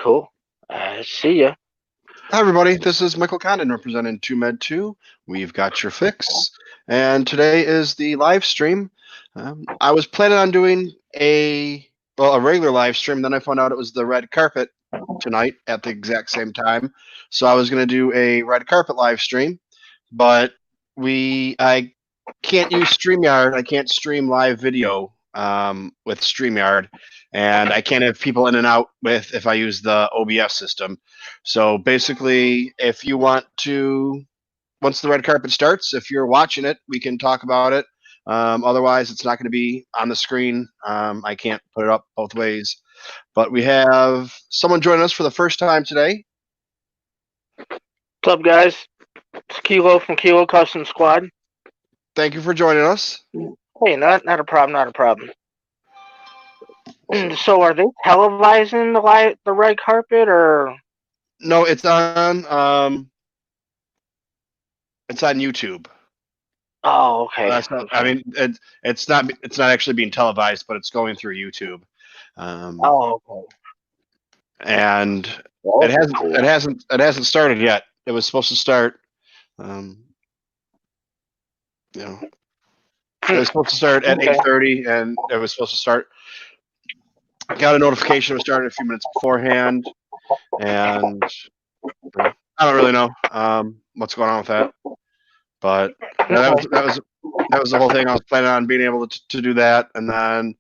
Cool. See ya. Hi, everybody. This is Michael Condon representing TooMedToo. We've got your fix. And today is the live stream. I was planning on doing a regular live stream. Then I found out it was the red carpet tonight at the exact same time. So I was going to do a red carpet live stream. But I can't use StreamYard. I can't stream live video with StreamYard. And I can't have people in and out with if I use the OBS system. So basically, if you want to, once the red carpet starts, if you're watching it, we can talk about it. Otherwise, it's not going to be on the screen. I can't put it up both ways. But we have someone joining us for the first time today. What's up, guys? It's Kilo from Kilo Custom Squad. Thank you for joining us. Hey, not a problem, not a problem. So, are they televising the red carpet, or? No, it's on YouTube. Oh, okay. I mean, it's not actually being televised, but it's going through YouTube. Okay. And it hasn't started yet. It was supposed to start. It was supposed to start at 8:30, and it was supposed to start. Got a notification it was starting a few minutes beforehand, and I don't really know what's going on with that. But that was the whole thing. I was planning on being able to do that, and then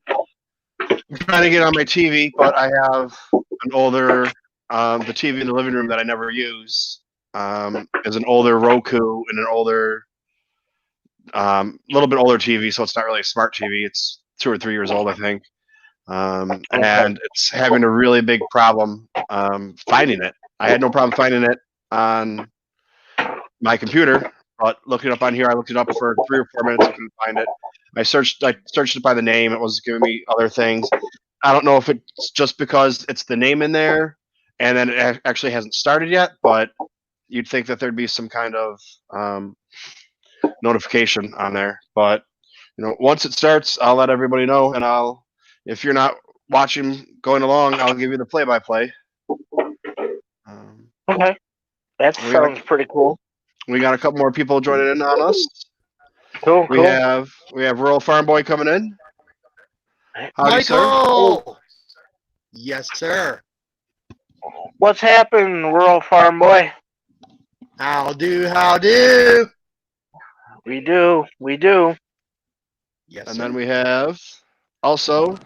I'm trying to get on my TV, but I have an older the TV in the living room that I never use is an older Roku and an older little bit older TV, so it's not really a smart TV. It's 2 or 3 years old, I think. And it's having a really big problem finding it. I had no problem finding it on my computer, but looking it up on here, I looked it up for 3 or 4 minutes. I couldn't find it. I searched it by the name. It was giving me other things. I don't know if it's just because it's the name in there, and then it actually hasn't started yet. But you'd think that there'd be some kind of notification on there. But once it starts, I'll let everybody know, and if you're not watching going along, I'll give you the play-by-play. Okay, that sounds pretty cool. We got a couple more people joining in on us. Cool. We have Rural Farm Boy coming in. Howdy, Michael! Sir. Yes, sir. What's happening, Rural Farm Boy? How do? We do. Yes, and then we have also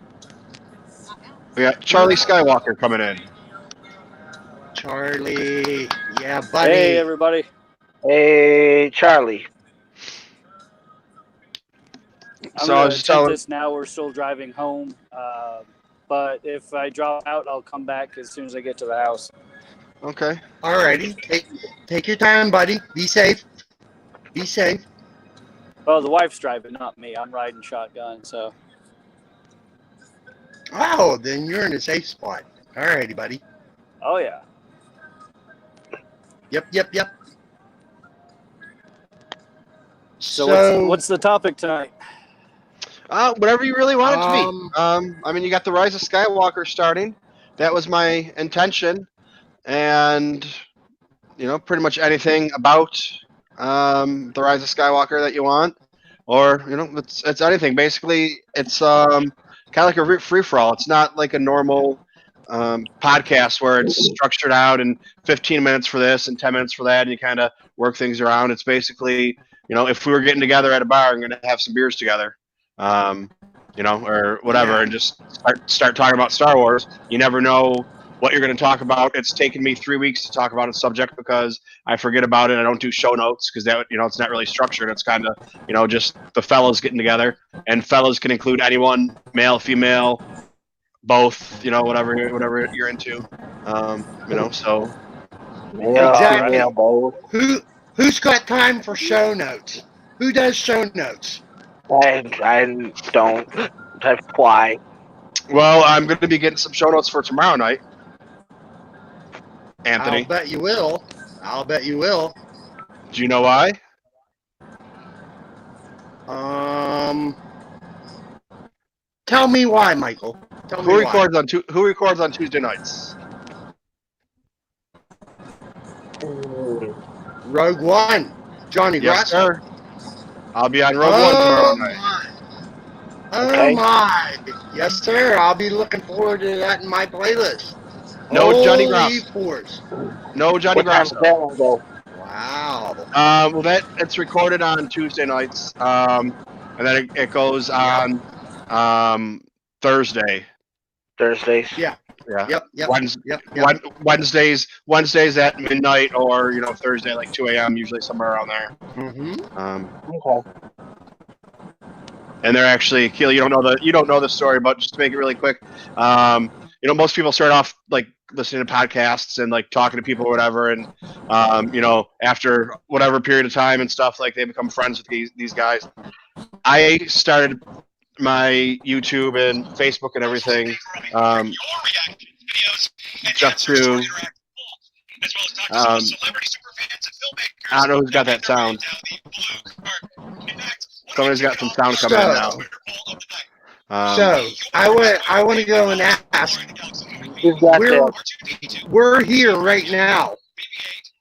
we got Charlie Skywalker coming in. Charlie, yeah, buddy. Hey, everybody. Hey, Charlie. I'm going to attempt this now. We're still driving home. But if I drop out, I'll come back as soon as I get to the house. Okay. Alrighty. Take your time, buddy. Be safe. Well, the wife's driving, not me. I'm riding shotgun, so. Oh, then you're in a safe spot. Alrighty, buddy. Oh, yeah. Yep. So what's the topic tonight? Whatever you really want it to be. I mean, you got the Rise of Skywalker starting. That was my intention, and pretty much anything about the Rise of Skywalker that you want, or it's anything. Basically, it's kind of like a free for all. It's not like a normal podcast where it's structured out and 15 minutes for this and 10 minutes for that, and you kind of work things around. It's basically, if we were getting together at a bar and going to have some beers together, or whatever, and just start talking about Star Wars. You never know what you're going to talk about. It's taken me 3 weeks to talk about a subject because I forget about it. I don't do show notes because that, it's not really structured. It's kind of, just the fellas getting together, and fellas can include anyone, male, female, both, whatever you're into, so. Exactly. Who's got time for show notes? Who does show notes? I don't. That's why. Well, I'm going to be getting some show notes for tomorrow night. Anthony. I'll bet you will. Do you know why? Tell me why, Michael. Who records on Tuesday nights? Rogue One. Johnny Yes, Grasso. sir. I'll be on Rogue One tomorrow night. My. Oh Okay. my. Yes, sir. I'll be looking forward to that in my playlist. No Johnny Holy Grasso. force. No Johnny What time Grasso. is that one go? Wow. Well, it's recorded on Tuesday nights, and then it goes on Thursday. Thursdays. Yeah. Yeah. Yep. Wednesdays at midnight, or Thursday like 2 a.m. Usually somewhere around there. Mm-hmm. Okay. And they're actually, Keel, you don't know the story, but just to make it really quick, most people start off like listening to podcasts and like talking to people or whatever, and after whatever period of time and stuff, like they become friends with these guys. I started my YouTube and Facebook and everything just to I don't know who's got that sound. Somebody's got some sound coming in now. So I want to go and ask. Who's got that? We're here right now.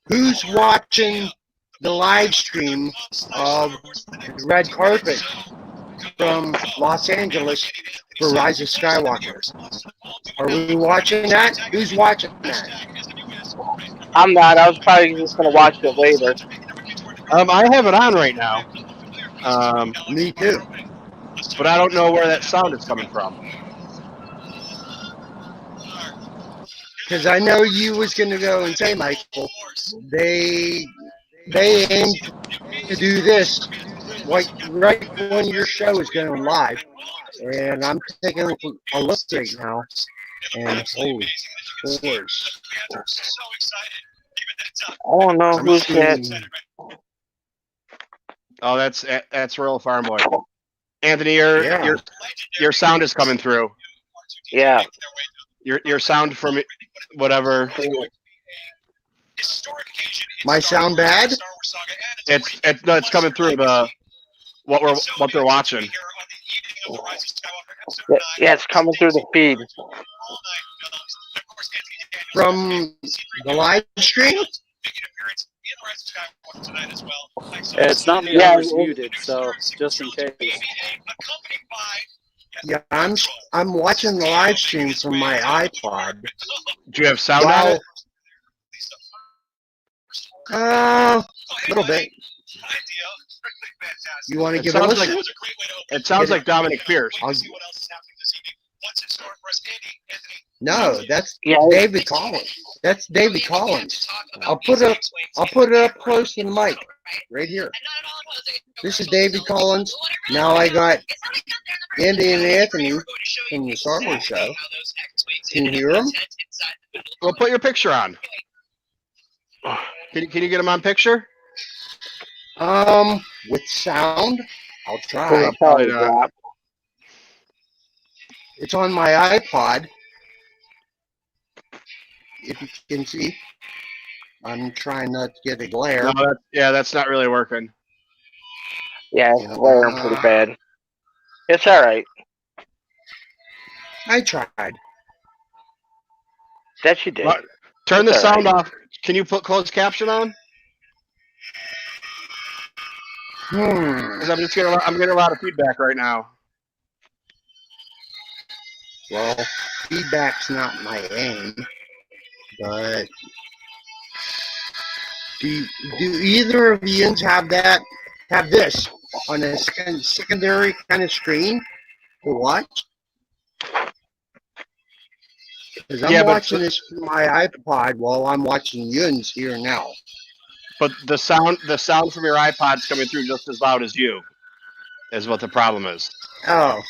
Who's watching the live stream of the red carpet from Los Angeles for Rise of Skywalker? Are we watching that? Who's watching that? I'm not. I was probably just gonna watch it later. I have it on right now. Me too. But I don't know where that sound is coming from. Because I know you was going to go and say, Michael, they aim to do this right when your show is going live. And I'm taking a look right now. And holy force. I don't know who's that. Oh, that's Royal Farm Boy. Anthony, your sound is coming through. Yeah. Your sound from whatever. My sound bad? It's coming through what they're watching. Yeah, it's coming through the feed. From the live stream? It's not me. I was muted, so just in case. Yeah, I'm watching the live stream from my iPod. Do you have sound on it? A little bit. You want to give it a listen? It sounds like Dominic Pierce. No, that's David Collins. That's David Collins. I'll put it up close to the mic, right here. This is David Collins. Now I got Andy and Anthony from the Star Wars show. Can you hear them? Well, put your picture on. Can you get them on picture? With sound, I'll try. Probably not. It's on my iPod. If you can see, I'm trying not to get a glare. No, that's not really working. Yeah, it's glaring pretty bad. It's all right. I tried. That you did. Turn the sound off. Can you put closed caption on? Because I'm getting a lot of feedback right now. Well, feedback's not my aim, but do either of you have this on a secondary kind of screen to watch? Because I'm watching this from my iPod while I'm watching Yun's here now. But the sound from your iPod's coming through just as loud as you, is what the problem is. Oh,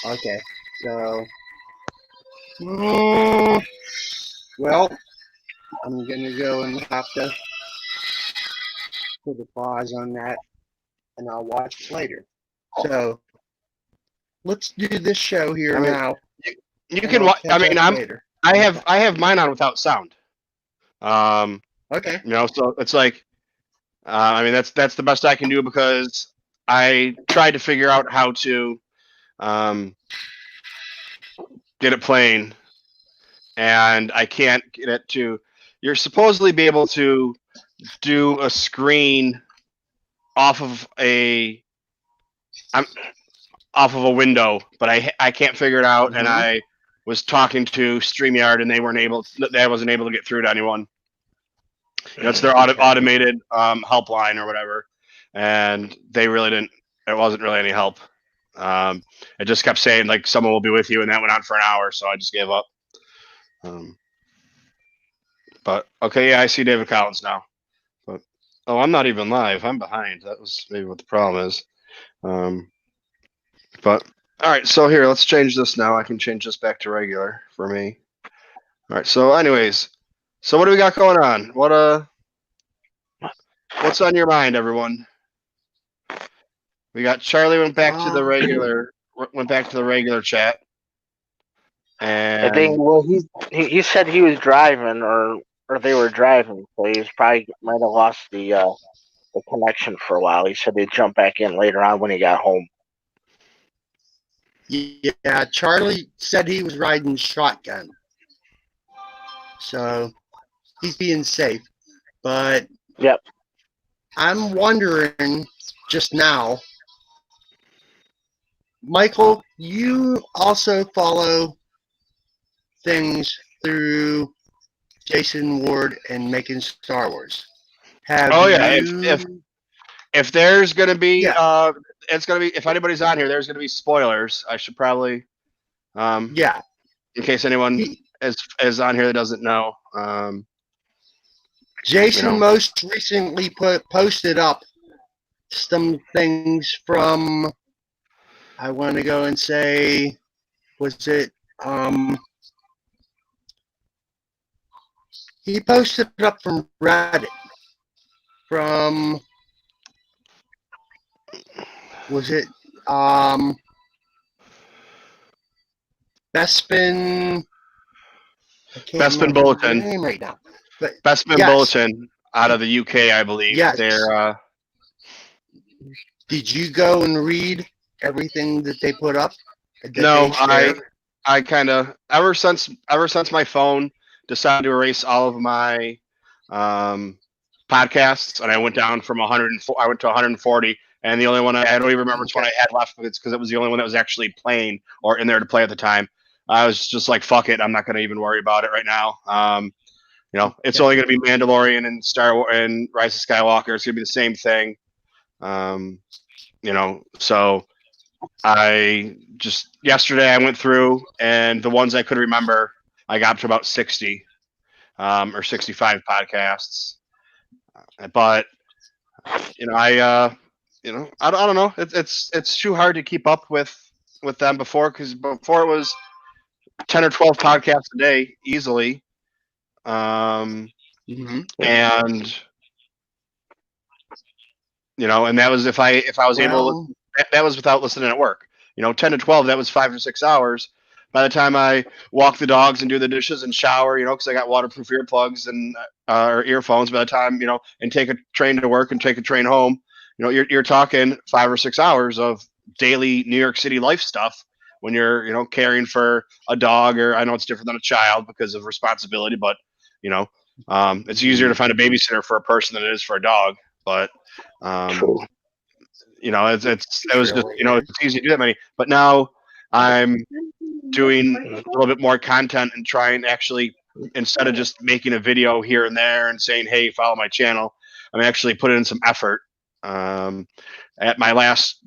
okay. So, well, I'm gonna go and have to put a pause on that, and I'll watch it later. So, let's do this show here now. You can watch. I mean, I have mine on without sound. Okay. So it's like, I mean, that's the best I can do because I tried to figure out how to get it playing, and I can't get it to. You're supposedly be able to do a screen off of a window, but I can't figure it out, and I was talking to StreamYard, and they wasn't able to get through to anyone. It's their automated helpline or whatever, and they really didn't. It wasn't really any help. It just kept saying like someone will be with you, and that went on for an hour, so I just gave up. But okay, yeah, I see David Collins now. But I'm not even live. I'm behind. That was maybe what the problem is. But all right, so here, let's change this now. I can change this back to regular for me. All right. So, anyways, so what do we got going on? What's on your mind, everyone? We got Charlie went back to the regular chat, and I think he said he was driving or they were driving, so he was probably might have lost the connection for a while. He said they'd jump back in later on when he got home. Yeah, Charlie said he was riding shotgun, so he's being safe. But yep, I'm wondering just now, Michael, you also follow things through Jason Ward and Making Star Wars. If there's gonna be it's gonna be, if anybody's on here, there's gonna be spoilers. I should probably in case anyone is on here that doesn't know. Jason most recently posted up some things from, I want to go and say, was it he posted it up from Reddit from, was it Bespin Bulletin name right now, but Bespin Bulletin out of the UK, I believe. Yes. They're did you go and read everything that they put up? No, I kind of ever since my phone decided to erase all of my podcasts, and I went down from 104. I went to 140, and the only one I don't even remember which one I had left, but it's because it was the only one that was actually playing or in there to play at the time. I was just like, fuck it, I'm not going to even worry about it right now. It's only going to be Mandalorian and Star Wars and Rise of Skywalker. It's going to be the same thing. So I just yesterday I went through, and the ones I could remember, I got up to about 60 or 65 podcasts. But I don't know. It's too hard to keep up with them because before it was 10 or 12 podcasts a day easily. And and that was if I was able to, that was without listening at work. 10 to 12, that was 5 or 6 hours. By the time I walk the dogs and do the dishes and shower, because I got waterproof earplugs and or earphones. By the time and take a train to work and take a train home, you're talking 5 or 6 hours of daily New York City life stuff when you're caring for a dog, or I know it's different than a child because of responsibility, but it's easier to find a babysitter for a person than it is for a dog. But it was just it's easy to do that many. But now I'm doing a little bit more content and trying actually, instead of just making a video here and there and saying, hey, follow my channel, I'm actually putting in some effort. At my last,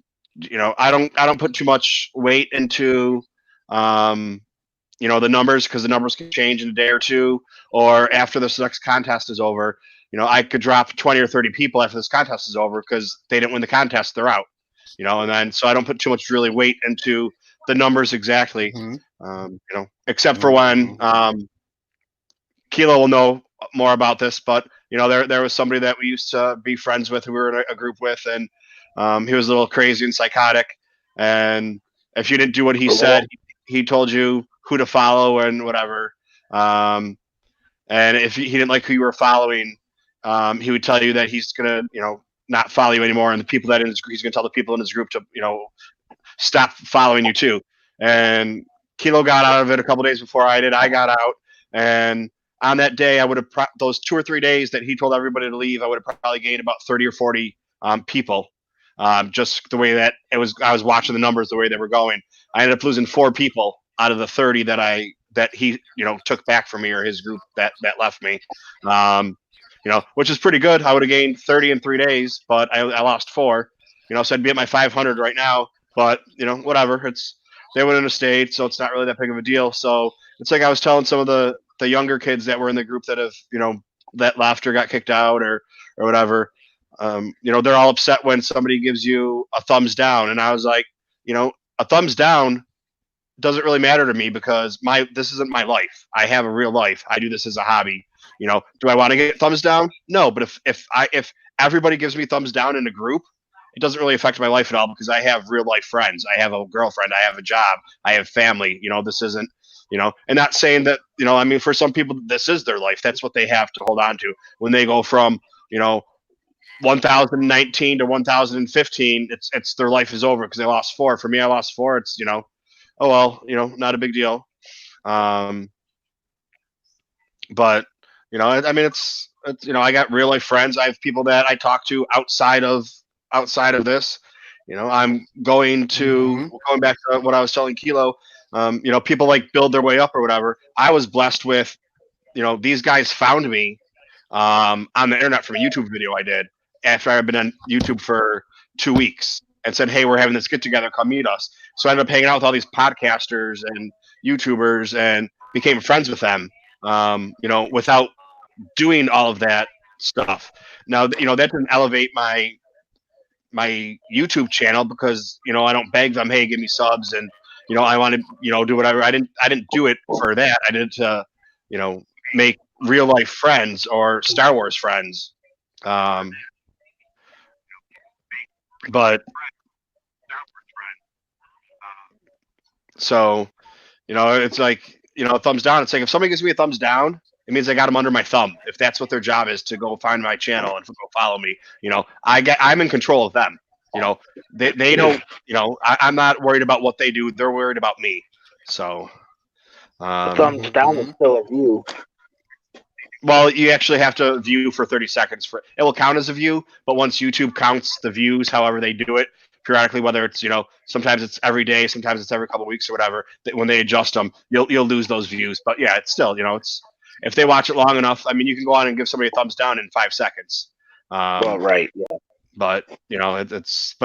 I don't put too much weight into the numbers, because the numbers can change in a day or two, or after this next contest is over. I could drop 20 or 30 people after this contest is over because they didn't win the contest, they're out. And then so I don't put too much really weight into the numbers exactly. Except for when Kilo will know more about this, but there was somebody that we used to be friends with, who we were in a group with, and he was a little crazy and psychotic, and if you didn't do what he said, he told you who to follow and whatever. And if he didn't like who you were following, he would tell you that he's gonna not follow you anymore, and the people that he's gonna tell the people in his group to stop following you too. And Kilo got out of it a couple days before I did. I got out, and on that day, I would have those 2 or 3 days that he told everybody to leave. I would have probably gained about 30 or 40 people. Just the way that it was, I was watching the numbers the way they were going. I ended up losing 4 people out of the 30 that he took back from me, or his group that left me. Which is pretty good. I would have gained 30 in 3 days, but I lost 4. So I'd be at my 500 right now. But whatever. They went in a state, so it's not really that big of a deal. So it's like I was telling some of the younger kids that were in the group that have that left or got kicked out or whatever. They're all upset when somebody gives you a thumbs down, and I was like, a thumbs down doesn't really matter to me because this isn't my life. I have a real life. I do this as a hobby. Do I want to get thumbs down? No, but if everybody gives me thumbs down in a group, it doesn't really affect my life at all because I have real life friends. I have a girlfriend. I have a job. I have family. This isn't, and not saying that, I mean, for some people, this is their life. That's what they have to hold on to when they go from, 1019 to 1015. It's their life is over because they lost 4. For me, I lost 4. It's, oh, well, not a big deal. But, I mean, it's I got real life friends. I have people that I talk to outside of this. I'm going back to what I was telling Kilo. People like build their way up or whatever. I was blessed with, these guys found me on the internet from a YouTube video I did after I had been on YouTube for 2 weeks and said, hey, we're having this get together, come meet us. So I ended up hanging out with all these podcasters and YouTubers and became friends with them, without doing all of that stuff. Now, that didn't elevate my YouTube channel because, I don't beg them, hey, give me subs and, I want to, do whatever. I didn't do it for that. I did it to, make real life friends or Star Wars friends. But so, it's like, a thumbs down. It's like if somebody gives me a thumbs down, it means I got them under my thumb. If that's what their job is, to go find my channel and go follow me, I'm in control of them. They don't. I'm not worried about what they do. They're worried about me. So, thumbs down is still a view. Well, you actually have to view for 30 seconds. It will count as a view, but once YouTube counts the views, however they do it, periodically, whether it's sometimes it's every day, sometimes it's every couple of weeks or whatever. When they adjust them, you'll lose those views. But yeah, it's still it's if they watch it long enough. I mean, you can go on and give somebody a thumbs down in 5 seconds. Well, right. Yeah. But it's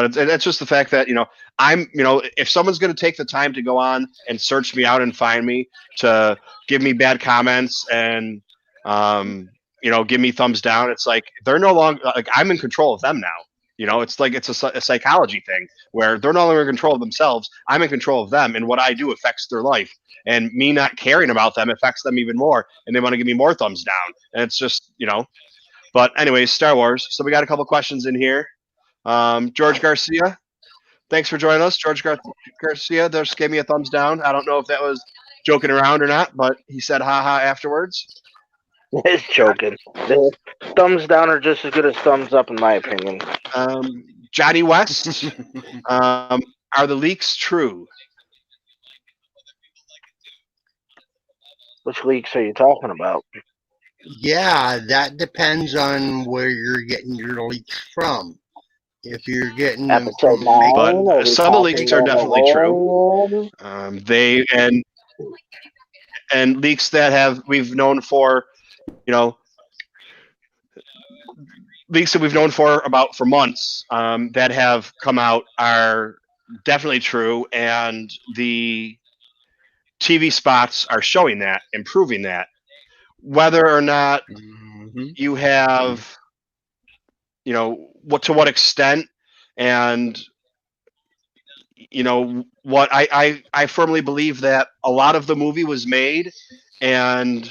just the fact that I'm if someone's going to take the time to go on and search me out and find me, to give me bad comments and give me thumbs down, it's like they're no longer like I'm in control of them now. It's like it's a psychology thing where they're no longer in control of themselves. I'm in control of them, and what I do affects their life. And me not caring about them affects them even more, and they want to give me more thumbs down. And it's just But anyways, Star Wars. So we got a couple questions in here. George Garcia, thanks for joining us. George Garcia just gave me a thumbs down. I don't know if that was joking around or not, but he said haha afterwards. It's joking. The thumbs down are just as good as thumbs up, in my opinion. Johnny West, are the leaks true? Which leaks are you talking about? Yeah, that depends on where you're getting your leaks from. If you're getting them from but some of the leaks are definitely true. They and leaks that we've known for, leaks that we've known for months that have come out are definitely true, and the TV spots are showing that, improving that. Whether or not you have, to what extent, and what I firmly believe that a lot of the movie was made, and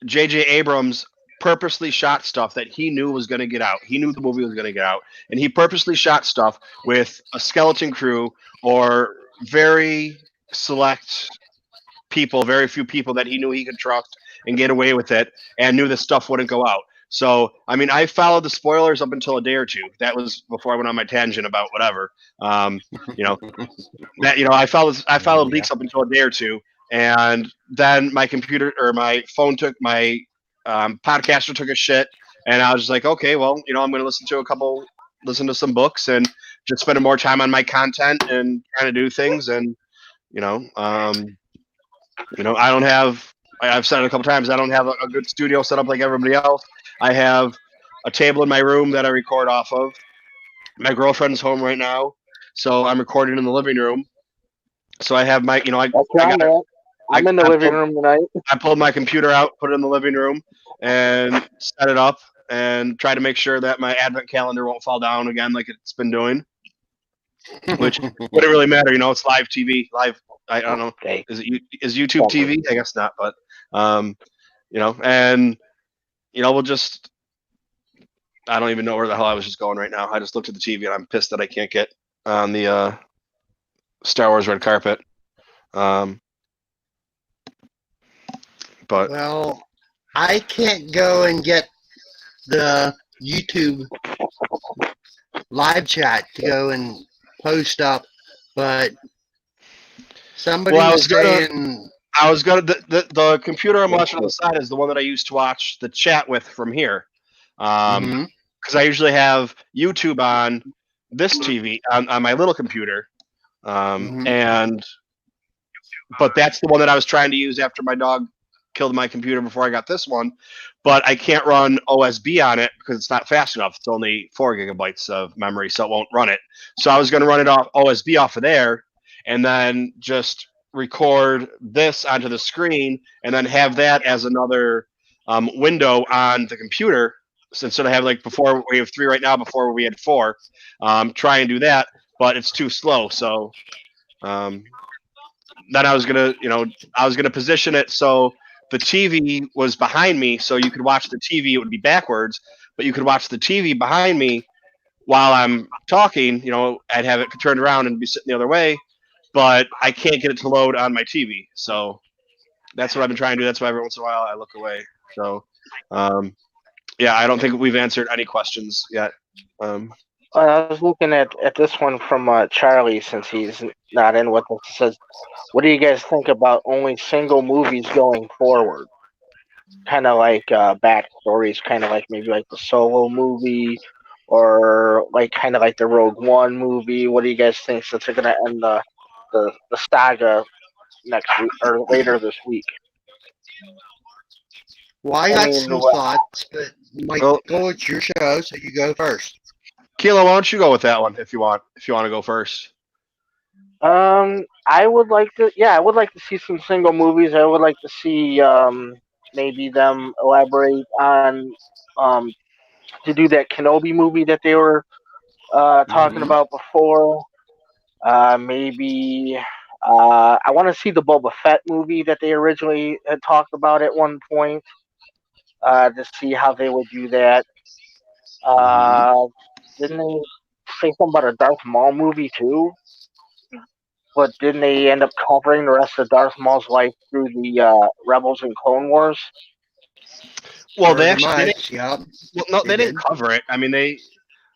J.J. Abrams purposely shot stuff that he knew was going to get out. He knew the movie was going to get out, and he purposely shot stuff with a skeleton crew or very select people, very few people that he knew he could trust and get away with it, and knew this stuff wouldn't go out. So, I mean, I followed the spoilers up until a day or two. That was before I went on my tangent about whatever. I followed leaks up until a day or two, and then my computer or my phone took my podcaster took a shit, and I was just like, okay, well, I'm going to listen to some books and just spending more time on my content and trying to do things. And I don't have. I've said it a couple times. I don't have a good studio set up like everybody else. I have a table in my room that I record off of. My girlfriend's home right now, so I'm recording in the living room. So I have my, I'm in the living room tonight. I pulled my computer out, put it in the living room, and set it up, and try to make sure that my advent calendar won't fall down again like it's been doing. Which wouldn't really matter, it's live TV. Live, I don't know. Okay. Is YouTube TV? I guess not, but and we'll just. I don't even know where the hell I was just going right now. I just looked at the TV and I'm pissed that I can't get on the Star Wars red carpet. But well, I can't go and get the YouTube live chat to go and post up, but somebody was saying. I was gonna. The computer I'm watching on the side is the one that I used to watch the chat with from here. Because I usually have YouTube on this TV on my little computer, but that's the one that I was trying to use after my dog killed my computer before I got this one. But I can't run OSB on it because it's not fast enough. It's only 4 gigabytes of memory, so it won't run it. So I was going to run it off OSB off of there, and then just record this onto the screen, and then have that as another window on the computer. So instead of having before we have 3 right now, before we had 4, try and do that, but it's too slow. So then I was gonna position it so the TV was behind me, so you could watch the TV. It would be backwards, but you could watch the TV behind me while I'm talking. I'd have it turned around and be sitting the other way, but I can't get it to load on my TV. So that's what I've been trying to do. That's why every once in a while I look away. So. Yeah, I don't think we've answered any questions yet. I was looking at this one from Charlie, since he's not in with us. It says, what do you guys think about only single movies going forward? Kind of like backstories, kind of like maybe like the Solo movie, or kind of like the Rogue One movie. What do you guys think, since they're going to end the saga next week or later this week? Well, I got some thoughts, but Michael, it's your show, so you go first. Kilo, why don't you go with that one if you want to go first? I would like to. Yeah, I would like to see some single movies. I would like to see maybe them elaborate on to do that Kenobi movie that they were talking about before. Maybe I want to see the Boba Fett movie that they originally had talked about at one point. To see how they would do that. Didn't they say something about a Darth Maul movie too? But didn't they end up covering the rest of Darth Maul's life through the Rebels and Clone Wars? Well, they actually they didn't cover it. I mean,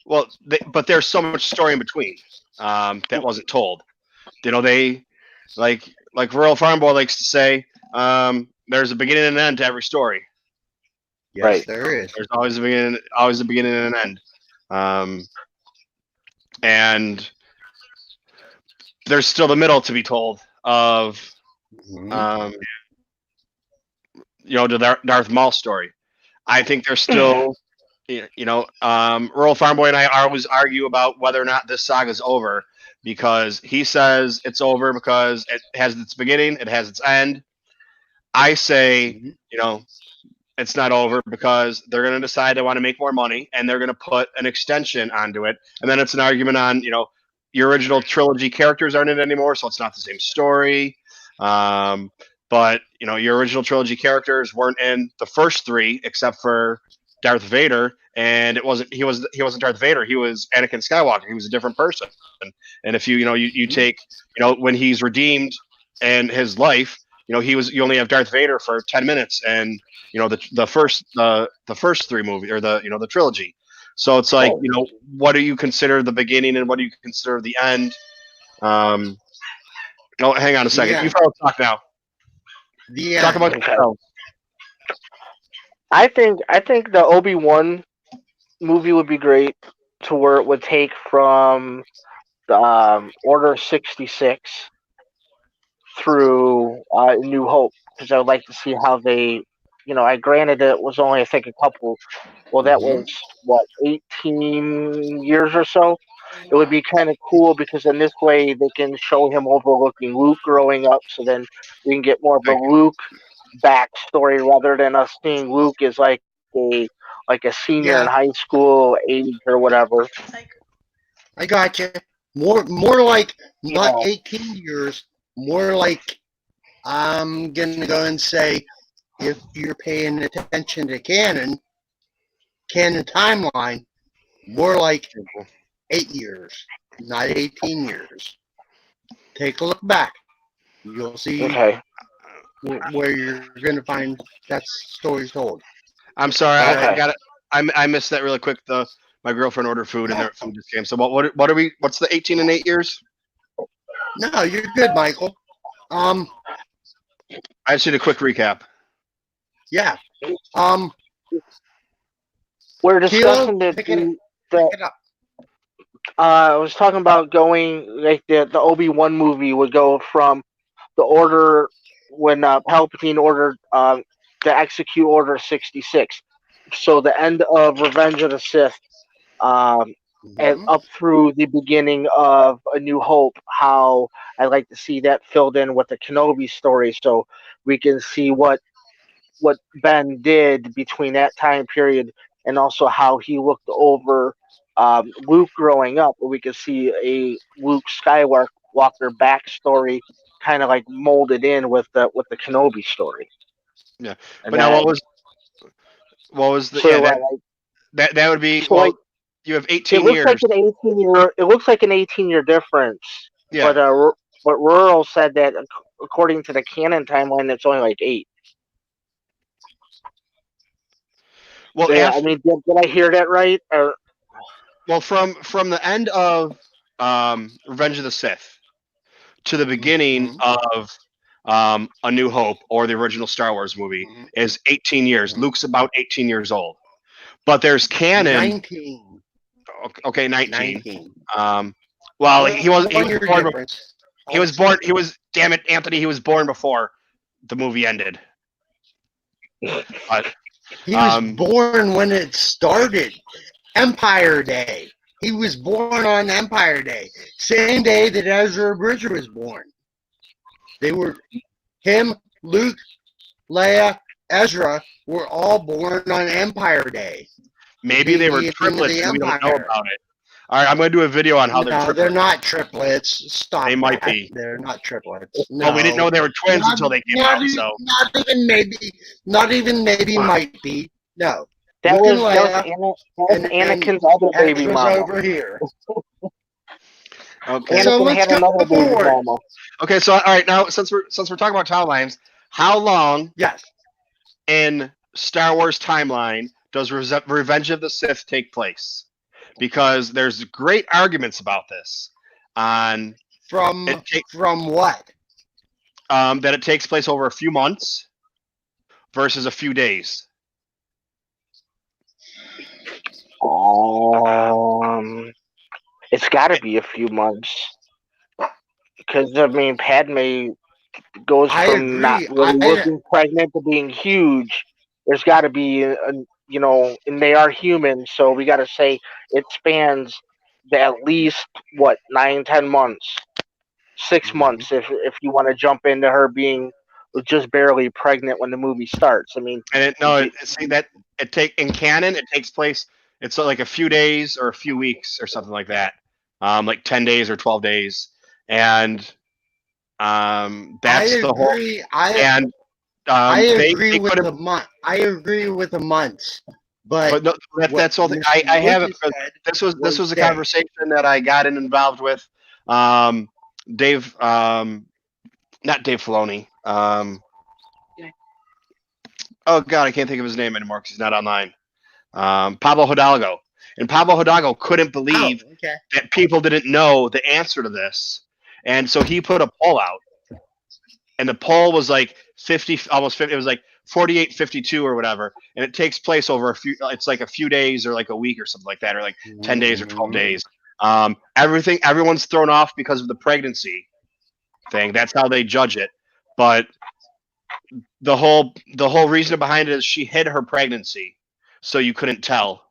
but there's so much story in between that wasn't told. They like Rural Farm Boy likes to say, there's a beginning and an end to every story. Yes, right. There is. There's always a beginning and an end. And there's still the middle to be told of, the Darth Maul story. I think there's still, Rural Farm Boy and I always argue about whether or not this saga is over, because he says it's over because it has its beginning, it has its end. I say, it's not over because they're going to decide they want to make more money, and they're going to put an extension onto it. And then it's an argument on, your original trilogy characters aren't in it anymore, so it's not the same story. But, your original trilogy characters weren't in the first 3 except for Darth Vader, and he wasn't Darth Vader. He was Anakin Skywalker. He was a different person. And if you take, when he's redeemed and his life, you only have Darth Vader for 10 minutes, and the first 3 movies, or the trilogy. So it's like, what do you consider the beginning and what do you consider the end? Hang on a second. Yeah. You fellas talk now. The Talk about Okay. yourself. I think the Obi-Wan movie would be great, to where it would take from Order 66 through New Hope, because I would like to see how they, I granted it was only, I think, a couple. Well, that Mhm. was what, 18 years or so. It would be kind of cool, because in this way they can show him overlooking Luke growing up, so then we can get more of a Like, Luke backstory rather than us seeing Luke as like a senior in Yeah, high school age or whatever. I got you. More like not Yeah. 18 years. More like I'm gonna go and say, if you're paying attention to canon timeline, more like 8 years, not 18 years. Take a look back. You'll see Okay. where you're going to find that story told. I'm sorry, All I right. Okay. got it. I missed that really quick. My girlfriend ordered food, and No, their food just came. So what are we? What's the 18 and 8 years? no, you're good, Michael. I just need a quick recap. Yeah. Um, We're Kilo, discussing pick it the up. I was talking about going, like, the Obi-Wan movie would go from the order when Palpatine ordered to execute Order 66. So the end of Revenge of the Sith, um, and Mhm. up through the beginning of A New Hope. How I like to see that filled in with the Kenobi story, so we can see what Ben did between that time period, and also how he looked over Luke growing up. We could see a Luke Skywalker backstory, kind of like molded in with the Kenobi story, Yeah, and but now then what was the yeah so like that would be so like you have it 18 looks like years. an 18-year difference, Yeah. but Rural said that according to the canon timeline, it's only like 8. Well, Yeah, I after mean, did I hear that right? Or from the end of Revenge of the Sith to the beginning Mhm. of A New Hope or the original Star Wars movie Mhm. is 18 years. Mhm. Luke's about 18 years old. But there's canon. 19. Okay, 19. 19. Well, he One was year born. difference. He was born. He was. Damn it, Anthony. He was born before the movie ended. But He was born when it started. Empire Day. He was born on Empire Day. Same day that Ezra Bridger was born. They were him, Luke, Leia, Ezra were all born on Empire Day. maybe they were Beginning of triplets the and we don't know Empire. about it. All right, I'm going to do a video on how they're No, they're triplets. not triplets. Stop They might that. be. They're not triplets. Well, we didn't No. know they were twins until they came out. So Not even maybe. Not even maybe might be. No. that Luke and was that was Leia, Anna, that was and then Anakin's other baby Ezra's mama. over here. okay. So Anakin let's had go another baby forward. mama. Okay, so all right, now since we're talking about timelines, how long Yes. in Star Wars timeline does Revenge of the Sith take place? Because there's great arguments about this. On From what? that it takes place over a few months versus a few days. It's got to be a few months, because I mean, Padme goes I from not agree. really looking pregnant to being huge. There's got to be and they are human, so we got to say it spans at least what, 9-10 months, 6 months, if you want to jump into her being just barely pregnant when the movie starts. I mean, And see that in canon it takes place. It's like a few days or a few weeks or something like that, like 10 days or 12 days, and that's the whole. And I they agree with couldn't. the month. I agree with the months, but No, that's all. I have it. This was a day. conversation that I got involved with Dave, not Dave Filoni. Oh God, I can't think of his name anymore because he's not online. Pablo Hidalgo, and Pablo Hidalgo couldn't believe that people didn't know the answer to this, and so he put a poll out. and the poll was like 50, almost 50. It was like 48-52 or whatever, and it takes place over a few. It's like a few days or like a week or something like that, or like 10 days or 12 days. Everyone's thrown off because of the pregnancy thing. That's how they judge it. But the whole reason behind it is she hid her pregnancy, so you couldn't tell.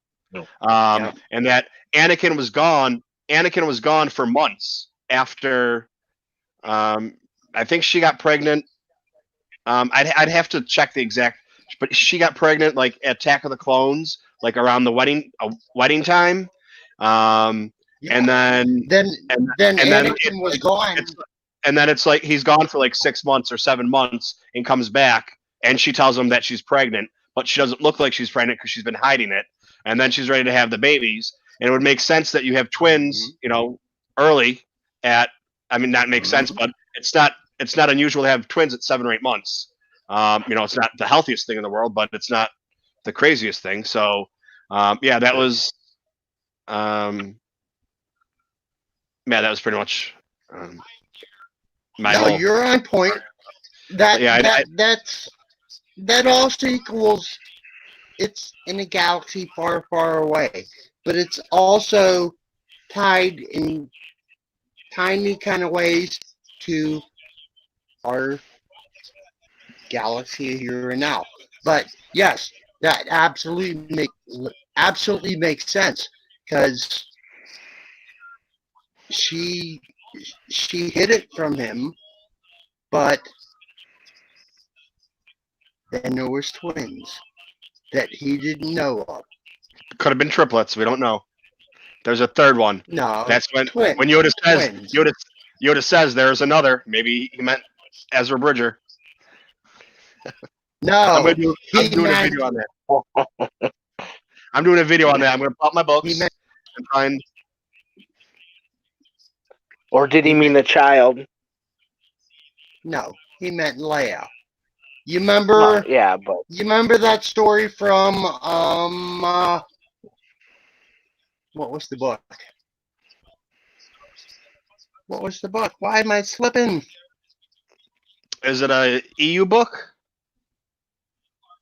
And that Anakin was gone. Anakin was gone for months after. I think she got pregnant. I'd have to check the exact, but she got pregnant like at Attack of the Clones, like around the wedding time. And then Anakin was gone. And then it's like he's gone for like 6 months or 7 months and comes back, and she tells him that she's pregnant, but she doesn't look like she's pregnant because she's been hiding it. And then she's ready to have the babies, and it would make sense that you have twins, early at. I mean, that makes sense, but it's not unusual to have twins at 7 or 8 months. It's not the healthiest thing in the world, but it's not the craziest thing. So, that was, that was pretty much you're on point. That also equals it's in a galaxy far, far away, but it's also tied in tiny kind of ways to our galaxy here and now. But yes, that absolutely makes sense, because she hid it from him, but then there was twins that he didn't know of. Could have been triplets. We don't know. There's a third one. No, that's when twins. When Yoda says there's another. Maybe he meant Ezra Bridger. No, I'm doing a video on that. I'm doing a video on that. I'm going to pull up my books and find. Or did he mean the child? No, he meant Leia. You remember? But you remember that story from what was the book? What was the book? Why am I slipping? Is it a EU book?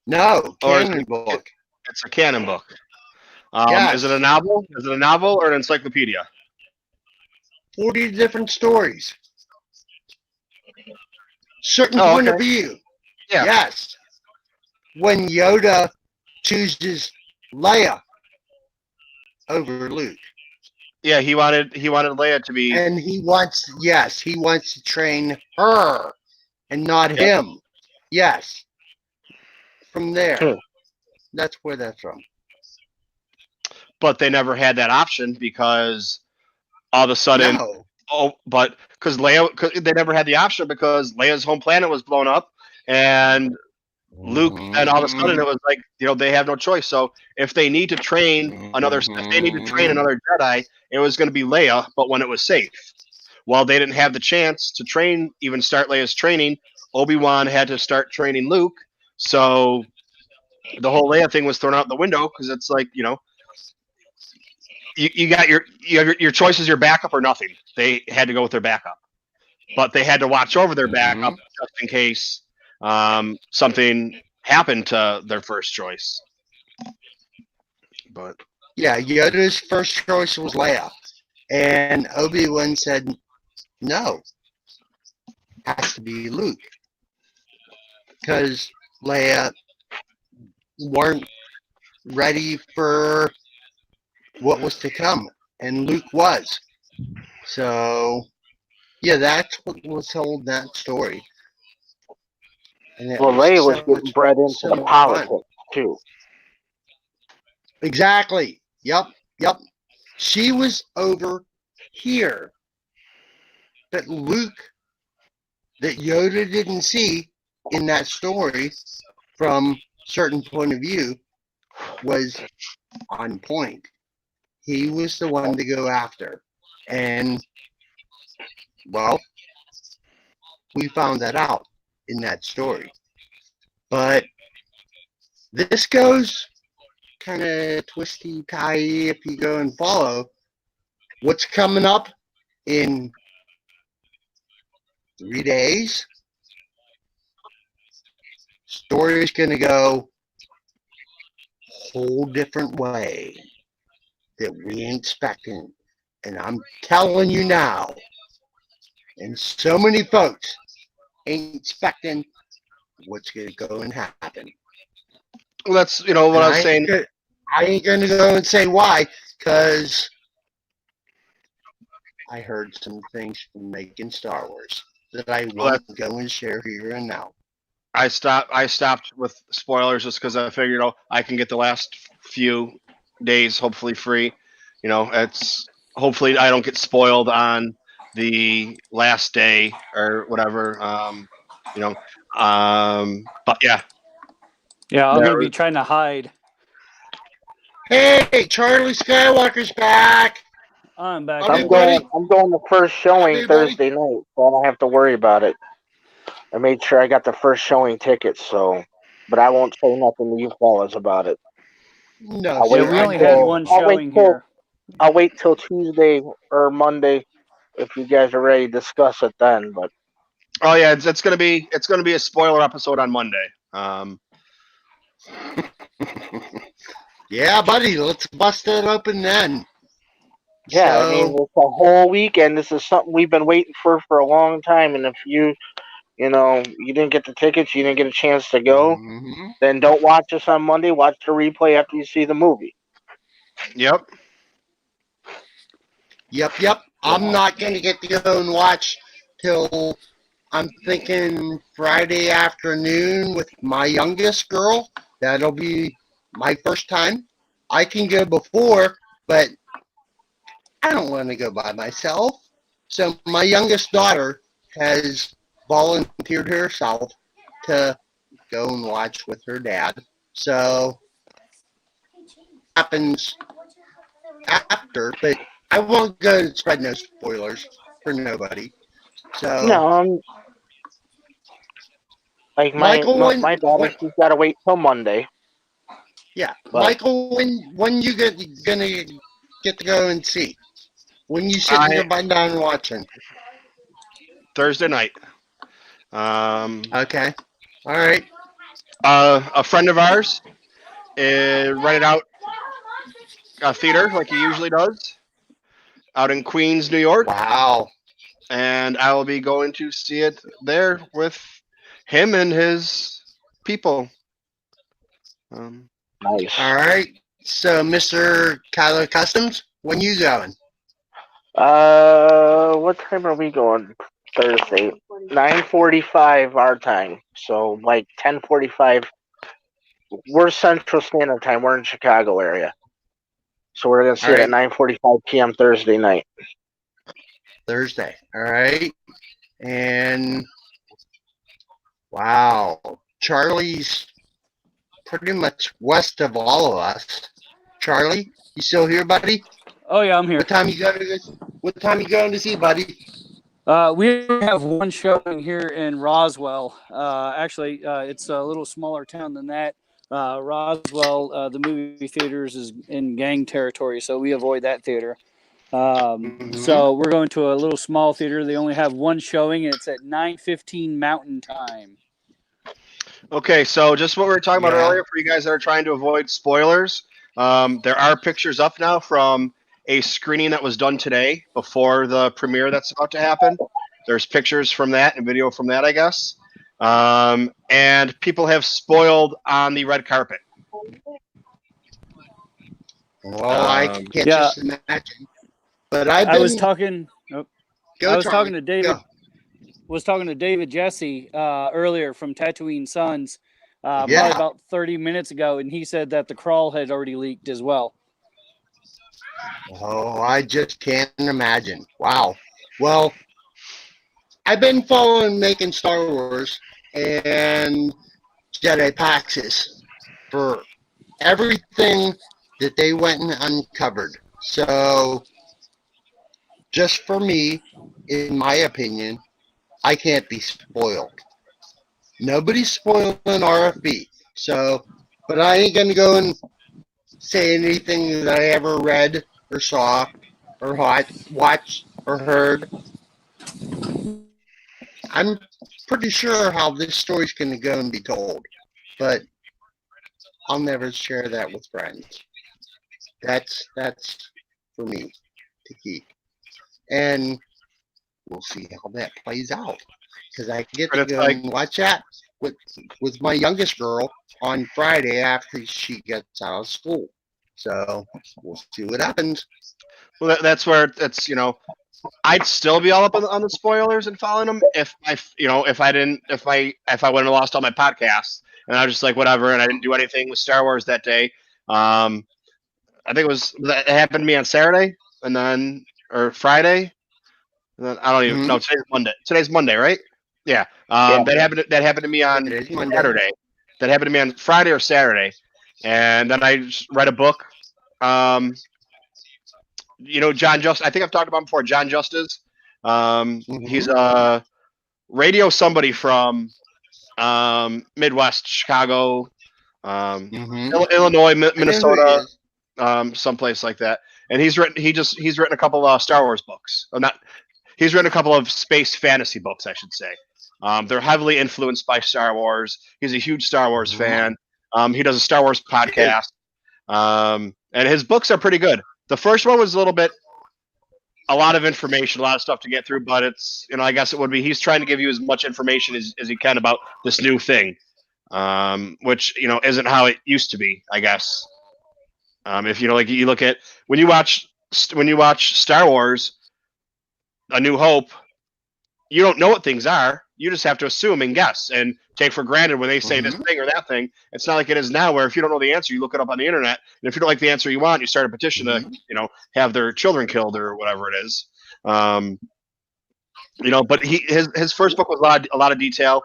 No, canon book. It's a canon book. Yes. Is it a novel? Is it a novel or an encyclopedia? 40 different stories. Certain point of view. Yeah. Yes. When Yoda chooses Leia over Luke. Yeah, he wanted Leia to be, and he wants to train her and not him. Yes. From there. That's where that's from. But they never had that option because all of a sudden, because they never had the option because Leia's home planet was blown up, and Luke, and all of a sudden it was like, they have no choice. So if they need to train another Jedi, it was going to be Leia, but when it was safe. Well, they didn't have the chance to start Leia's training. Obi-Wan had to start training Luke, so the whole Leia thing was thrown out the window because it's like, you got your choice is your backup or nothing. They had to go with their backup, but they had to watch over their backup just in case something happened to their first choice. But Yoda's first choice was Leia, and Obi-Wan said no, has to be Luke, because Leia weren't ready for what was to come, and Luke was. So that's what was told in that story. Well, Leia was getting bred into the politics too. Exactly. Yep. She was over here. That Yoda didn't see in that story from certain point of view was on point. He was the one to go after. And, well, we found that out in that story. But this goes kind of twisty-tie if you go and follow what's coming up in 3 days. story is going to go a whole different way that we ain't expecting. And I'm telling you now, and so many folks ain't expecting what's going to go and happen. Well, that's what I was saying. I ain't going to go and say why, because I heard some things from making Star Wars that I won't go and share here and now. I stopped with spoilers just because I figured, I can get the last few days hopefully free. It's hopefully I don't get spoiled on the last day or whatever. But yeah. Yeah, I'm gonna be trying to hide. Hey, Charlie Skywalker's back. I'm back. I'm going the first showing Thursday night, so I don't have to worry about it. I made sure I got the first showing tickets, but I won't say nothing to you fellas about it. No, we only had one showing here. I'll wait till Tuesday or Monday if you guys are ready to discuss it then. But oh yeah, it's gonna be a spoiler episode on Monday. Yeah, buddy, let's bust it open then. Yeah, I mean, it's a whole weekend. This is something we've been waiting for a long time. And if you didn't get the tickets, you didn't get a chance to go, then don't watch us on Monday. Watch the replay after you see the movie. Yep. I'm not going to get to go and watch till I'm thinking Friday afternoon with my youngest girl. That'll be my first time. I can go before, but I don't want to go by myself. So my youngest daughter has volunteered herself to go and watch with her dad. So happens after, but I won't go and spread no spoilers for nobody. So no, like my daughter, she's got to wait till Monday. Yeah, but Michael, when you gonna get to go and see? When you sitting there by down watching? Thursday night. Okay. All right. A friend of ours rented out a theater like he usually does out in Queens, New York. Wow. And I will be going to see it there with him and his people. Nice. All right. So, Mr. Kyler Customs, when you going? What time are we going Thursday? 9:45 our time. So like 10:45. We're Central Standard Time. We're in Chicago area. So we're gonna see it at 9:45 p.m. Thursday night. Thursday. All right. And wow, Charlie's pretty much west of all of us. Charlie, you still here, buddy? Oh yeah, I'm here. What time you going to see, buddy? We have one showing here in Roswell. Actually, it's a little smaller town than that. Roswell, the movie theaters is in gang territory, so we avoid that theater. So we're going to a little small theater. They only have one showing, and it's at 9:15 Mountain Time. Okay, so just what we were talking about earlier for you guys that are trying to avoid spoilers, there are pictures up now from a screening that was done today before the premiere that's about to happen. There's pictures from that and video from that, I guess. And people have spoiled on the red carpet. Well, I can't just imagine. But I was talking to David. Was talking to David Jesse earlier from Tatooine Sons, probably about 30 minutes ago, and he said that the crawl had already leaked as well. Oh, I just can't imagine. Wow. Well, I've been following Making Star Wars and Jedi Paxis for everything that they went and uncovered. So, just for me, in my opinion, I can't be spoiled. Nobody's spoiling RFB. So, but I ain't going to go and say anything that I ever read or saw or watched or heard. I'm pretty sure how this story's going to go and be told. but I'll never share that with friends. That's for me to keep, and we'll see how that plays out. Because I get But to it's go like, and watch that with my youngest girl on Friday after she gets out of school. So we'll see what happens. well, that's where it's, I'd still be all up on the spoilers and following them if if I didn't, if I wouldn't have lost all my podcasts and I was just like whatever, and I didn't do anything with Star Wars that day. I think it happened to me on Saturday and then or Friday. And then I don't even Mm-hmm. no, today's Monday. Today's Monday, right? Yeah. Yeah. That happened to me on It is Monday. Saturday. That happened to me on Friday or Saturday, and then I just read a book. Um, John Just. I think I've talked about him before. John Justice. He's Mm-hmm. a radio somebody from Midwest, Chicago, um, Mm-hmm. Illinois, I know who he Minnesota, is. someplace like that. And he's written a couple of Star Wars books. Not He's written a couple of space fantasy books, I should say. They're heavily influenced by Star Wars. He's a huge Star Wars Mm-hmm. fan. He does a Star Wars podcast, and his books are pretty good. The first one was a lot of information, a lot of stuff to get through, but it's, I guess it would be, he's trying to give you as much information as he can about this new thing, which, isn't how it used to be, I guess. If like you look at when you watch Star Wars, A New Hope, you don't know what things are. You just have to assume and guess and take for granted when they say this Mm-hmm. thing or that thing. It's not like it is now, where if you don't know the answer, you look it up on the internet, and if you don't like the answer you want, you start a petition to, Mm-hmm. have their children killed or whatever it is. Um, but his first book was a lot of detail,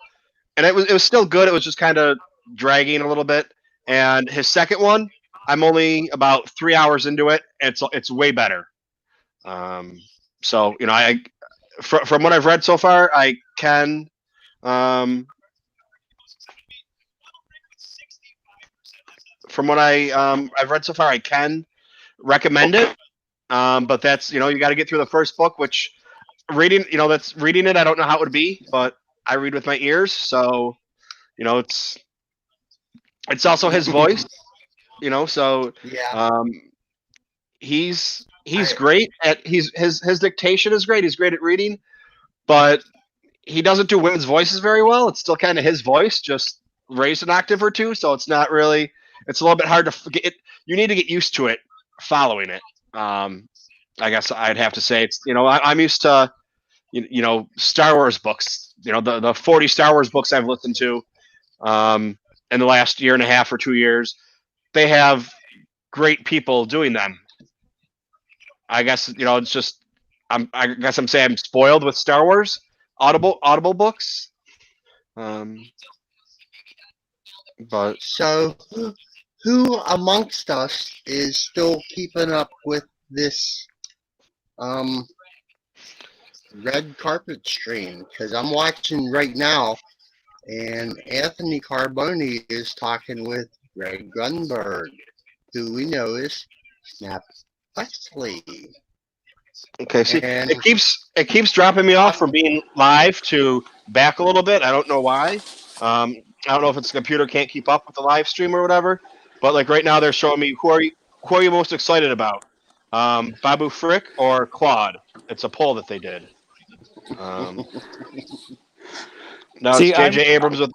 and it was still good. It was just kind of dragging a little bit. And his second one, I'm only about 3 hours into it. It's way better. Um, so from what I've read so far, I can. From what I've read so far, I can recommend it. But that's, you got to get through the first book, which that's reading it. I don't know how it would be, but I read with my ears, so it's also his voice. So Yeah. um, he's I. great at his dictation is great. He's great at reading, but he doesn't do women's voices very well. It's still kind of his voice, just raised an octave or two. So it's not really. It's a little bit hard to forget. You need to get used to it, following it. I guess I'd have to say it's. I'm used to Star Wars books. The 40 Star Wars books I've listened to in the last year and a half or 2 years. They have great people doing them. I guess it's just. I guess I'm saying I'm spoiled with Star Wars Audible books. But So who amongst us is still keeping up with this um red carpet stream? Because I'm watching right now, and Anthony Carboni is talking with Greg Grunberg, who we know is Snap Wesley. okay, see, And it keeps dropping me off from being live to back a little bit. I don't know why. I don't know if it's the computer can't keep up with the live stream or whatever. But like right now, they're showing me who are you most excited about, Babu Frick or Claude? It's a poll that they did. Um, now it's See, J.J. Abrams with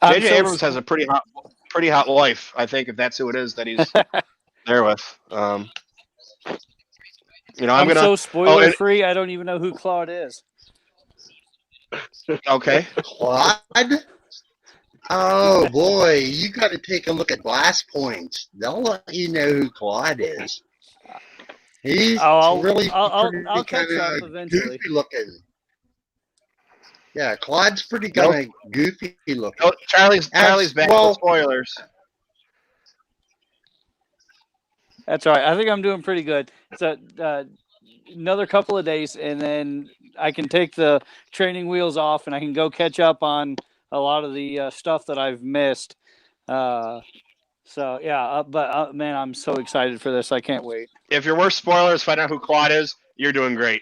I'm J.J. so Abrams has a pretty hot wife. I think if that's who it is that he's there with. I'm I'm gonna. so Oh, spoiler and free. I don't even know who Claude is. okay. Claude? Oh boy, you got to take a look at Blast Points. They'll let you know who Claude is. He's really I'll pretty kind catch up of eventually. goofy looking. Yeah, Claude's pretty Nope. kind of goofy looking. Oh, Charlie's back with spoilers. That's all right. I think I'm doing pretty good. So another couple of days, and then I can take the training wheels off, and I can go catch up on a lot of the stuff that I've missed. So yeah, but man, I'm so excited for this. I can't wait. If your worst spoilers find out who Claude is, you're doing great.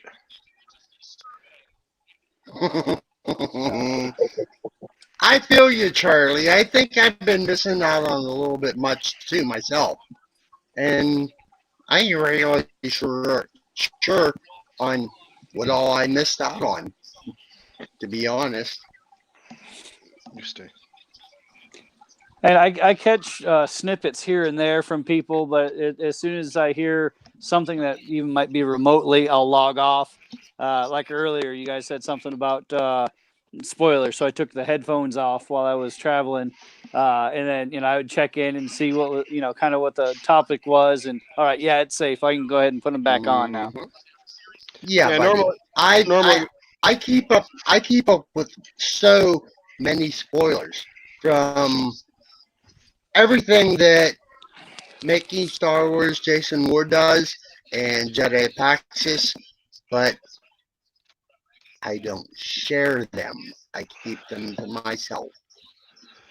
I feel you, Charlie. I think I've been missing out on a little bit much too myself, and I ain't really sure on what all I missed out on. To be honest. You stay. And I catch snippets here and there from people, but as soon as I hear something that even might be remotely, I'll log off. Like earlier, you guys said something about spoilers, so I took the headphones off while I was traveling, and then I would check in and see what kind of what the topic was, and all right, yeah, it's safe. I can go ahead and put them back on now. Mhm. Yeah, Yeah, buddy. normally, I, normally, I I keep up. I keep up with so many spoilers from everything that making Star Wars Jason Ward does and Jedi Paxis, but I don't share them. I keep them to myself.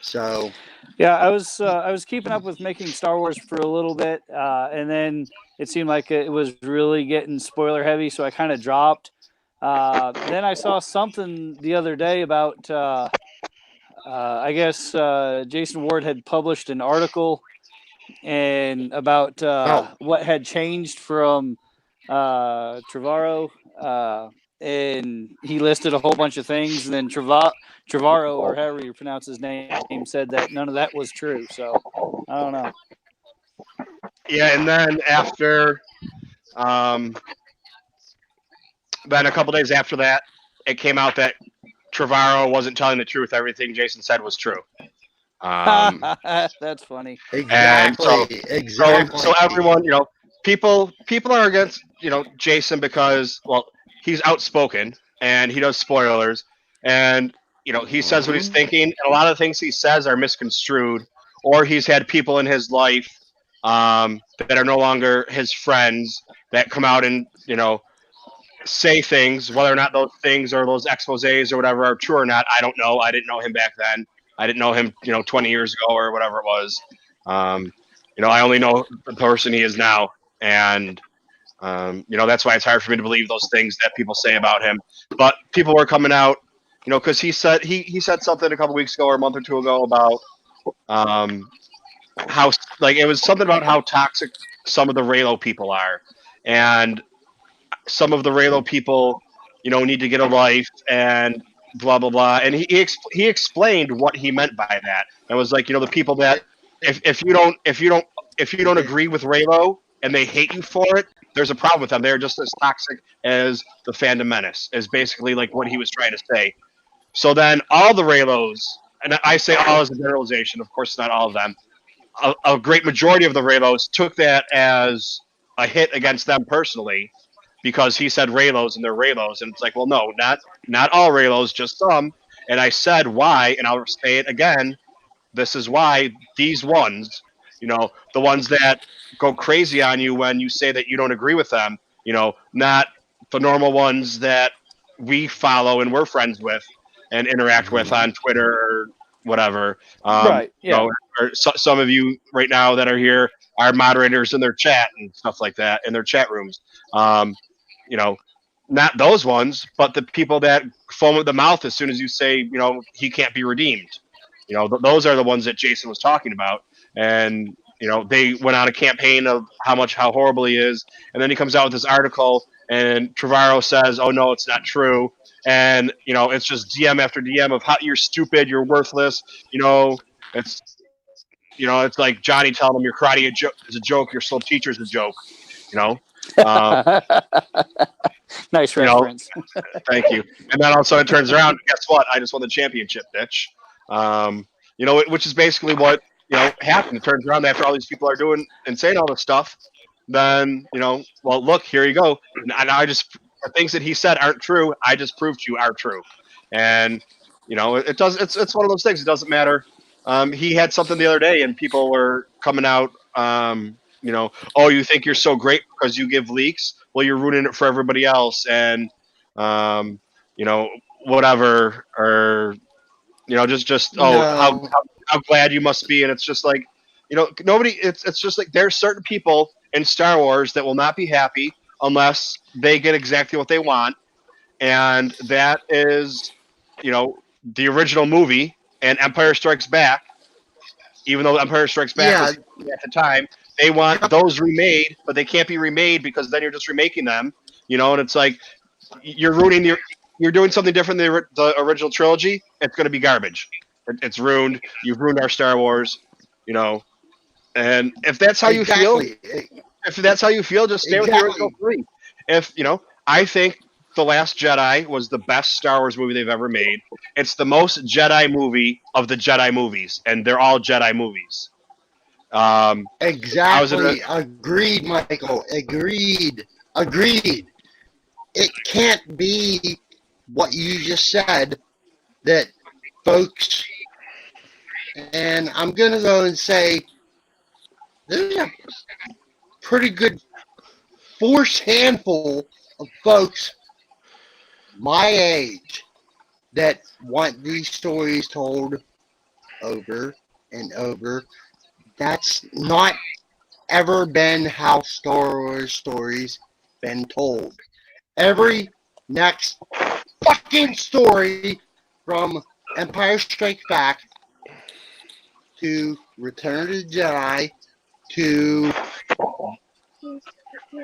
So Yeah, I was keeping up with making Star Wars for a little bit, and then it seemed like it was really getting spoiler heavy, so I kind of dropped. Then I saw something the other day about I guess Jason Ward had published an article and about oh, what had changed from Trevorrow, and he listed a whole bunch of things. And then Trevorrow, or however you pronounce his name, said that none of that was true. So I don't know. yeah, and then after, um, then a couple days after that, it came out that Trevorrow wasn't telling the truth. Everything Jason said was true. Um, That's funny. and exactly, so exactly. everyone, people are against, Jason because, well, he's outspoken and he does spoilers, and he says what he's Mhm. thinking, and a lot of the things he says are misconstrued, or he's had people in his life that are no longer his friends that come out and say things, whether or not those things or those exposés or whatever are true or not. I don't know. I didn't know him back then. I didn't know him 20 years ago or whatever it was. um, I only know the person he is now, and that's why it's hard for me to believe those things that people say about him. But people were coming out, because he said something a couple weeks ago or a month or two ago about um, how, like, it was something about how toxic some of the Raylo people are, and some of the Raylo people, need to get a life and blah blah blah. And he explained what he meant by that. It was like, the people that, if you don't agree with Raylo and they hate you for it, there's a problem with them. They're just as toxic as the fandom menace. Is basically like what he was trying to say. So then all the Raylos, and I say all as a generalization, of course, not all of them. A great majority of the Raylos took that as a hit against them personally, because he said Raylos and they're Raylos, and it's like, well, no, not all Raylos, just some. And I said why, and I'll say it again. This is why these ones, the ones that go crazy on you when you say that you don't agree with them, not the normal ones that we follow and we're friends with and interact with on Twitter or whatever. Right. Yeah. Or some of you right now that are here are moderators in their chat and stuff like that in their chat rooms. Um, you know, not those ones, but the people that foam at the mouth as soon as you say, he can't be redeemed. Those are the ones that Jason was talking about, and they went on a campaign of how horrible he is, and then he comes out with this article, and Trevorrow says, "Oh no, it's not true," and it's just DM after DM of how you're stupid, you're worthless. It's it's like Johnny telling him your karate is a joke, your slow teacher is a joke. You know, um, Nice you know, reference. Thank you. And then all of a sudden it turns around. Guess what? I just won the championship, bitch. Which is basically what happened. It turns around after all these people are doing and saying all this stuff. Then well, look, here you go. And I just the things that he said aren't true. I just proved to you are true. And it does. It's one of those things. It doesn't matter. He had something the other day, and people were coming out. Oh, you think you're so great because you give leaks? Well, you're ruining it for everybody else, and um, you know, whatever, or just No, how glad you must be, and it's just like, nobody. It's just like there's certain people in Star Wars that will not be happy unless they get exactly what they want, and that is, the original movie. and Empire Strikes Back, even though Empire Strikes Back was Yeah, at the time, they want those remade, but they can't be remade because then you're just remaking them, and it's like you're ruining you're doing something different than the original trilogy. It's going to be garbage. It's ruined. You've ruined our Star Wars, you know. And if that's how you feel, exactly. just stay with the original Exactly. three. If I think The Last Jedi was the best Star Wars movie they've ever made. It's the most Jedi movie of the Jedi movies, and they're all Jedi movies. I was in a Exactly. Agreed, Michael. Agreed. Agreed. It can't be what you just said that folks, and I'm going to go and say there's a pretty good force handful of folks my age that want these stories told over and over. That's not ever been how Star Wars stories been told. Every next fucking story from Empire Strikes Back to Return of the Jedi to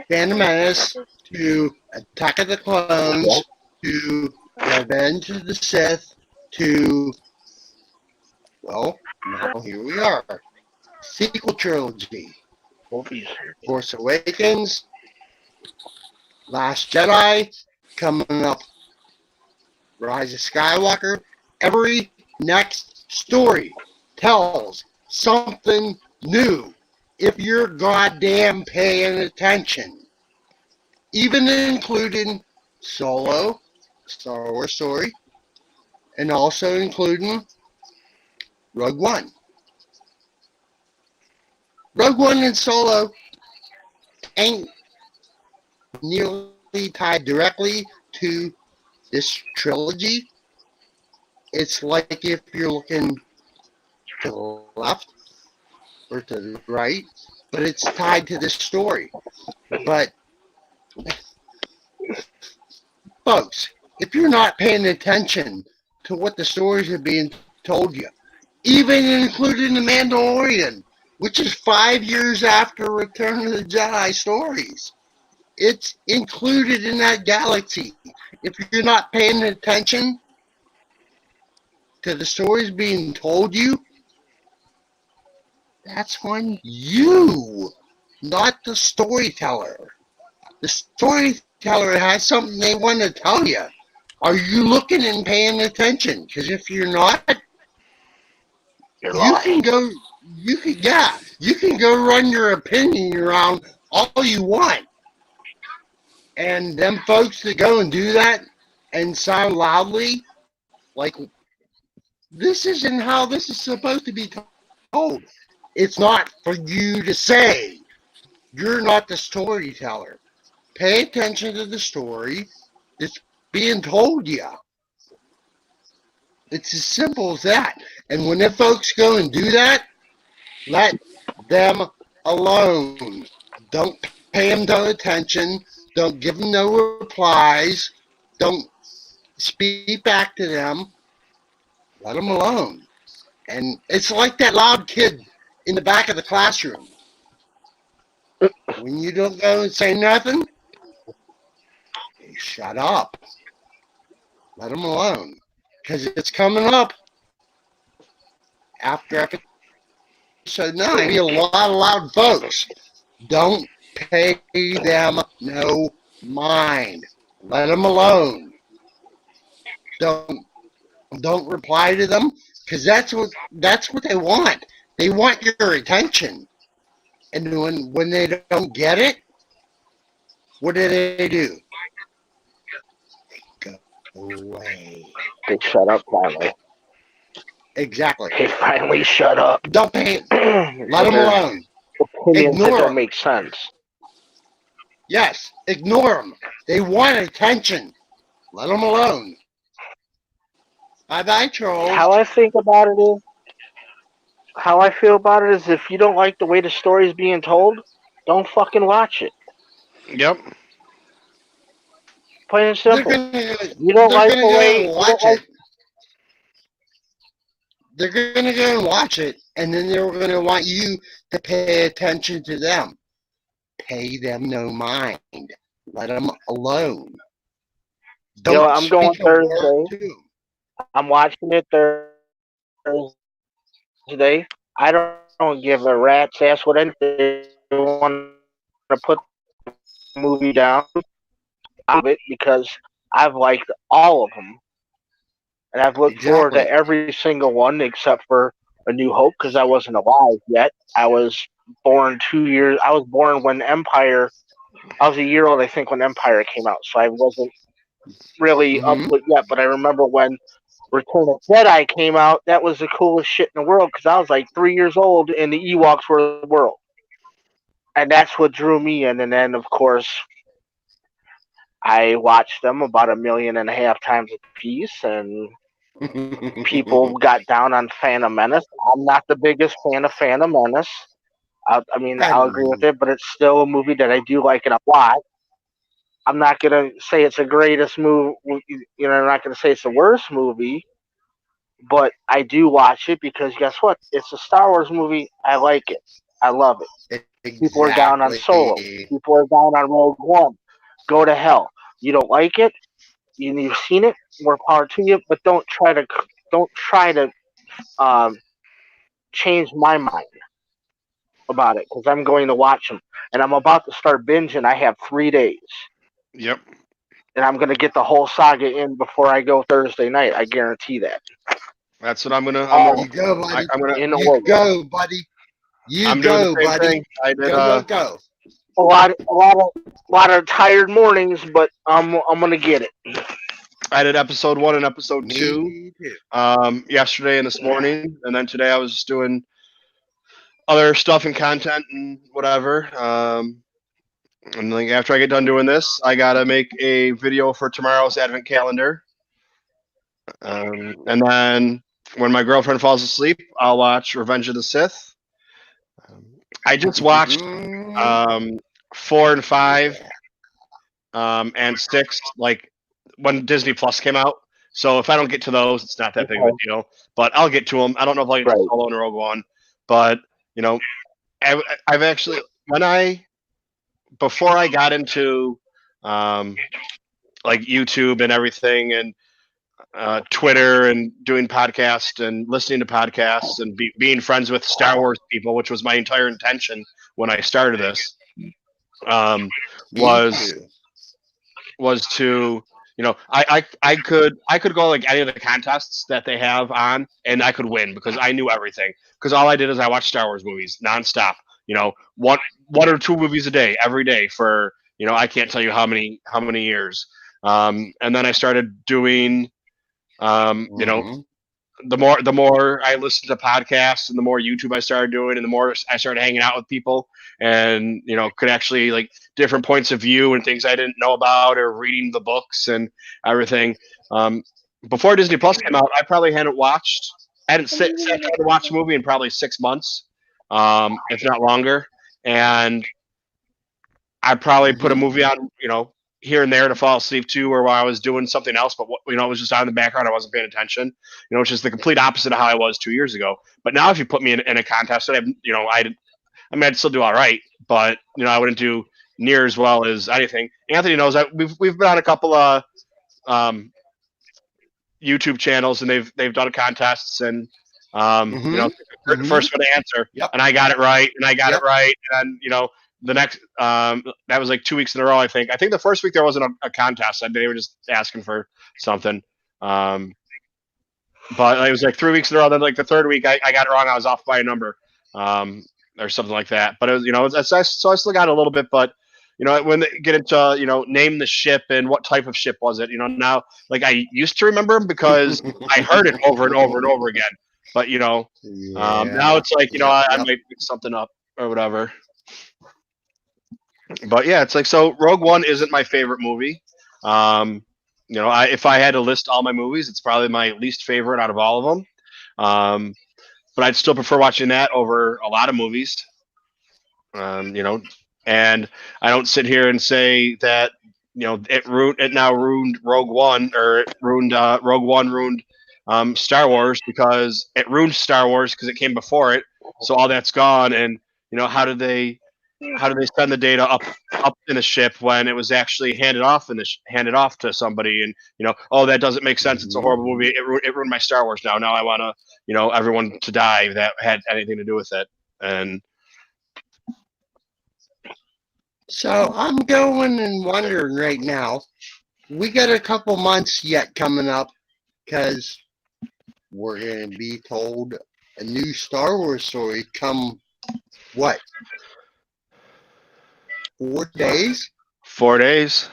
Phantom Menace to Attack of the Clones to Revenge of the Sith to, well, now here we are. Sequel trilogy. Movies. Force Awakens, Last Jedi, coming up, Rise of Skywalker. Every next story tells something new if you're goddamn paying attention. Even including Solo, Star Wars story, and also including Rogue One. Rogue One and Solo ain't nearly tied directly to this trilogy. It's like if you're looking to the left or to the right, but it's tied to this story. But, folks, if you're not paying attention to what the stories are being told you, even including The Mandalorian, which is 5 years after Return of the Jedi stories, it's included in that galaxy. If you're not paying attention to the stories being told you, that's on you, not the storyteller. The storyteller has something they want to tell you. Are you looking and paying attention? Because if you're not, You're you lying. can go. You can go run your opinion around all you want. And them folks that go and do that and sound loudly, like this isn't how this is supposed to be told. It's not for you to say. You're not the storyteller. Pay attention to the story that's being told you. It's as simple as that. And when the folks go and do that, let them alone. Don't pay them no attention. Don't give them no replies. Don't speak back to them. Let them alone. And it's like that loud kid in the back of the classroom. When you don't go and say nothing, they shut up. Let them alone. Because it's coming up after episode 9. Be a lot of loud folks. Don't pay them no mind. Let them alone. Don't reply to them because that's what they want. They want your attention. And when they don't get it, what do? They go away. They shut up finally. Exactly. They finally shut up. Don't pay. Let them alone. Opinions that Ignore don't them. make sense. Yes, ignore them. They want attention. Let them alone. Bye-bye, trolls. How I think about it is, how I feel about it is, if you don't like the way the story is being told, don't fucking watch it. Yep. Plain and They're simple. gonna, You don't they're like gonna the go way. and You watch don't like. it. they're going to go and watch it, and then they're going to want you to pay attention to them. Pay them no mind. Let them alone. Don't I'm going speak a word Thursday. to them. I'm watching it Thursday. I don't give a rat's ass what anyone thinks. If they want to put the movie down, I love it because I've liked all of them. And I've looked forward to every Exactly. single one except for A New Hope because I wasn't alive yet. I was born 2 years. I was born when Empire. I was a year old, I think, when Empire came out, so I wasn't really up Mm-hmm. to it yet. But I remember when Return of Jedi came out. That was the coolest shit in the world because I was like 3 years old and the Ewoks were the world, and that's what drew me in. And then, of course, I watched them about 1.5 million times a piece, and people got down on Phantom Menace. I'm not the biggest fan of Phantom Menace. I mean, I I'll agree with it, but it's still a movie that I do like it a lot. I'm not gonna say it's the greatest movie. I'm not gonna say it's the worst movie, but I do watch it because guess what? It's a Star Wars movie. I like it. I love it. People are down on Solo. exactly. People are down on Rogue One. Go to hell. You don't like it? You've seen it. More power to you. But don't try to um, change my mind about it because I'm going to watch them and I'm about to start binging. I have 3 days Yep. and I'm going to get the whole saga in before I go Thursday night. I guarantee that. That's what I'm gonna. All You go, buddy. I'm gonna. in You order. go, buddy. You I'm doing the go, same buddy. thing. I did. Go, go, go. A lot of tired mornings, but I'm gonna get it. I did episode 1 and episode Me 2 too. yesterday and this morning, and then today I was just doing other stuff and content and whatever. And like after I get done doing this, I gotta make a video for tomorrow's advent calendar. And then when my girlfriend falls asleep, I'll watch Revenge of the Sith. Um, I just watched um, 4 and 5 Yeah. and 6 like when Disney Plus came out. So if I don't get to those, it's not that big of a Okay. deal. But I'll get to them. I don't know if I'll get to Right. Solo and Rogue One, but you know, I've actually when I before I got into um, like YouTube and everything and Twitter and doing podcasts and listening to podcasts and being friends with Star Wars people, which was my entire intention when I started this, um, Me was too. was to I could go like any of the contests that they have on and I could win because I knew everything because all I did is I watched Star Wars movies nonstop. One or two movies a day every day for I can't tell you how many years. And then I started doing um, you know Mm-hmm. the more I listened to podcasts and the more YouTube I started doing and the more I started hanging out with people and could actually like different points of view and things I didn't know about or reading the books and everything. Um, Before Disney Plus came out, I probably hadn't sat down to watch a movie in probably 6 months, if not longer. And I probably put a Mm-hmm. movie on, here and there to fall asleep to, or while I was doing something else, but it was just on in the background. I wasn't paying attention, which is the complete opposite of how I was 2 years ago. But now, if you put me in a contest, I mean, I'd still do all right, but I wouldn't do near as well as anything. Anthony knows that we've been on a couple of um, YouTube channels, and they've done contests, and Mm-hmm. Mm-hmm. first one to answer, Yep. and I got it right, and I got it Yep. right, and the next that was like 2 weeks in a row. I think the first week there wasn't a contest. They were just asking for something. But it was like 3 weeks in a row. Then like the third week, I got it wrong. I was off by a number, or something like that. But it was, so I still got a little bit. But when they get into name the ship and what type of ship was it? Now like I used to remember them because I heard it over and over and over again. But now Yeah. it's like Yep. I Yep. might mix something up or whatever. But yeah, it's like so. Rogue One isn't my favorite movie. Um, if I had to list all my movies, it's probably my least favorite out of all of them. Um, but I'd still prefer watching that over a lot of movies. Um, you know, and I don't sit here and say that it now ruined Rogue One or it ruined Rogue One ruined Star Wars because it ruined Star Wars because it came before it. So all that's gone, and how did they send the data up in a ship when it was actually handed off to somebody? And oh, that doesn't make sense. It's a horrible movie. It ruined my Star Wars. Now I want to everyone to die that had anything to do with it. And So I'm going and wondering right now. We got a couple months yet coming up because we're going to be told a new Star Wars story come, what, 4 days? 4 days.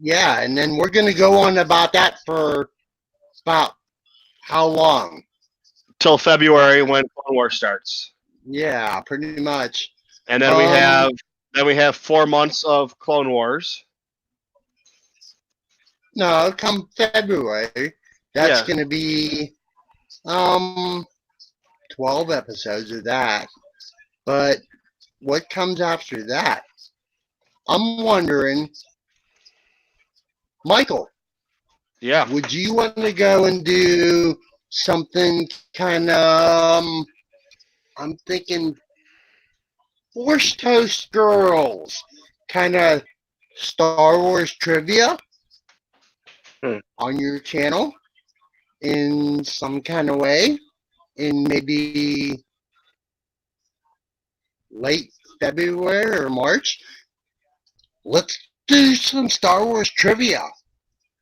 Yeah, and then we're going to go on about that for about how long? Till February when Clone Wars starts. Yeah, pretty much. And then we have 4 months of Clone Wars. No, come February, that's going to be 12 episodes of that. But what comes after that? I'm wondering, Michael. Yeah. Would you want to go and do something kind of? I'm thinking Force Toast Girls, kind of Star Wars trivia on your channel in some kind of way, in maybe late February or March. Let's do some Star Wars trivia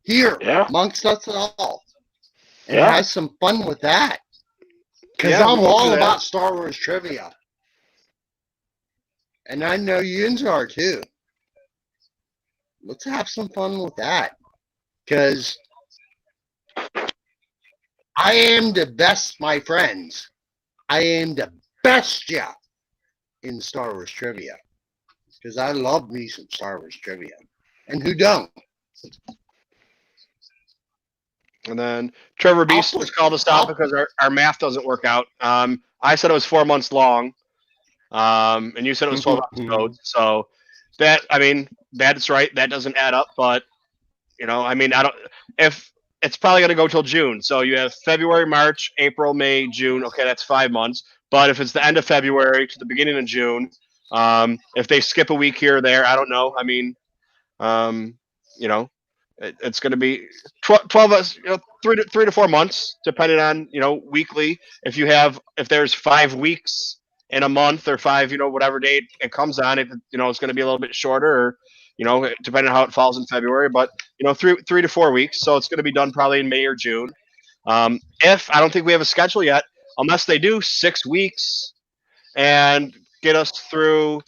here amongst us all and have some fun with that. Because I'm all about Star Wars trivia. And I know yous are too. Let's have some fun with that. Because I am the best, my friends. I am the best, yeah, in Star Wars trivia. Because I love me some Star Wars trivia. And who don't? And then Trevor Beast was called to stop because our math doesn't work out. I said it was 4 months long, and you said it was 12 episodes. So that's right. That doesn't add up. But I don't. If it's probably going to go till June, so you have February, March, April, May, June. Okay, that's 5 months. But if it's the end of February to the beginning of June, if they skip a week here or there, I don't know. It's going to be 12 3 to 4 months, depending on weekly. If there's 5 weeks in a month or 5 whatever date it comes on, it's going to be a little bit shorter, or depending on how it falls in February. But 3 to 4 weeks, so it's going to be done probably in May or June. If I don't think we have a schedule yet, unless they do 6 weeks and get us through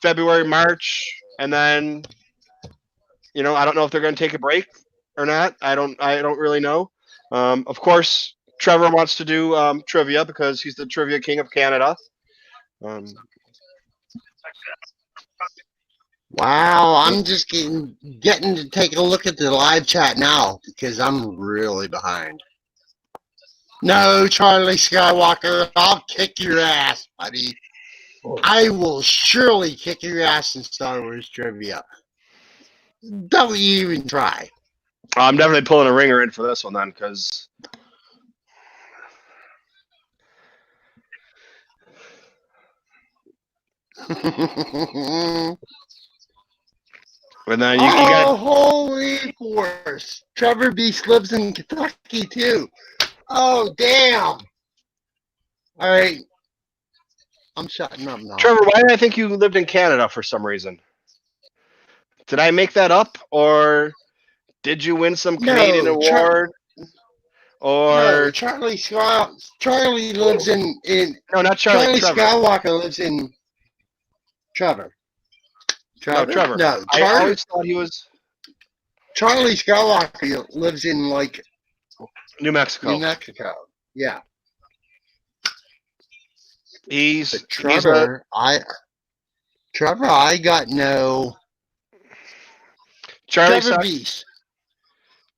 February, March, and then. I don't know if they're going to take a break or not. I don't really know. Of course, Trevor wants to do trivia because he's the trivia king of Canada. Wow, I'm just getting to take a look at the live chat now because I'm really behind. No, Charlie Skywalker, I'll kick your ass, buddy. I will surely kick your ass in Star Wars trivia. Don't you even try. I'm definitely pulling a ringer in for this one then, because and then you got holy force! Trevor Beast lives in Kentucky too. Oh damn! All right, I'm shutting up now. Trevor, why did I think you lived in Canada for some reason? Did I make that up, or did you win some Canadian award? No, Charlie lives in no, not Charlie. Trevor. Skywalker lives in Trevor. No, Trevor. No, I always thought he was. Charlie Skywalker lives in like New Mexico. New Mexico. Yeah. Trevor, I got no. Trevor Beast.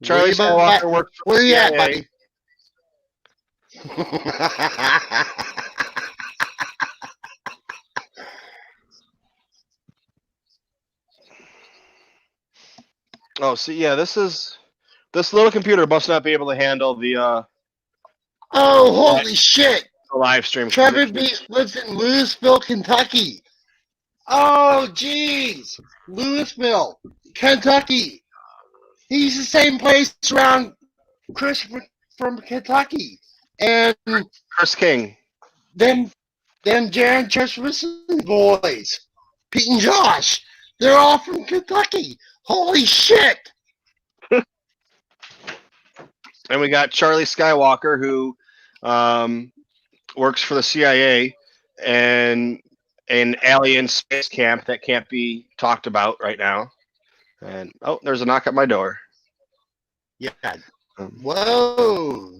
Charlie Skywalker worked for where you at, buddy? Oh, see, yeah, this little computer must not be able to handle the Oh, holy shit! The live stream. Trevor Beast lives in Louisville, Kentucky. Oh, jeez. Louisville, Kentucky. He's the same place around Chris from Kentucky. And Chris King. them Jaron Church boys, Pete and Josh, they're all from Kentucky. Holy shit. And we got Charlie Skywalker, who works for the CIA and an alien space camp that can't be talked about right now. And oh, there's a knock at my door. Yeah. Whoa.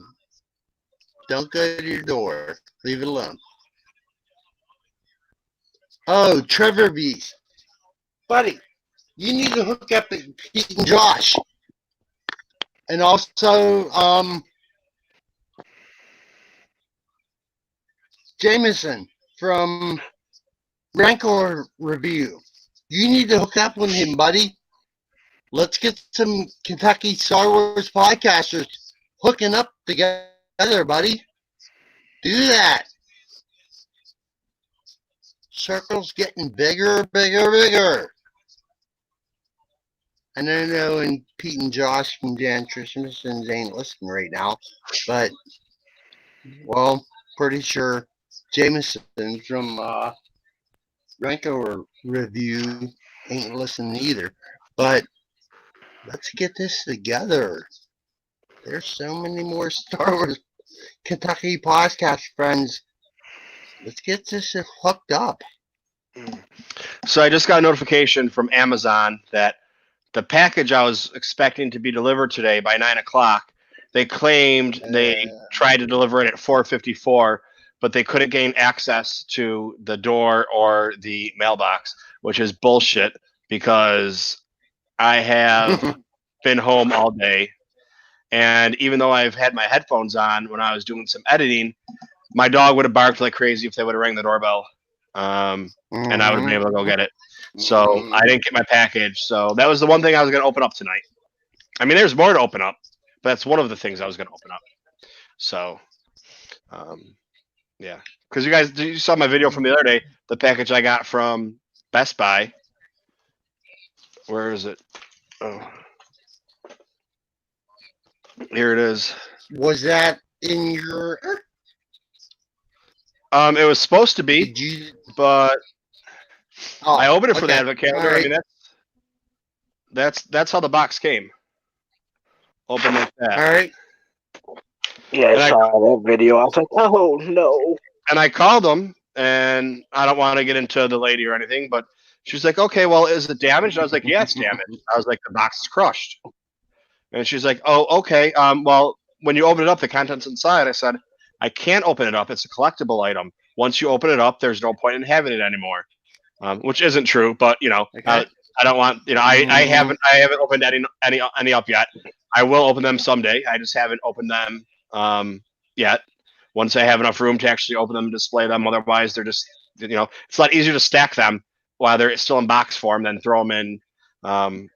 Don't go to your door. Leave it alone. Oh, Trevor Beast. Buddy, you need to hook up with Pete and Josh. And also, Jameson from Rancor Review. You need to hook up with him, buddy. Let's get some Kentucky Star Wars podcasters hooking up together, buddy. Do that. Circle's getting bigger, bigger, bigger. And I know and Pete and Josh from Dan Trismuson's ain't listening right now, but, well, pretty sure Jameson from Rancor Review ain't listening either. But let's get this together. There's so many more Star Wars Kentucky podcast friends. Let's get this hooked up. So I just got a notification from Amazon that the package I was expecting to be delivered today by 9 o'clock, they claimed they tried to deliver it at 4:54, but they couldn't gain access to the door or the mailbox, which is bullshit because I have been home all day. And even though I've had my headphones on when I was doing some editing, my dog would have barked like crazy if they would have rang the doorbell. And I would have been able to go get it. So I didn't get my package. So that was the one thing I was going to open up tonight. I mean, there's more to open up, but that's one of the things I was going to open up. So, yeah. Because you saw my video from the other day, the package I got from Best Buy. Where is it? Oh. Here it is. Was that in your... It was supposed to be, but I opened it for the advent calendar. Right. I mean, that's how the box came. Open like that. All right. Yeah, I saw that video. I was like, oh no. And I called them, and I don't want to get into the lady or anything, but she's like, okay, well, is it damaged? I was like, yeah, it's damaged. I was like, the box is crushed. And she's like, oh, okay. Well, when you open it up, the contents inside. I said, I can't open it up. It's a collectible item. Once you open it up, there's no point in having it anymore. Which isn't true, but okay. I don't want I haven't opened any up yet. I will open them someday. I just haven't opened them yet. Once I have enough room to actually open them and display them. Otherwise, they're just it's a lot easier to stack them while they're still in box form than throw them in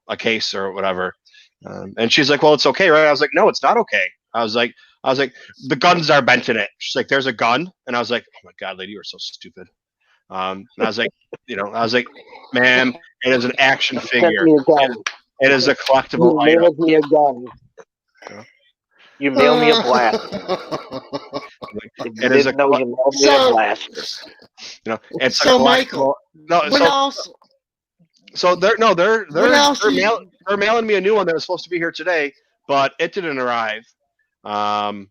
a case or whatever. And she's like, well, it's okay, right? I was like, no, it's not okay. I was like, the guns are bent in it. She's like, there's a gun. And I was like, oh my God, lady, you are so stupid. And I was like, ma'am, it is an action figure. It is a collectible item. You mailed me a gun. You mailed me a blast. It is a blast. It's so Michael. No, what else? So they're mailing me a new one that was supposed to be here today, but it didn't arrive. And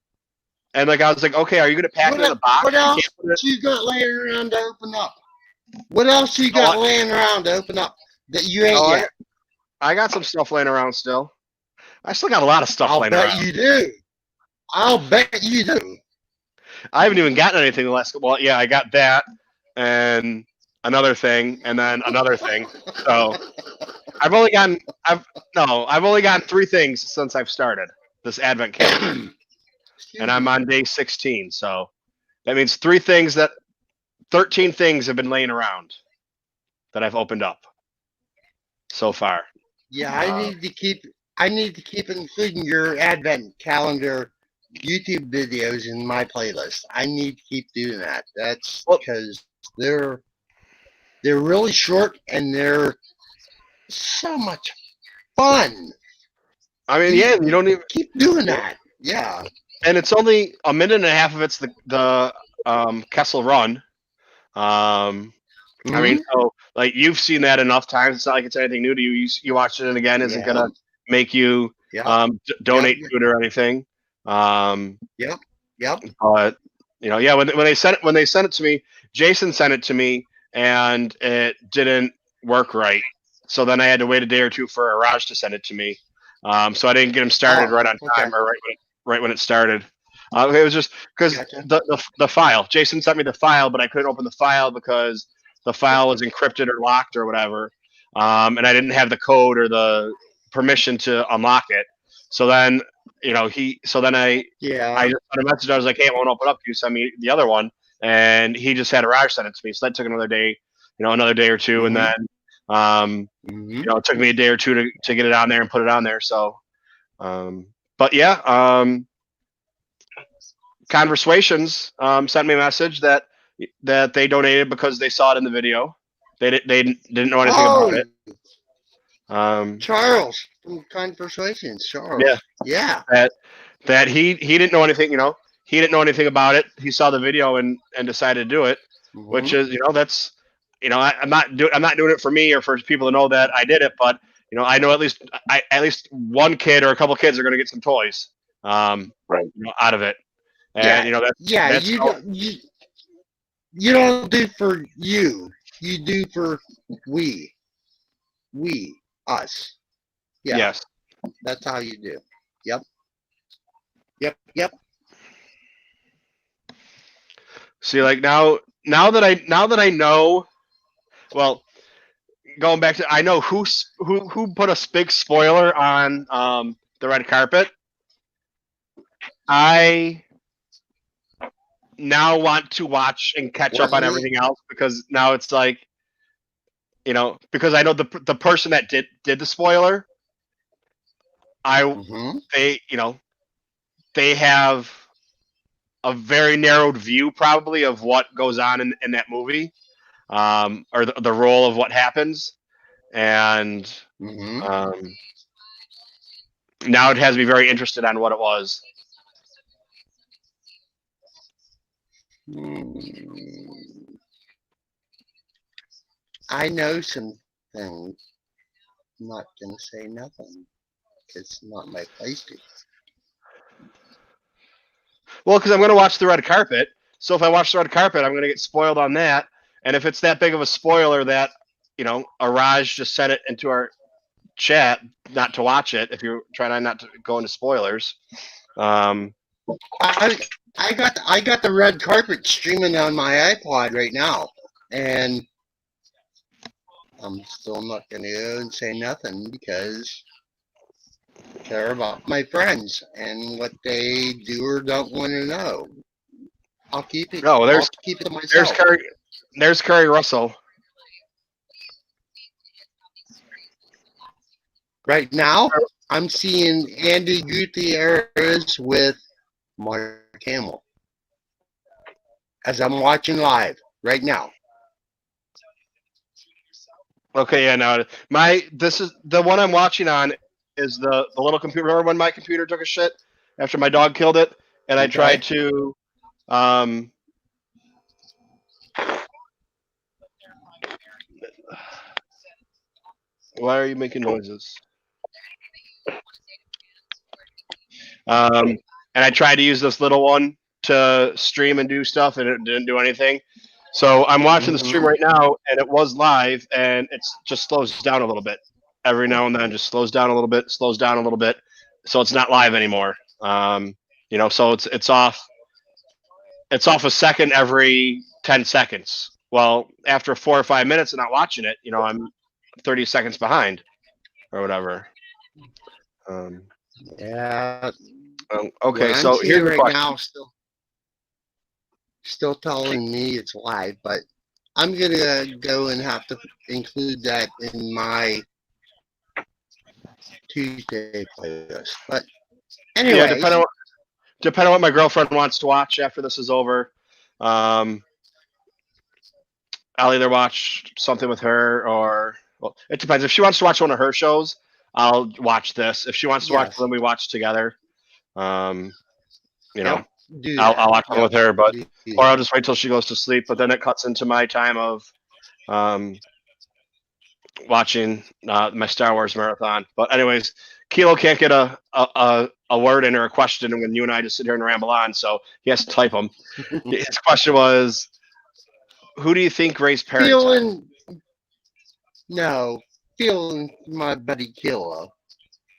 I was like, okay, are you gonna pack it in a box? What else you got laying around to open up? What else you got laying around to open up that you ain't yet? I got some stuff laying around still. I still got a lot of stuff laying around. I'll bet you do. I'll bet you do. I haven't even gotten anything the last. Well, yeah, I got that and another thing, and then another thing. So I've only gotten 3 things since I've started this advent calendar. And I'm on day 16, so that means 13 things have been laying around that I've opened up so far. Yeah, I need to keep including your advent calendar YouTube videos in my playlist. I need to keep doing that. That's Well, because they're really short and they're so much fun. I mean, yeah, you don't even. Keep doing that. Yeah. And it's only a minute and a half of it's the Kessel Run. I mean, so like you've seen that enough times. It's not like it's anything new to you. You watch it and again isn't gonna make you donate to it or anything. Yep. But yeah, when they sent it to me, Jason sent it to me, and it didn't work right. So then I had to wait a day or two for Raj to send it to me. So I didn't get him started right on time or right when it started. It was just because the file. Jason sent me the file, but I couldn't open the file because the file was encrypted or locked or whatever, and I didn't have the code or the permission to unlock it. So then I just got a message. I was like, hey, it won't open up. Can you send me the other one? And he just had Raj send it to me. So that took another day, another day or two, and then it took me a day or two to get it on there and put it on there. So, but yeah. Conversations sent me a message that they donated because they saw it in the video. They didn't know anything about it. Charles from Conversations. Charles. Yeah. That he didn't know anything. He didn't know anything about it. He saw the video and decided to do it, which is that's I'm not doing it for me or for people to know that I did it, but I know at least one kid or a couple kids are going to get some toys out of it. And that's you don't do for you. You do for we, us. Yeah. Yes. That's how you do. Yep. See, like now that I know, well, going back to I know who put a big spoiler on the red carpet. I now want to watch and catch up on everything else because now it's like, because I know the person that did the spoiler, they have a very narrowed view probably of what goes on in that movie, or the role of what happens, and now it has me very interested on what it was. I know some things. I'm not gonna say nothing. It's not my place to. Well, because I'm going to watch the red carpet. So if I watch the red carpet, I'm going to get spoiled on that. And if it's that big of a spoiler that Araj just sent it into our chat not to watch it, if you're trying not to go into spoilers. I got the red carpet streaming on my iPod right now, and I'm still not gonna go and say nothing because I care about my friends and what they do or don't want to know. I'll keep it. No, I'll keep it to myself. There's Curry Russell. Right now, I'm seeing Andy Gutierrez with Mark Hamill as I'm watching live right now. Okay, yeah, no, this is the one I'm watching on is the little computer. Remember when my computer took a shit after my dog killed it, and I tried to why are you making noises? And I tried to use this little one to stream and do stuff, and it didn't do anything. So I'm watching the stream right now, and it was live, and it just slows down a little bit. Every now and then, just slows down a little bit, so it's not live anymore. So it's off. It's off a second every 10 seconds. Well, after 4 or 5 minutes of not watching it, I'm 30 seconds behind, or whatever. Yeah. Okay, well, so here's right now, still telling me it's live, but I'm gonna go and have to include that in my Tuesday playlist. But anyway, depending depending on what my girlfriend wants to watch after this is over. I'll either watch something with her or, well, it depends. If she wants to watch one of her shows, I'll watch this. If she wants to watch Yes. one we watch together, you know, Do I'll that. watch one with her, but Do or I'll that. just wait till she goes to sleep. But then it cuts into my time of watching my Star Wars marathon. But anyways, Kilo can't get a word in or a question when you and I just sit here and ramble on, so he has to type them. His question was, who do you think Ray's parents are? Feeling my buddy Kilo.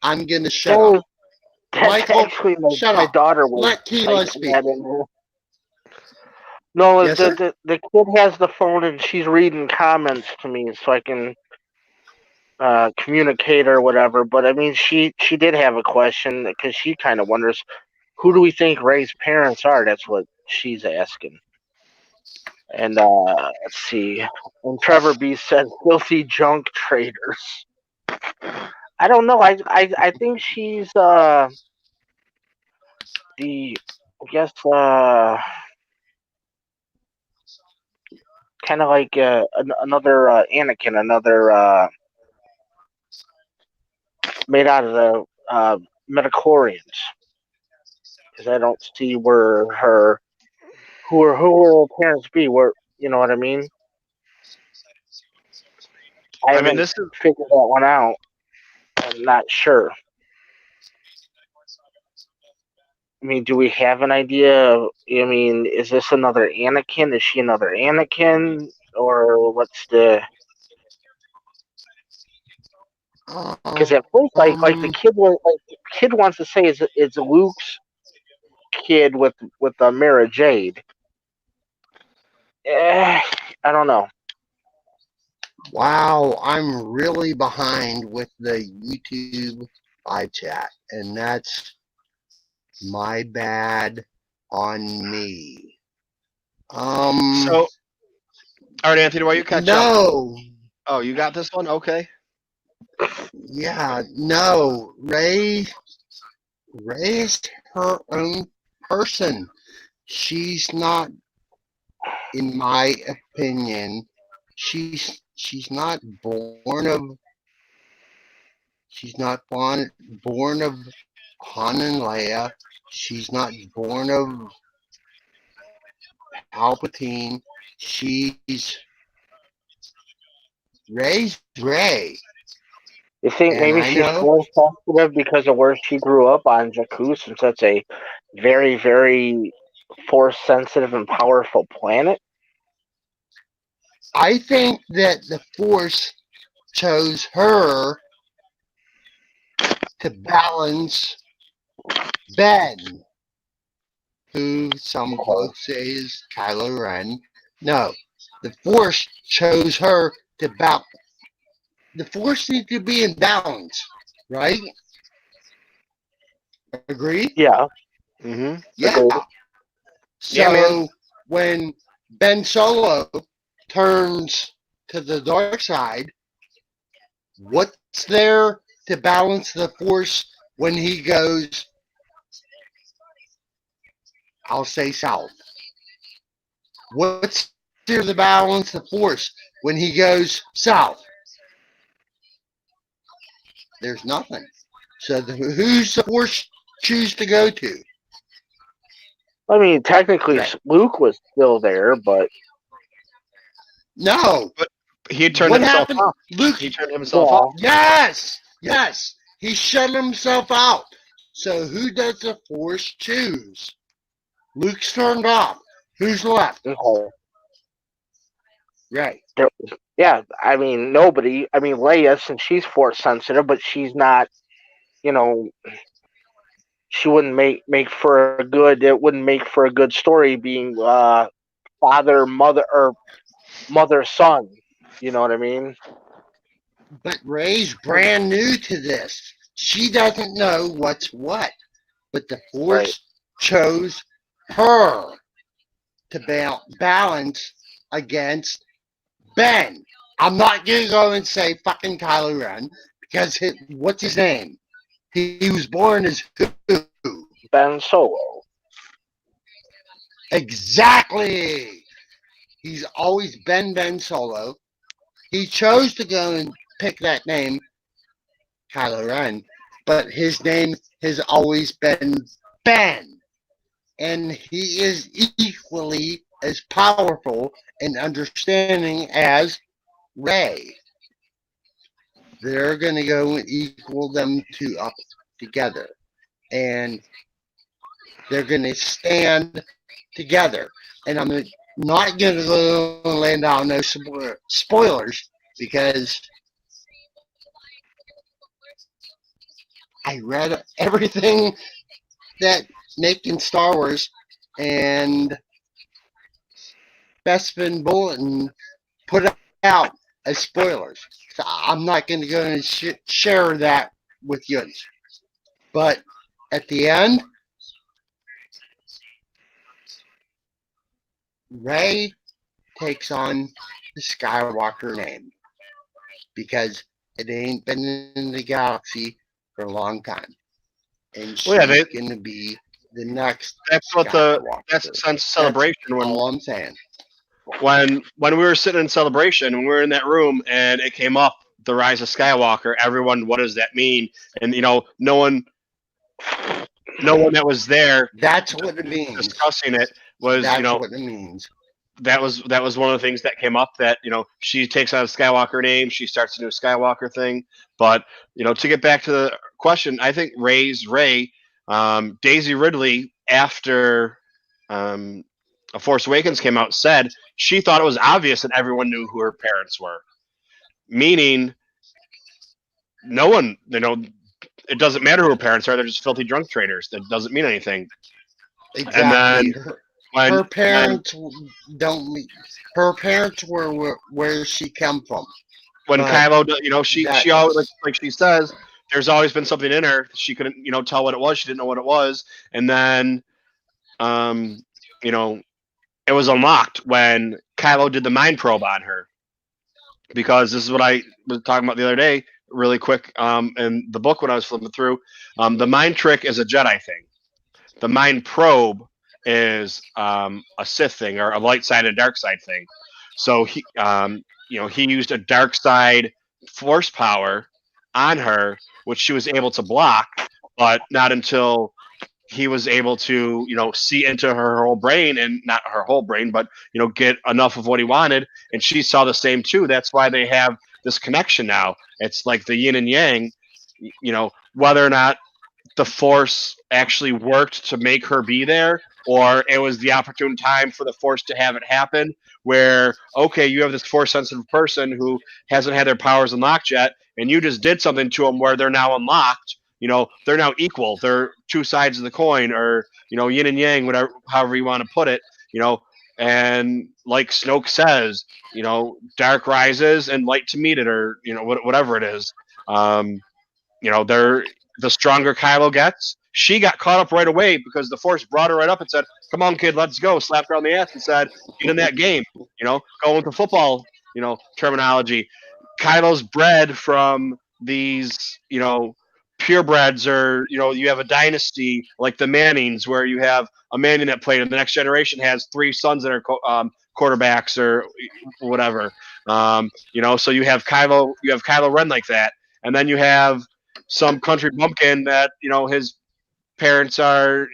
I'm gonna shut That up. was, that's Michael, actually shut my up. daughter was Let Kilo typing speak. that in there. No, Yes, sir? the kid has the phone and she's reading comments to me so I can communicate or whatever. But I mean, she did have a question because she kind of wonders who do we think Ray's parents are. That's what she's asking. And let's see. And Trevor B said filthy junk traders. I don't know. I think she's the I guess kind of like another Anakin, another made out of the Metachlorians. Because I don't see where her who will her parents be? Where you know what I mean? I I mean, haven't this is figured that one out. I'm not sure. I mean, do we have an idea? I mean, is this another Anakin? Is she another Anakin? Or what's the? Because at first, like the kid was like the kid wants to say it's Luke's kid with Mara Jade. I don't know. Wow, I'm really behind with the YouTube live chat, and that's my bad on me. so. All right, Anthony, while you catch up. No, Oh, you got this one? Okay. yeah, no, Ray is her own person. She's not, in my opinion, she's not born of she's not born of Han and Leia. She's not born of Palpatine. She's Ray's Ray. You think And maybe I she's know, force sensitive because of where she grew up on Jakku, since that's a very, very force sensitive and powerful planet? I think that the Force chose her to balance Ben, who some folks say is Kylo Ren. No, the Force chose her to balance. The Force needs to be in balance, right? Agree? Yeah, Mm-hmm. Yeah. agreed. Yeah, man. So when Ben Solo turns to the dark side, what's there to balance the Force when he goes, I'll say south? What's there to balance the Force when he goes south? There's nothing. So who's the Force choose to go to? I mean, technically, Right. Luke was still there, but No. But he turned What himself happened? off. Luke. He turned himself off. yeah, Yes. He shut himself out. So who does the Force choose? Luke's turned off. Who's left? okay. Right. Yeah, I mean, nobody. I mean, Leia, since she's force sensitive, but she's not. You know, she wouldn't make for a good. It wouldn't make for a good story being father, mother, or mother, son. You know what I mean? But Ray's brand new to this. She doesn't know what's what. But the Right. Force chose her to balance against Ben. I'm not going to go and say fucking Kylo Ren because what's his name? He was born as who? Ben Solo. Exactly. He's always been Ben Solo. He chose to go and pick that name, Kylo Ren, but his name has always been Ben. And he is equally as powerful and understanding as Ray. They're going to go and equal them two up together. And they're going to stand together. And I'm not going to go and land on no spoilers because I read everything that Nick in Star Wars and Bespin Bulletin put out as spoilers. So I'm not going to go and share that with you. But at the end, Ray takes on the Skywalker name because it ain't been in the galaxy for a long time. And she's going to be the next that's what that's the sense of celebration. That's all I'm saying. When we were sitting in celebration, when we were in that room and it came up, the rise of Skywalker, everyone, what does that mean? And no one that was there, that's what it means, discussing it was, that's what it means. That was one of the things that came up, that she takes on a Skywalker name, she starts to do a Skywalker thing. But to get back to the question, I think Ray's Ray. Daisy Ridley, after A Force Awakens came out, said she thought it was obvious that everyone knew who her parents were, meaning no one, it doesn't matter who her parents are, they're just filthy drunk traders. That doesn't mean anything. Exactly. And then her parents don't. Her parents were where she come from. When Kylo, she always, like she says, there's always been something in her. She couldn't, tell what it was. She didn't know what it was, and then, it was unlocked when Kylo did the mind probe on her. Because this is what I was talking about the other day, really quick, in the book when I was flipping through. The mind trick is a Jedi thing. The mind probe is a Sith thing, or a light side and dark side thing. So he used a dark side force power on her, which she was able to block, but not until he was able to, see into her whole brain, and not her whole brain, but, get enough of what he wanted. And she saw the same too. That's why they have this connection now. It's like the yin and yang, whether or not the Force actually worked to make her be there, or it was the opportune time for the Force to have it happen, where, okay, you have this Force sensitive person who hasn't had their powers unlocked yet, and you just did something to them where they're now unlocked. They're now equal. They're two sides of the coin, or, yin and yang, whatever, however you want to put it, and like Snoke says, dark rises and light to meet it, or, whatever it is. They're, the stronger Kylo gets. She got caught up right away because the Force brought her right up and said, "Come on, kid, let's go." Slapped her on the ass and said, "Get in that game." Going to football, terminology. Kylo's bred from these, purebreds, or you have a dynasty like the Mannings, where you have a Manning that played, and the next generation has three sons that are quarterbacks or whatever. So you have Kylo Ren like that, and then you have some country bumpkin that his parents are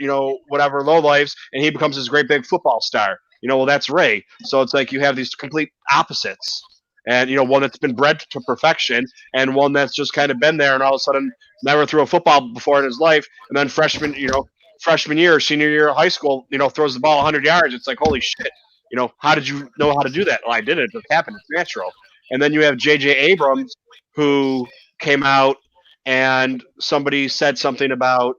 whatever low lives, and he becomes this great big football star. Well, that's Ray. So it's like you have these complete opposites, and one that's been bred to perfection, and one that's just kind of been there, and all of a sudden never threw a football before in his life, and then freshman year, senior year of high school, throws the ball 100 yards. It's like, holy shit. How did you know how to do that? Well, I did it. It just happened. It's natural. And then you have J.J. Abrams, who came out, and somebody said something about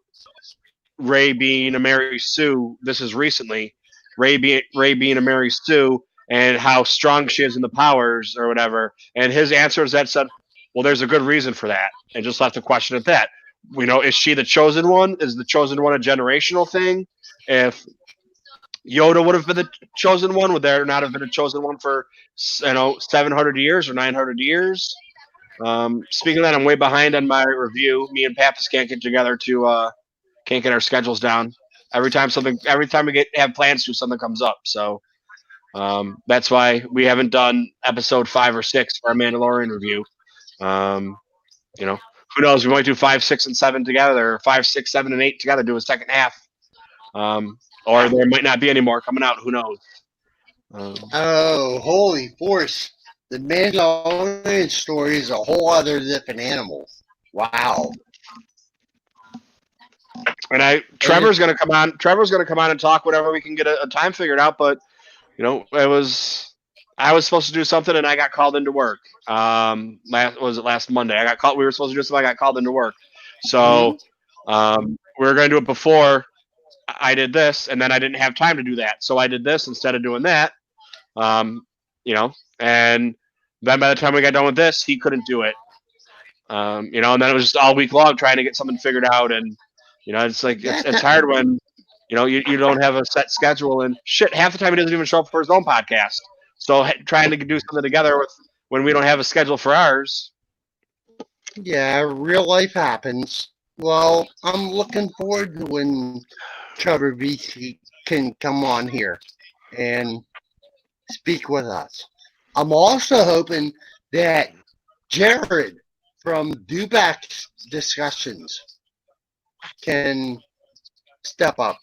Ray being a Mary Sue. This is recently. Ray being a Mary Sue, and how strong she is in the powers or whatever. And his answer is that said, well, there's a good reason for that. And just left the question at that. Is she the chosen one? Is the chosen one a generational thing? If Yoda would have been the chosen one, would there not have been a chosen one for 700 years or 900 years? Speaking of that, I'm way behind on my review. Me and Pappas can't get together to can't get our schedules down. Every time we have plans to, something comes up. So that's why we haven't done episode 5 or 6 for our Mandalorian review. Who knows? We might do 5, 6, and 7 together, or 5, 6, 7, and 8 together. Do a second half, or there might not be any more coming out. Who knows? Oh, holy force! The Mandalorian story is a whole other different animal. Wow. And Trevor's going to come on. Trevor's going to come on and talk whenever we can get a time figured out. But I was supposed to do something and I got called into work. Last Monday? We were supposed to do something. I got called into work. So we were going to do it before I did this, and then I didn't have time to do that. So I did this instead of doing that. And then by the time we got done with this, he couldn't do it. And then it was just all week long trying to get something figured out. And, it's like, it's hard when, you don't have a set schedule, and shit, half the time he doesn't even show up for his own podcast. So trying to do something together when we don't have a schedule for ours. Yeah, real life happens. Well, I'm looking forward to when Trevor VC can come on here and speak with us. I'm also hoping that Jared from Dubak's Discussions can step up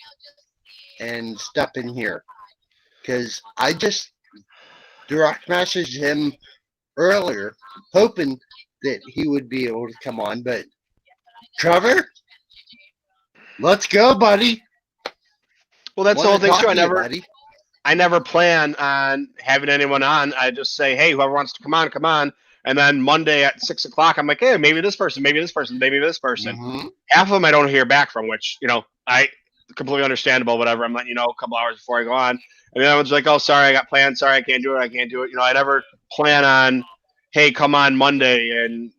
and step in here, because I just direct messaged him earlier hoping that he would be able to come on. But Trevor, let's go, buddy. Well, that's the whole thing too. I never plan on having anyone on. I just say, hey, whoever wants to come on, come on. And then Monday at 6 o'clock, I'm like, hey, maybe this person, maybe this person, maybe this person. Mm-hmm. Half of them I don't hear back from, which, I completely understandable, whatever. I'm letting you know a couple hours before I go on. And then I was like, oh, sorry, I got plans. Sorry, I can't do it. I never plan on, hey, come on Monday and,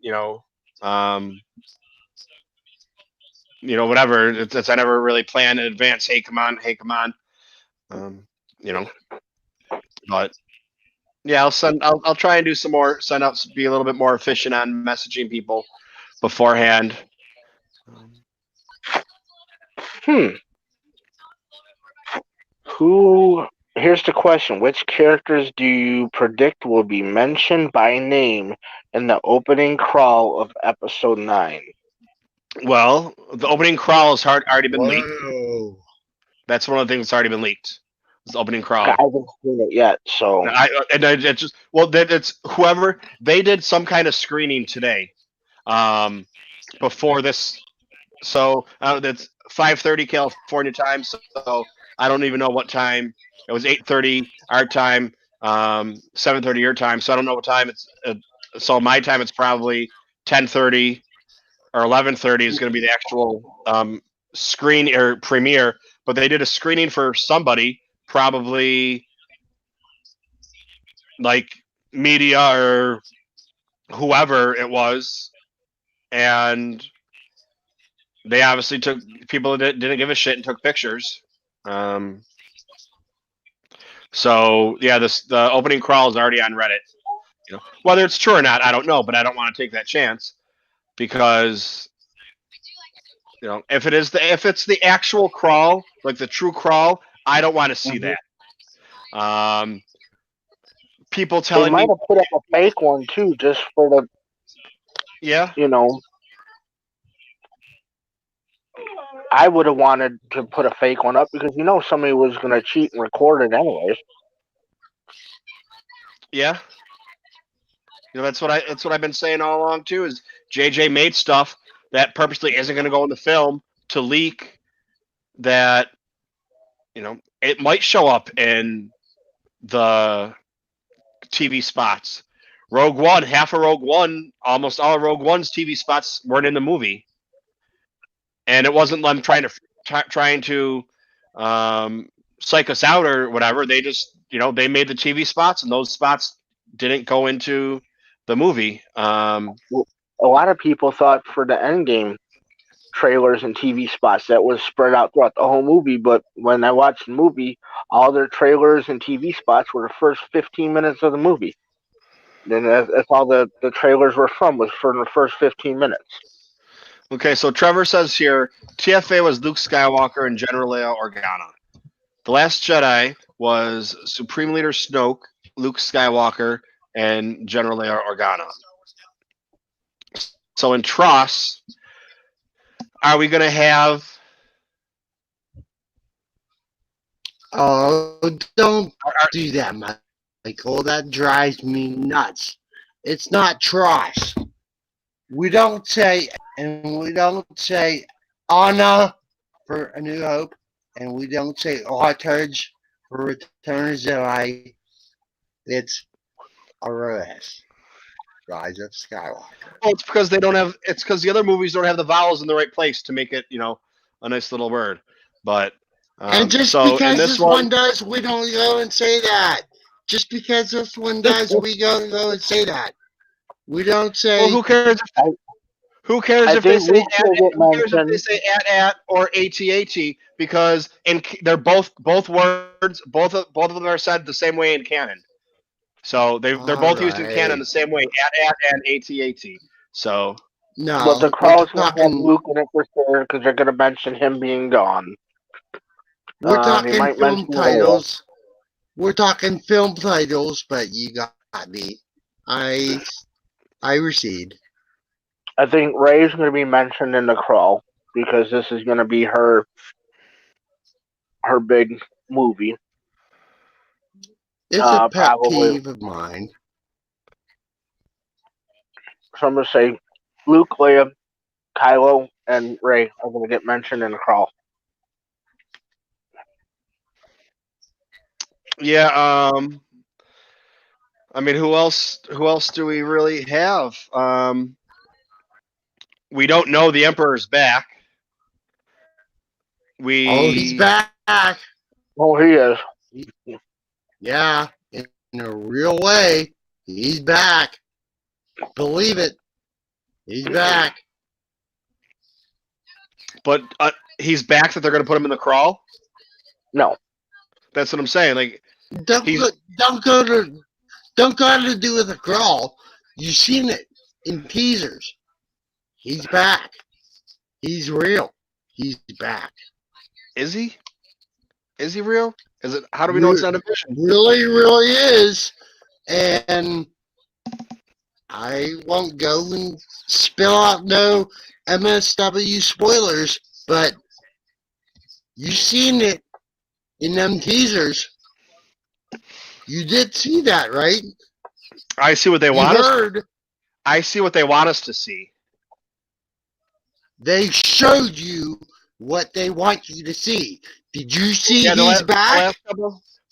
whatever. I never really plan in advance. Hey, come on. But yeah, I'll try and do some more send outs, be a little bit more efficient on messaging people beforehand. Here's the question. Which characters do you predict will be mentioned by name in the opening crawl of episode 9? Well, the opening crawl has already been leaked. That's one of the things that's already been leaked. It's the opening crawl. I haven't seen it yet, so it's whoever they did some kind of screening today, before this. So that's 5:30 California time. So I don't even know what time. It was 8:30 our time, 7:30 your time. So I don't know what time it's. So my time it's probably 10:30 or 11:30 is going to be the actual screen or premiere. But they did a screening for somebody, probably like media or whoever it was, and they obviously took people that didn't give a shit and took pictures. So yeah, the opening crawl is already on Reddit. Whether it's true or not, I don't know, but I don't want to take that chance because if it's the actual crawl, like the true crawl, I don't want to see that. People telling they might have put up a fake one too, just for the I would have wanted to put a fake one up because somebody was going to cheat and record it anyways. Yeah. That's what I've been saying all along too. Is JJ made stuff that purposely isn't going to go in the film to leak that it might show up in the TV spots. Rogue One, half of Rogue One, almost all of Rogue One's TV spots weren't in the movie, and it wasn't them trying to psych us out or whatever. They just they made the TV spots, and those spots didn't go into the movie. A lot of people thought for the Endgame trailers and TV spots that was spread out throughout the whole movie, but when I watched the movie, all their trailers and TV spots were the first 15 minutes of the movie. Then that's all the trailers were from, was for the first 15 minutes. Okay, so Trevor says here TFA was Luke Skywalker and General Leia Organa. The Last Jedi was Supreme Leader Snoke, Luke Skywalker, and General Leia Organa. So in TROS, are we going to have? Oh, don't do that, Michael. That drives me nuts. It's not TROS. We don't say, and we don't say Anna for A New Hope, and we don't say Artage for Return of Jedi. It's ROS, Rise of Skywalker. Well, it's because they don't have. It's because the other movies don't have the vowels in the right place to make it, a nice little word. But And just so because in this one does, we don't go and say that. Just because this one does, we don't go and say that. We don't say. Well, who cares? Who cares I if they think say Luke will get who cares if they mentioned. say at or at because they're both words both of them are said the same way in canon. So they're both used in canon the same way at and at. So But the No, we're Crow's gonna have talking. Luke in it for sure because they're gonna mention him being gone. We're They talking might film mention Leia. titles. We're talking film titles, but you got me. I recede. I think Ray's gonna be mentioned in the Crow because this is gonna be her big movie. It's a pet Probably. peeve of mine. So I'm gonna say Luke, Leia, Kylo, and Ray are gonna get mentioned in the Crow. yeah, I mean, who else do we really have? We don't know the Emperor's back. Oh, he's We back. Oh, he is. Yeah, in a real way, he's back. Believe it. He's back. but he's back that they're going to put him in the crawl. No. That's what I'm saying. Like Don't go to do with a crawl. You've seen it in teasers. He's back. He's real. He's back. Is he? Is he real? Is it? How do we know it's not a vision? Really is. And I won't go and spill out no MSW spoilers, but you've seen it in them teasers. You did see that, right? I see what they You want us. heard. I see what they want us to see. They showed you what they want you to see. Did you see he's back?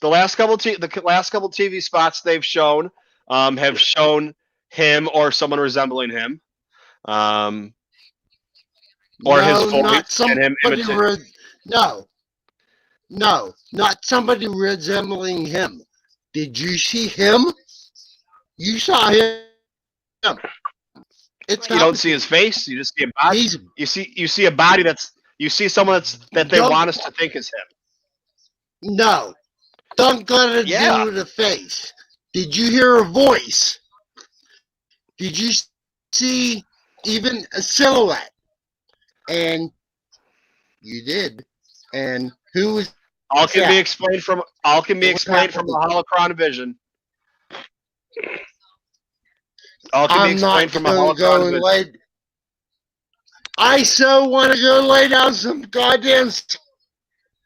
The last couple TV spots they've shown have shown him or someone resembling him, or his voice not and him somebody. imitating. No, not somebody resembling him. Did you see him? You saw him. It's You don't see his face. You just see a body. You see a body you see someone that they want us to think is him. No, don't gotta do with the face. Did you hear a voice? Did you see even a silhouette? And you did. And who was all can be explained from the holocron vision. All can be explained from a holocron vision. I so want to go lay down some goddamn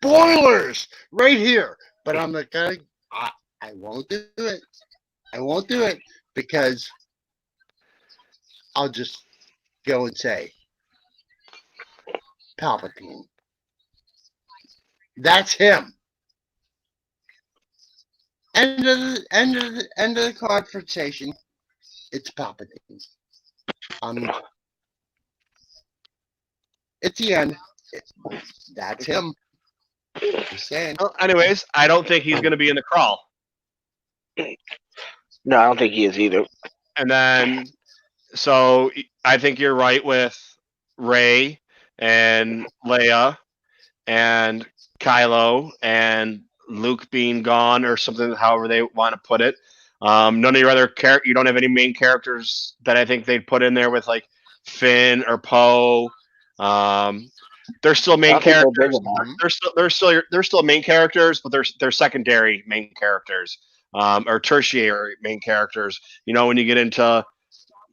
spoilers right here, but I'm not gonna. I won't do it. I won't do it because I'll just go and say Palpatine. That's him. End of the conversation. It's Palpatine. It's the end. That's him. Just saying. Well, anyways, I don't think he's going to be in the crawl. No, I don't think he is either. And then, so I think you're right with Rey and Leia and Kylo and Luke being gone or something, however they want to put it. None of your other you don't have any main characters that I think they'd put in there with like Finn or Poe They're still I main don't think they're big characters. enough. They're still main characters, but they're secondary main characters, or tertiary main characters. You know, when you get into,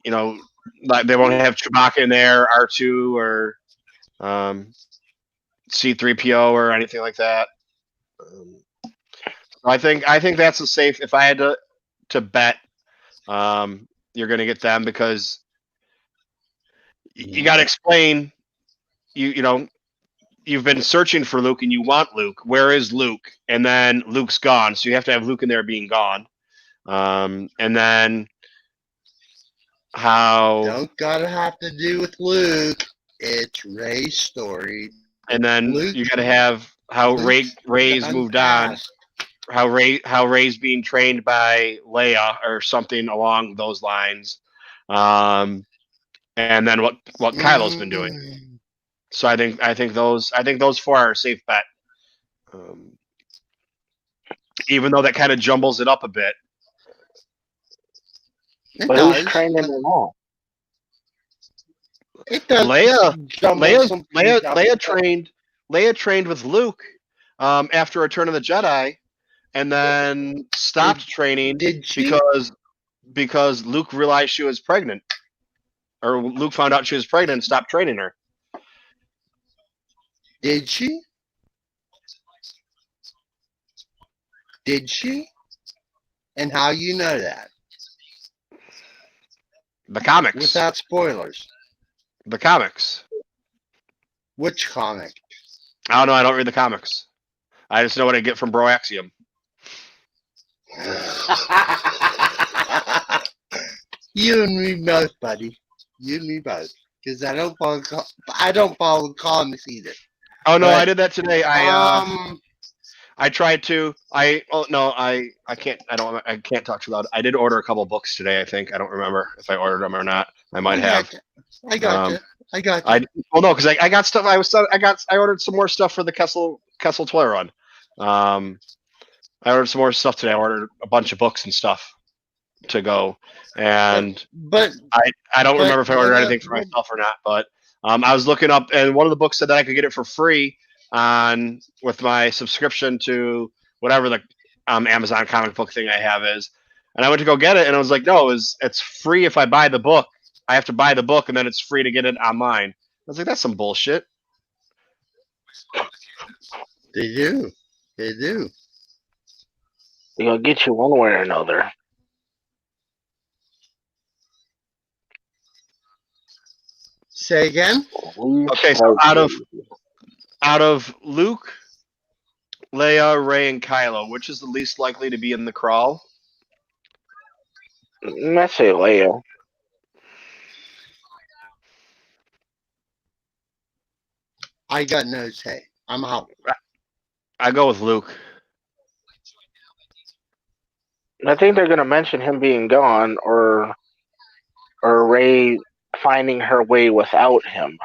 you know, like they won't have Chewbacca in there, R2 or C3PO or anything like that. I think that's a safe. If I had to bet, you're going to get them because you got to explain. You know, you've been searching for Luke and you want Luke. Where is Luke? And then Luke's gone, so you have to have Luke in there being gone. And then how? Don't gotta have to do with Luke. It's Ray's story. And then Luke, you got to have how Ray's moved on. How Ray's being trained by Leia or something along those lines. And then what Kylo's been doing. So I think those four are a safe bet. Even though that kind of jumbles it up a bit. But who's training them all? It does. Leia trained with Luke after Return of the Jedi, and then stopped training because Luke realized she was pregnant, or Luke found out she was pregnant and stopped training her. Did she? Did she? And how you know that? The comics. Without spoilers. The comics. Which comic? I don't know. I don't read the comics. I just know what I get from Bro Axiom. You and me both, buddy. You and me both. Because I don't follow the comics either. Oh no, but, I did that today. I tried to. I can't. I can't talk too loud. I did order a couple books today. I think I don't remember if I ordered them or not. I might have. I got you. Well, no, because I got stuff. I ordered some more stuff for the Kesseltoyrun. I ordered some more stuff today. I ordered a bunch of books and stuff to go, and but I don't remember if I ordered anything for myself or not. But I was looking up, and one of the books said that I could get it for free with my subscription to whatever the Amazon comic book thing I have is. And I went to go get it, and I was like, no, it's free if I buy the book. I have to buy the book, and then it's free to get it online. I was like, that's some bullshit. They do. They do. They're going to get you one way or another. Say again? Okay, so out of Luke, Leia, Rey, and Kylo, which is the least likely to be in the crawl? I say Leia. I got no say. I'm out. I go with Luke. I think they're going to mention him being gone, or Rey finding her way without him.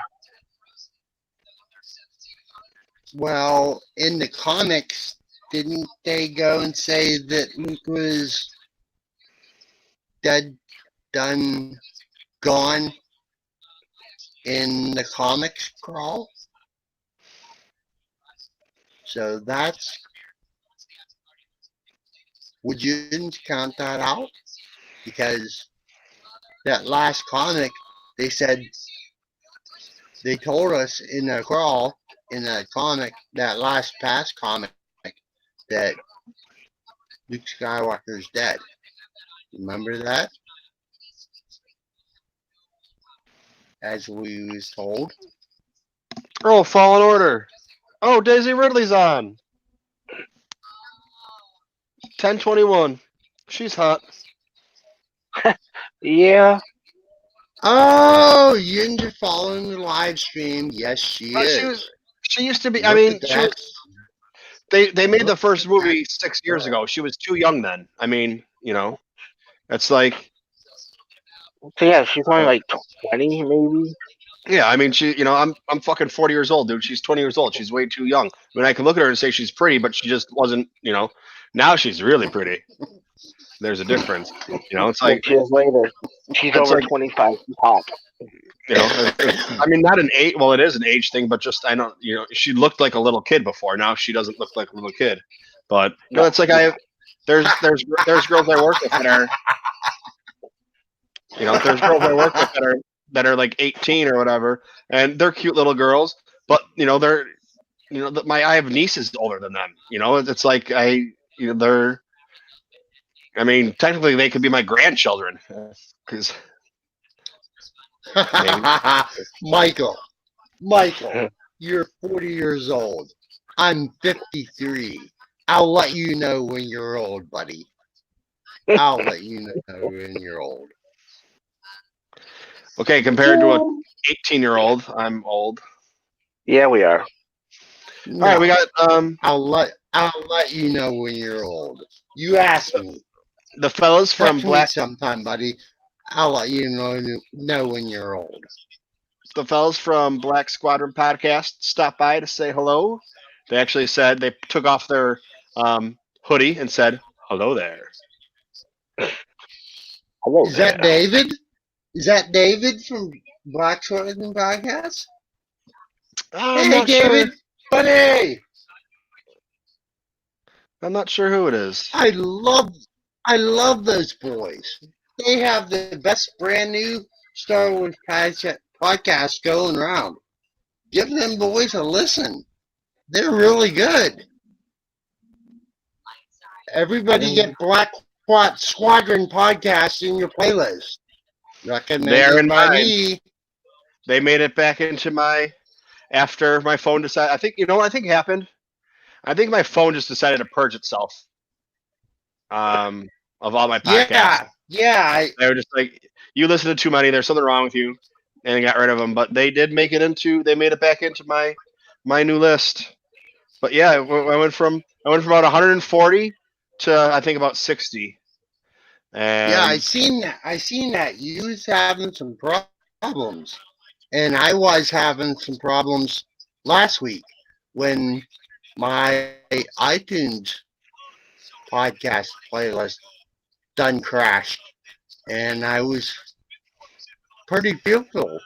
Well, in the comics, didn't they go and say that Luke was dead, done, gone in the comics crawl? So that's... Would you count that out? Because that last comic, they said, they told us in the crawl, in that comic, that last past comic, that Luke Skywalker is dead. Remember that? As we was told. Oh, Fallen Order. Oh, Daisy Ridley's on. 10:21. She's hot. Yeah. Oh, you're following the live stream. Yes, she is. She used to be. Look I mean, at they made the first movie 6 years ago. She was too young then. I mean, you know, it's like. So yeah, she's only like 20, maybe. Yeah, I mean, I'm fucking 40 years old, dude. She's 20 years old. She's way too young. I mean, I can look at her and say she's pretty, but she just wasn't. Now she's really pretty. There's a difference. It's like 6 years later, she's over like, 25 top. I mean, not an age. Well, it is an age thing, but just I don't. She looked like a little kid before. Now she doesn't look like a little kid. But it's like there's girls I work with that are, there's girls I work with that are like 18 or whatever, and they're cute little girls. But they're, I have nieces older than them. It's like they're. I mean, technically, they could be my grandchildren, because. Michael, you're 40 years old. I'm 53. I'll let you know when you're old, buddy. I'll let you know when you're old. Okay, compared to a 18-year-old, I'm old. Yeah, we are. No, all right, we got. I'll let you know when you're old. You ask me. The fellas from Black. Sometime, buddy. I'll let you know when you're old. The fellas from Black Squadron Podcast stopped by to say hello. They actually said they took off their hoodie and said, "Hello there." Hello. Is that David? Is that David from Black Squadron Podcast? Hey, David, buddy. I'm not sure who it is. I love those boys. They have the best brand new Star Wars podcast going around. Give them boys a listen. They're really good. Everybody get Black Squadron podcast in your playlist. Recommended by me. They made it back into after my phone decided. I think what I think happened. I think my phone just decided to purge itself. Of all my podcasts. Yeah. They were just like, you listen to too many. There's something wrong with you, and they got rid of them. But they did make it into. They made it back into my new list. But yeah, I went from about 140 to I think about 60. And yeah, I seen that. You was having some problems, and I was having some problems last week when my iTunes podcast playlist done crashed, and I was pretty fearful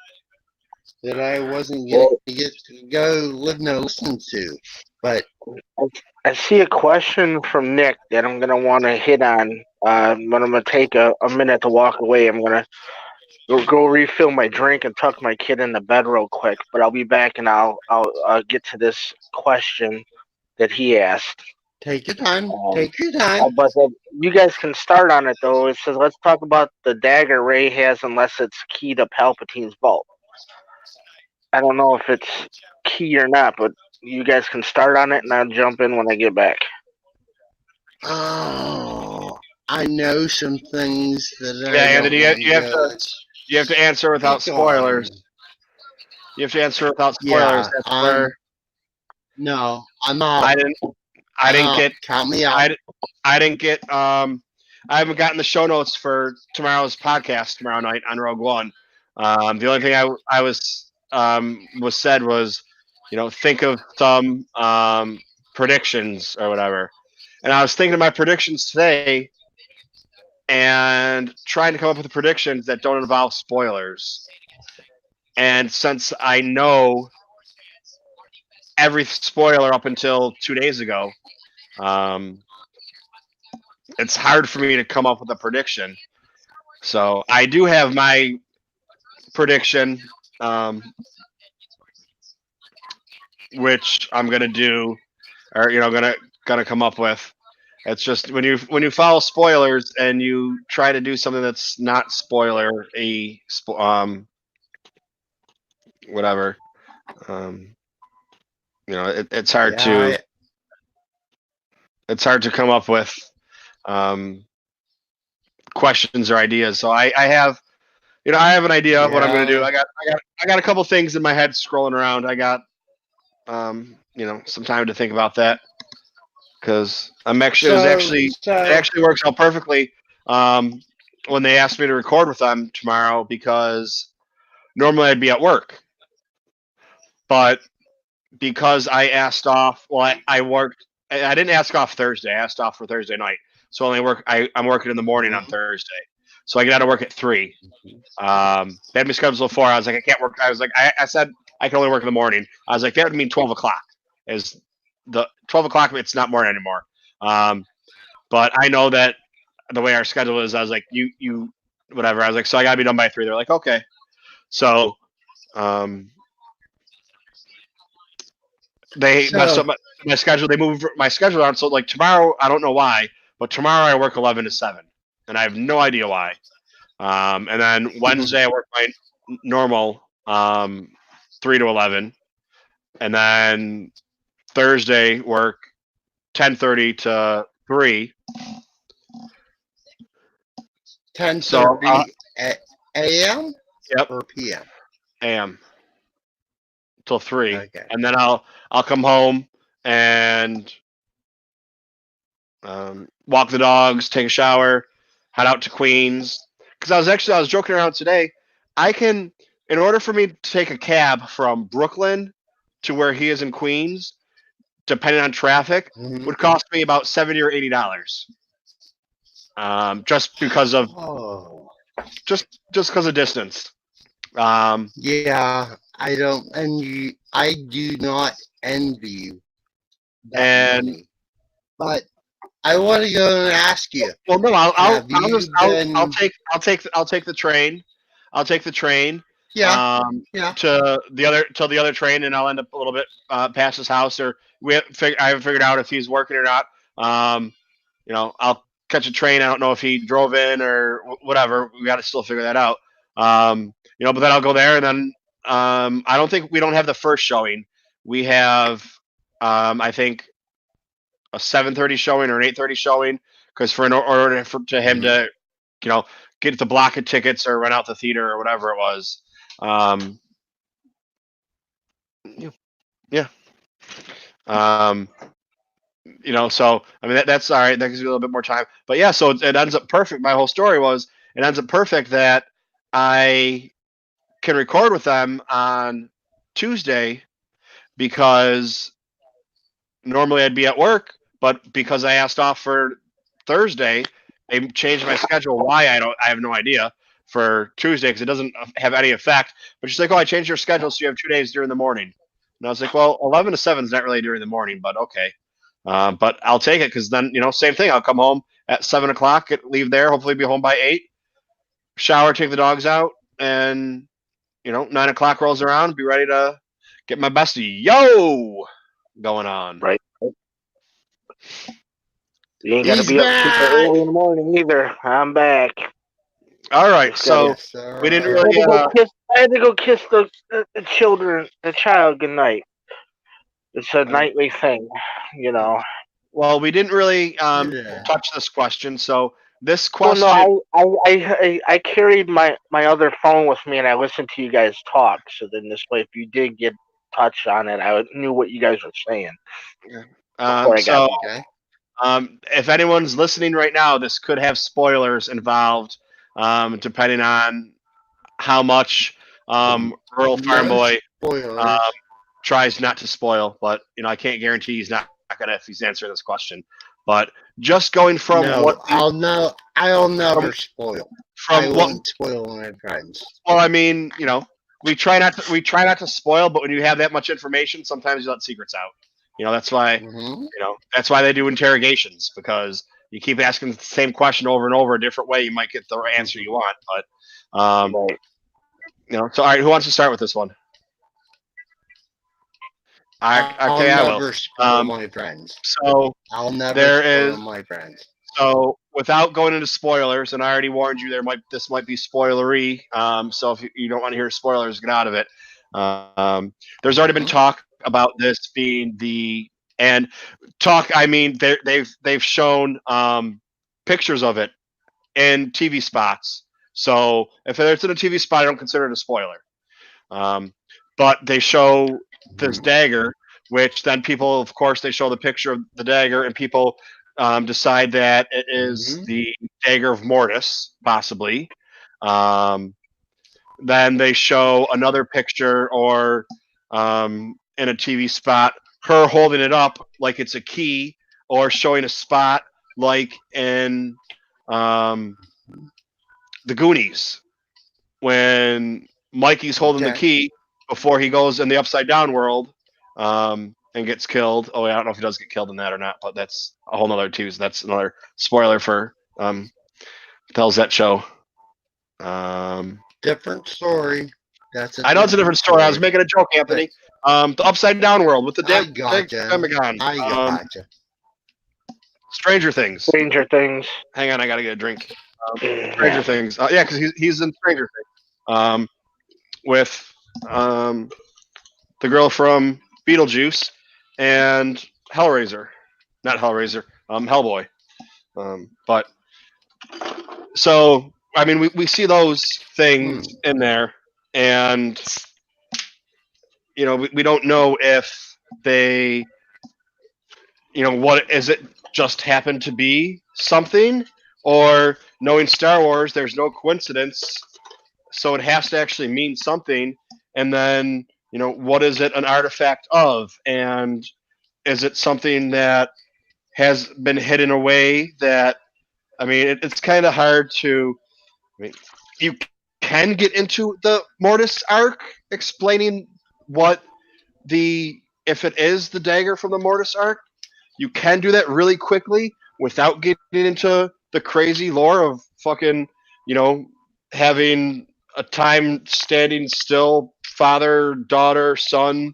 that I wasn't going to get to go listen to. But I see a question from Nick that I'm gonna want to hit on. But I'm gonna take a minute to walk away. I'm gonna go refill my drink and tuck my kid in the bed real quick. But I'll be back and I'll get to this question that he asked. Take your time. Take your time. But you guys can start on it though. It says let's talk about the dagger Rey has, unless it's key to Palpatine's vault. I don't know if it's key or not, but you guys can start on it, and I'll jump in when I get back. Oh, I know some things that. You have to answer without spoilers. You have to answer without spoilers. Yeah, no, I'm out. I didn't get. Count me out. I didn't get. I haven't gotten the show notes for tomorrow's podcast tomorrow night on Rogue One. The only thing I was said was, think of some predictions or whatever. And I was thinking of my predictions today and trying to come up with predictions that don't involve spoilers. And since I know every spoiler up until 2 days ago, it's hard for me to come up with a prediction. So I do have my prediction, which I'm gonna do, or gonna come up with. It's just when you follow spoilers and you try to do something that's not spoiler whatever. It's hard to come up with questions or ideas. So I have an idea of what I'm going to do. I got a couple things in my head scrolling around. I got some time to think about that, because it actually works out perfectly when they asked me to record with them tomorrow, because normally I'd be at work, but because I asked off, I worked. I didn't ask off Thursday. I asked off for Thursday night, so I'm working in the morning on Thursday. so I get out of work at 3. They had me scheduled at 4. I was like, I can't work. I was like, I said I can only work in the morning. I was like, that would mean 12 o'clock. Is the 12 o'clock? It's not morning anymore. But I know that the way our schedule is, I was like, you, whatever. I was like, so I gotta be done by 3. They're like, okay. So, they messed up my schedule. They moved my schedule around. So like tomorrow, I don't know why, but tomorrow I work 11 to 7, and I have no idea why. And then Wednesday I work my normal 3 to 11, and then Thursday work 10:30 to 3. 10:30 a.m. Yep. or p.m. a.m. till 3, Okay. and then I'll come home and walk the dogs, take a shower, head out to Queens. Because I was joking around today. In order for me to take a cab from Brooklyn to where he is in Queens, depending on traffic, would cost me about $70 or $80. Just because of just because of distance. Yeah, I don't, and I do not envy you that money. But I want to go and ask you. Well, no, I'll take the train. I'll take the train. Yeah. To the other train, and I'll end up a little bit past his house, or I haven't figured out if he's working or not. I'll catch a train. I don't know if he drove in or whatever. We got to still figure that out. But then I'll go there, and then I don't think we don't have the first showing. We have I think a 7:30 showing or an 8:30 showing, because for an order to him to get the block of tickets or rent out the theater or whatever it was. Yeah. So I mean that's all right. That gives you a little bit more time. But yeah, so it ends up perfect. My whole story was it ends up perfect that I can record with them on Tuesday, because normally I'd be at work, but because I asked off for Thursday, they changed my schedule. Why I have no idea, for Tuesday, because it doesn't have any effect. But she's like, "Oh, I changed your schedule, so you have 2 days during the morning." And I was like, "Well, 11 to 7 is not really during the morning, but okay." But I'll take it, because then same thing. I'll come home at 7 o'clock, leave there, hopefully be home by 8, shower, take the dogs out, and 9 o'clock rolls around, be ready to get my bestie going on. Right. You ain't got to be up super early in the morning either. I'm back. All right, so we didn't really. I had to go kiss the child goodnight. It's a nightly thing, Well, we didn't really touch this question, so this question. Well, no, I carried my other phone with me, and I listened to you guys talk. So then this way, if you did get touched on it, I knew what you guys were saying. If anyone's listening right now, this could have spoilers involved, depending on how much Rural Farm Boy tries not to spoil. But I can't guarantee he's not gonna if he's answering this question. But just going from I'll never spoil. I won't spoil my friends. Well, I mean, we try not to spoil, but when you have that much information, sometimes you let secrets out. That's why that's why they do interrogations, because you keep asking the same question over and over a different way, you might get the answer you want. But so all right, who wants to start with this one? I'll never spoil my friends. So I'll never spoil my friends. So without going into spoilers, and I already warned you, this might be spoilery. So if you don't want to hear spoilers, get out of it. There's already been talk about this being I mean, they've shown pictures of it in TV spots. So if it's in a TV spot, I don't consider it a spoiler. But they show this dagger, which then people, of course, they show the picture of the dagger, and people decide that it is the dagger of Mortis, possibly. Then they show another picture, or in a TV spot, her holding it up like it's a key, or showing a spot like in the Goonies when Mikey's holding the key before he goes in the upside down world and gets killed. Oh, I don't know if he does get killed in that or not, but that's a whole nother too. So that's another spoiler for what the hell's that show? Different story. I know it's a different story. I was making a joke, Anthony. The upside down world with the I gotcha. Demagon. I gotcha. Stranger Things. Stranger Things. Hang on, I gotta get a drink. Stranger Things. Yeah, because he's in Stranger Things. With the girl from Beetlejuice and Hellraiser. Not Hellraiser. Hellboy. But so I mean we see those things in there, and you know we don't know if they, you know, what is it just happened to be something, or knowing Star Wars there's no coincidence, so it has to actually mean something. And then, you know, what is it an artifact of, and is it something that has been hidden away that, I mean, it's kind of hard to, I mean, you can get into the Mortis arc explaining what if it is the dagger from the Mortis arc. You can do that really quickly without getting into the crazy lore of fucking, you know, having a time standing still father, daughter, son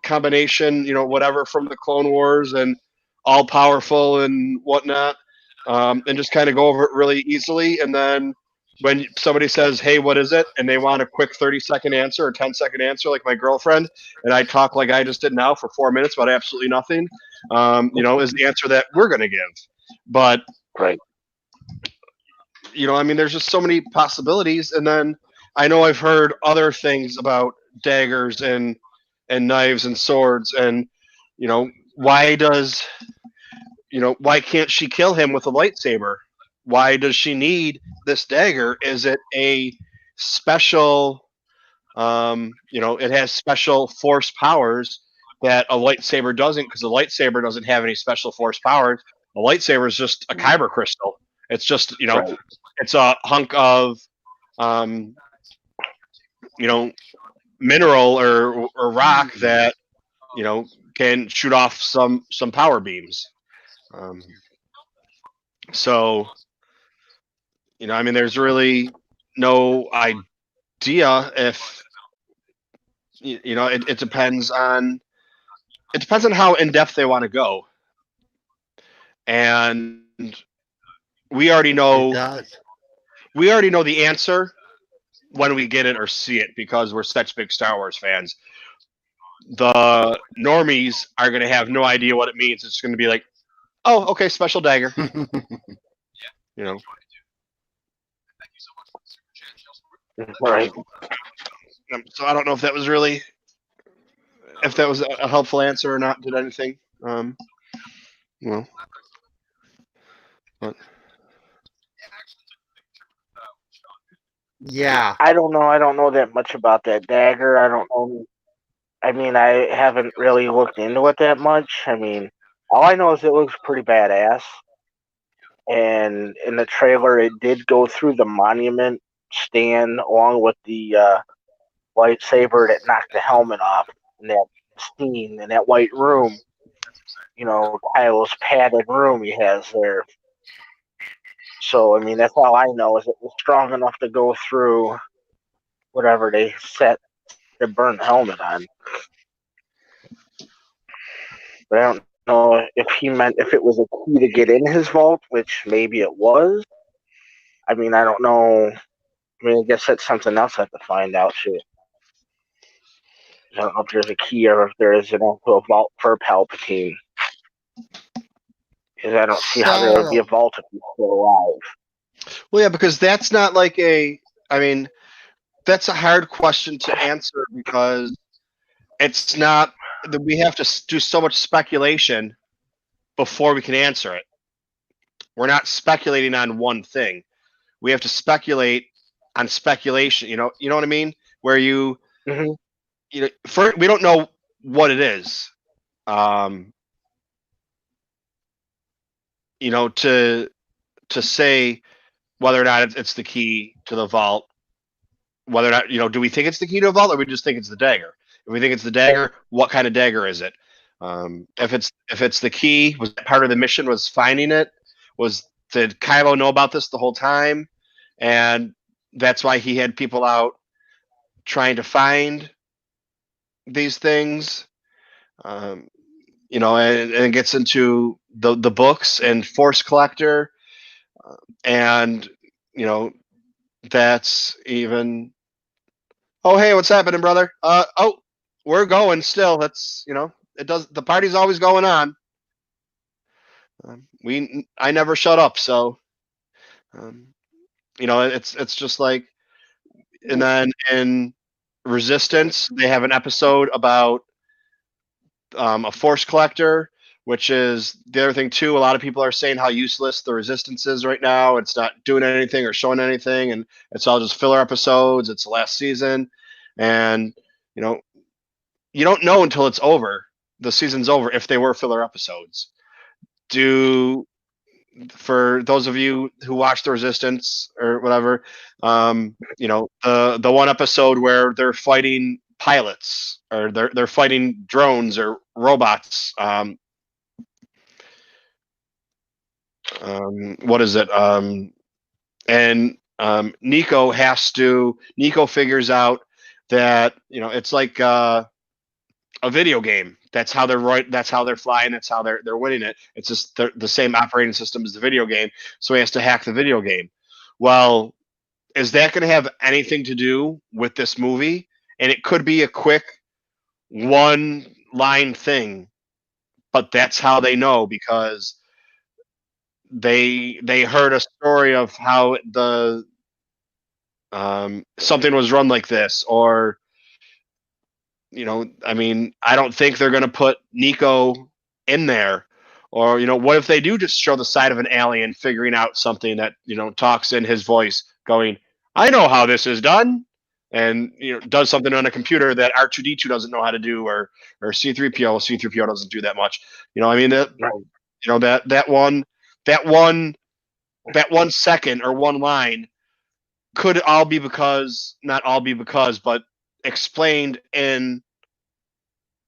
combination, you know, whatever from the Clone Wars and all powerful and whatnot, and just kind of go over it really easily. And then when somebody says, "Hey, what is it?" and they want a quick 30-second answer or 10-second answer, like my girlfriend, and I talk like I just did now for 4 minutes about absolutely nothing, you know, is the answer that we're going to give. But right, you know, I mean, there's just so many possibilities. And then I know I've heard other things about daggers and knives and swords, and you know, why can't she kill him with a lightsaber? Why does she need this dagger? Is it a special, you know, it has special force powers that a lightsaber doesn't, because a lightsaber doesn't have any special force powers. A lightsaber is just a kyber crystal. It's just, you know, right. it's a hunk of, you know, mineral or rock that, you know, can shoot off some power beams. So, you know, I mean, there's really no idea if, you know, it depends on how in depth they want to go, and we already know the answer when we get it or see it, because we're such big Star Wars fans. The normies are going to have no idea what it means. It's going to be like, oh, okay, special dagger. You know. Right. So I don't know if that was really, if that was a helpful answer or not. Did anything? Well, but. Yeah. I don't know. I don't know that much about that dagger. I don't know. I mean, I haven't really looked into it that much. I mean, all I know is it looks pretty badass. And in the trailer, it did go through the monument stand along with the lightsaber that knocked the helmet off in that scene in that white room. You know, Kylo's padded room he has there. So, I mean, that's all I know is it was strong enough to go through whatever they set the burnt helmet on. But I don't know if he meant if it was a key to get in his vault, which maybe it was. I mean, I don't know. I mean, I guess that's something else I have to find out too. I don't know if there's a key or if there is an actual vault for Palpatine. Because I don't see how there would be a vault if he's still alive. Well, yeah, because that's not like I mean, that's a hard question to answer, because it's not that we have to do so much speculation before we can answer it. We're not speculating on one thing. We have to speculate on speculation. You know what I mean? Where you, you know, we don't know what it is. You know, to say, whether or not it's the key to the vault. Whether or not, do we think it's the key to a vault, or we just think it's the dagger? If we think it's the dagger, what kind of dagger is it? If it's the key, was part of the mission was finding it? Did Kylo know about this the whole time, and that's why he had people out trying to find these things? And it gets into the books and Force Collector, and that's even. Oh, hey, what's happening, brother? We're going still. That's it does. The party's always going on. I never shut up, so it's just like. And then in Resistance, they have an episode about a Force Collector, which is the other thing too. A lot of people are saying how useless the Resistance is right now. It's not doing anything or showing anything, and it's all just filler episodes. It's the last season, and you don't know until it's over. The season's over if they were filler episodes. For those of you who watched The Resistance or whatever, the one episode where they're fighting pilots or they're fighting drones or robots. What is it? And Nico figures out that it's like a video game. That's how they're right. That's how they're flying. That's how they're winning it. It's just the same operating system as the video game. So he has to hack the video game. Well, is that going to have anything to do with this movie? And it could be a quick one-line thing, but that's how they know, because they heard a story of how the something was run like this, or I don't think they're going to put Nico in there. Or, what if they do just show the side of an alien figuring out something that, talks in his voice going, I know how this is done, and, does something on a computer that R2D2 doesn't know how to do, or C3PO. C3PO doesn't do that much. That one second or one line could all be because, not all be because, but explained in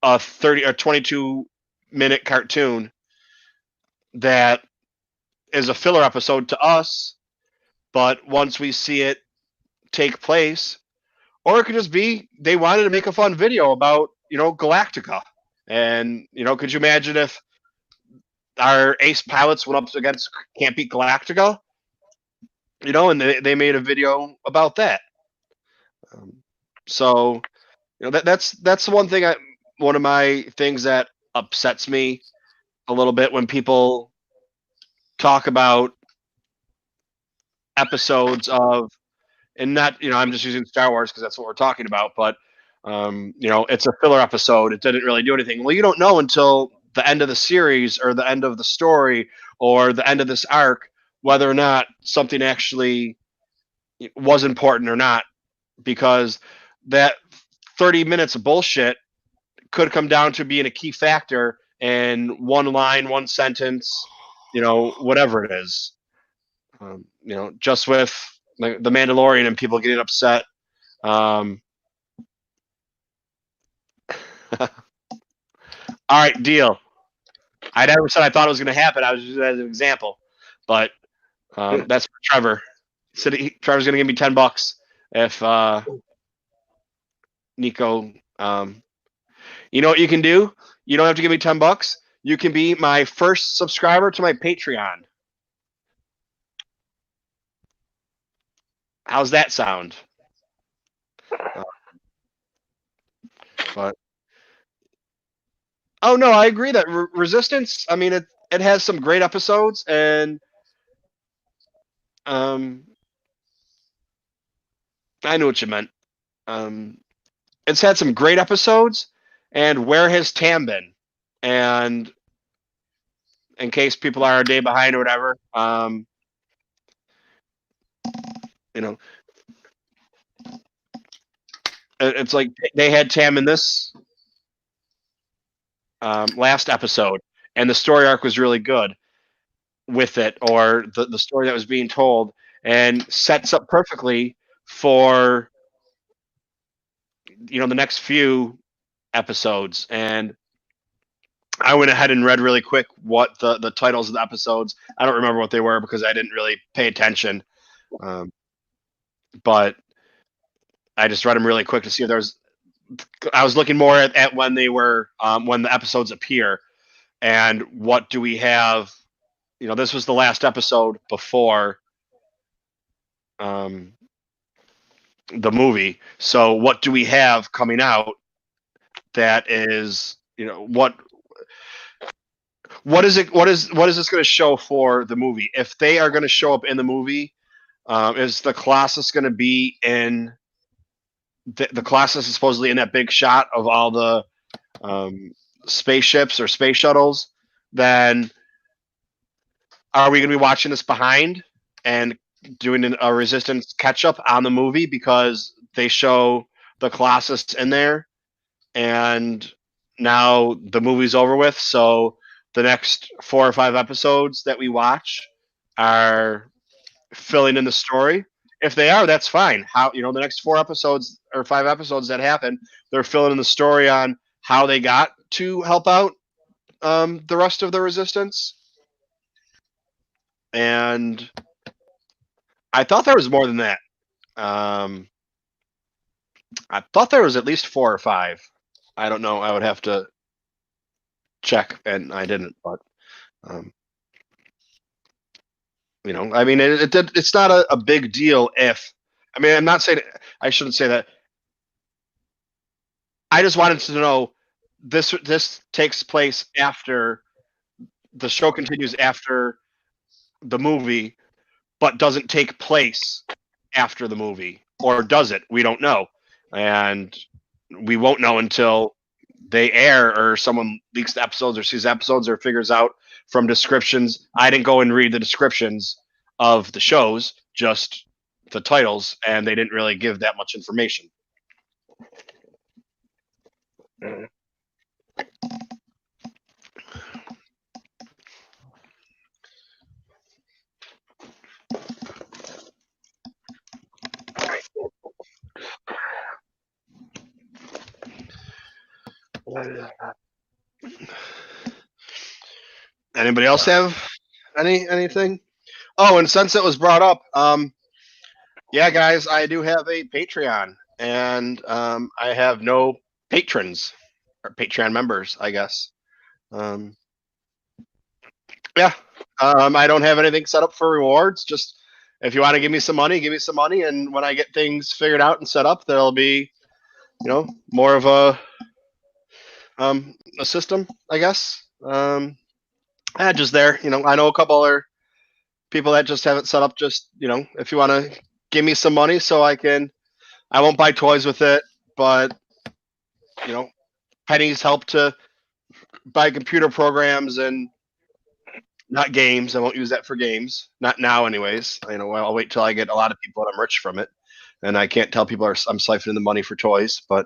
a 30 or 22-minute cartoon that is a filler episode to us, but once we see it take place, or it could just be they wanted to make a fun video about Galactica, and could you imagine if our ace pilots went up against Can't Beat Galactica, and they made a video about that. So that's the one thing one of my things that upsets me a little bit when people talk about episodes of, and not, I'm just using Star Wars because that's what we're talking about, but it's a filler episode. It didn't really do anything. Well, you don't know until the end of the series or the end of the story or the end of this arc whether or not something actually was important or not, because that 30 minutes of bullshit could come down to being a key factor in one line, one sentence, whatever it is. Just with the Mandalorian and people getting upset. All right, deal. I never said I thought it was going to happen. I was just as an example, but that's for Trevor. Trevor's going to give me $10 if Nico. You know what you can do? You don't have to give me $10. You can be my first subscriber to my Patreon. How's that sound? But oh no, I agree that Resistance. I mean, it has some great episodes, and I know what you meant. It's had some great episodes, and where has Tam been? And in case people are a day behind or whatever, it's like they had Tam in this last episode, and the story arc was really good with it, or the story that was being told, and sets up perfectly for the next few episodes. And I went ahead and read really quick what the titles of the episodes. I don't remember what they were because I didn't really pay attention, but I just read them really quick to see if there's. I was looking more at when they were when the episodes appear, and what do we have. This was the last episode before the movie. So what do we have coming out that is, what is it? What is this going to show for the movie? If they are going to show up in the movie, is the Colossus going to be in the Colossus is supposedly in that big shot of all the spaceships or space shuttles? Then are we going to be watching this behind and doing a Resistance catch up on the movie because they show the Colossus in there and now the movie's over with? So the next 4 or 5 episodes that we watch are filling in the story. If they are, that's fine. How the next 4 episodes or 5 episodes that happen, they're filling in the story on how they got to help out the rest of the Resistance. And I thought there was more than that. I thought there was at least 4 or 5. I don't know. I would have to check, and I didn't. But I mean, it's not a big deal if. I mean, I'm not saying I shouldn't say that. I just wanted to know this takes place after the show continues after the movie, but doesn't take place after the movie, or does it? We don't know, and we won't know until they air or someone leaks the episodes or sees episodes or figures out from descriptions. I didn't go and read the descriptions of the shows, just the titles, and they didn't really give that much information. Anybody else have anything? Oh, and since it was brought up, yeah, guys, I do have a Patreon, and I have no patrons or Patreon members, I guess. Yeah, I don't have anything set up for rewards. Just if you want to give me some money, give me some money, and when I get things figured out and set up, there'll be, more of a system, I guess. Just there, I know a couple other people that just have it set up. Just if you want to give me some money, so I won't buy toys with it, but pennies help to buy computer programs and not games. I won't use that for games, not now, anyways. I'll wait till I get a lot of people and I'm rich from it, and I can't tell people I'm siphoning the money for toys. But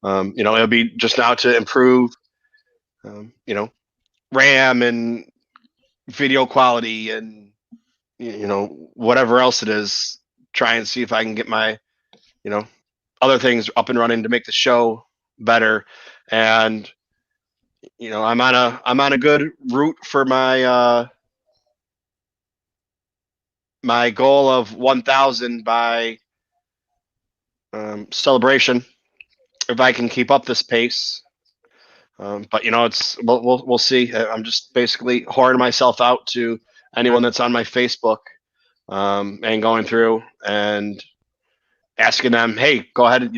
it'll be just now to improve, RAM and video quality and whatever else it is. Try and see if I can get my other things up and running to make the show better. And I'm on a good route for my my goal of 1,000 by Celebration, if I can keep up this pace. But we'll see. I'm just basically whoring myself out to anyone that's on my Facebook, and going through and asking them, hey, go ahead.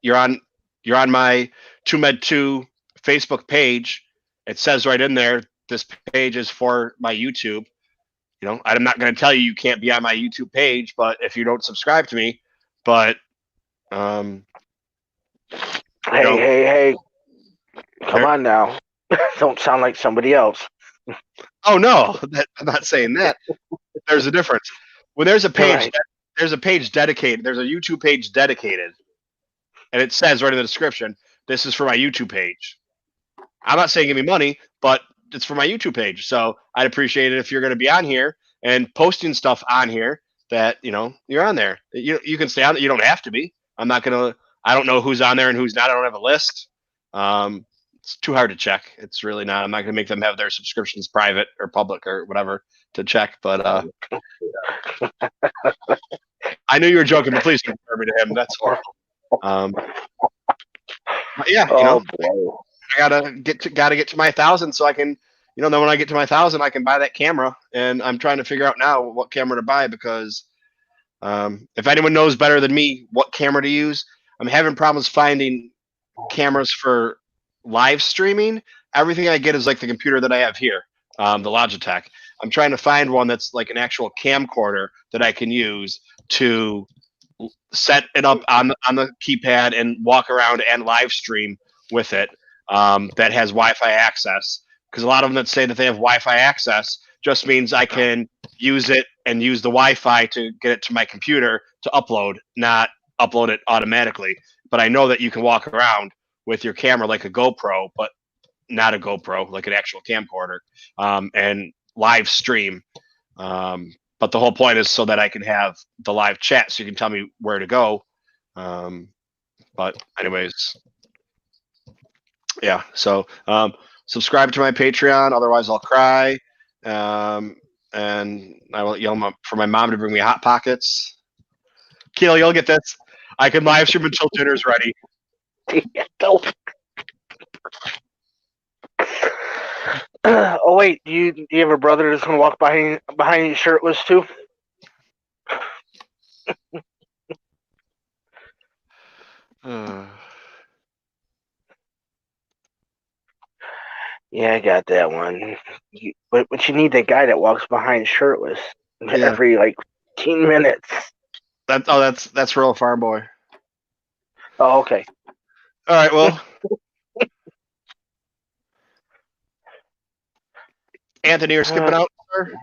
You're on my TooMedToo Facebook page. It says right in there, this page is for my YouTube. I'm not going to tell you can't be on my YouTube page, but if you don't subscribe to me, but hey, come on now. Don't sound like somebody else. Oh no, I'm not saying that. There's a difference. When there's a page, Right. there's a page dedicated. There's a YouTube page dedicated, and it says right in the description, "This is for my YouTube page." I'm not saying give me money, but it's for my YouTube page. So I'd appreciate it if you're going to be on here and posting stuff on here. that you're on there. You can stay on it. You don't have to be. I'm not gonna. I don't know who's on there and who's not. I don't have a list. It's too hard to check. It's really not. I'm not gonna make them have their subscriptions private or public or whatever to check. But I knew you were joking, but please don't refer me to him. That's horrible. But yeah, boy. I gotta get to my 1,000 so I can, then when I get to my 1,000, I can buy that camera. And I'm trying to figure out now what camera to buy because if anyone knows better than me what camera to use, I'm having problems finding cameras for live streaming. Everything I get is like the computer that I have here, the Logitech. I'm trying to find one that's like an actual camcorder that I can use to set it up on the keypad and walk around and live stream with it that has Wi-Fi access. Because a lot of them that say that they have Wi-Fi access just means I can use it and use the Wi-Fi to get it to my computer to upload, not upload it automatically. But I know that you can walk around with your camera like a GoPro, but not a GoPro, like an actual camcorder, and live stream. But the whole point is so that I can have the live chat so you can tell me where to go. But anyways, yeah. So subscribe to my Patreon, otherwise I'll cry. And I will yell for my mom to bring me Hot Pockets. Keel, you'll get this. I can live stream until dinner's ready. Oh wait, do you have a brother that's gonna walk behind you shirtless too? Yeah, I got that one. But you need that guy that walks behind shirtless every like 15 minutes. That's Real Farm Boy. Oh, okay. All right, well. Anthony, you're skipping out, sir?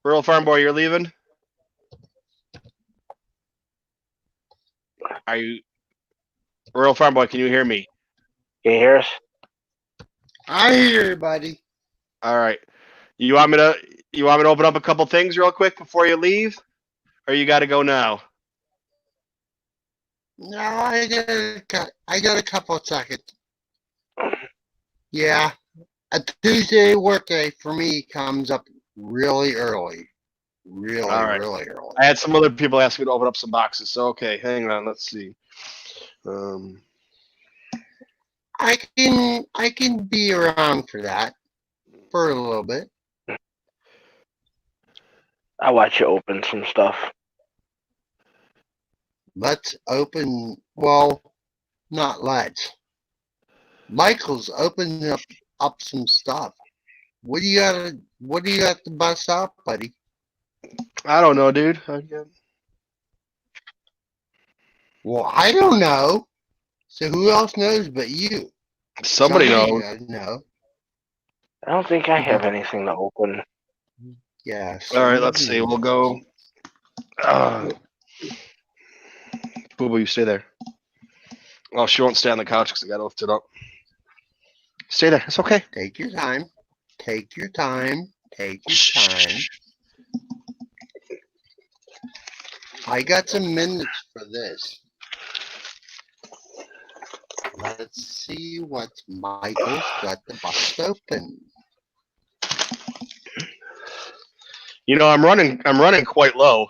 Rural Farm Boy, you're leaving? Are you... Rural Farm Boy, can you hear me? Can you hear us? I hear you, buddy. All right. You want me to open up a couple things real quick before you leave? Or you got to go now? No, I got a couple of seconds. Yeah. A Tuesday workday for me comes up really early. Really early. I had some other people ask me to open up some boxes. So, okay, hang on. Let's see. I can be around for that for a little bit. I'll watch you open some stuff. Let's open. Well, not let's. Michael's opening up some stuff. What do you got to bust out, buddy? I don't know, dude. Well, I don't know. So who else knows but you? Somebody knows. No. I don't think I have anything to open. Yeah. All right, let's see. We'll go. Boo Boo, you stay there. Well, she won't stay on the couch because I got to lift it up. Stay there. It's okay. Take your time. Take your time. Take your time. I got some minutes for this. Let's see what Michael's got to bust open. I'm running quite low.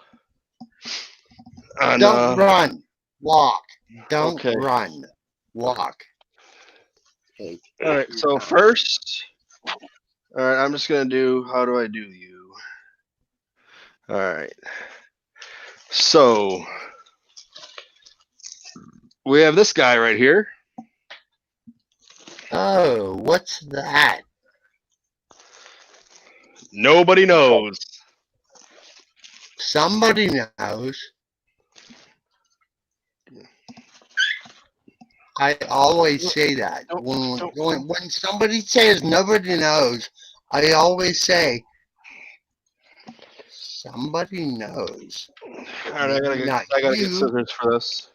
Don't run. Walk. Don't okay. run. Walk. Okay. All right. So first, all right. I'm just gonna do. How do I do you? All right. So we have this guy right here. Oh, what's that? Nobody knows. Somebody knows. I always say that. When somebody says nobody knows, I always say somebody knows. All right, I gotta get scissors for this.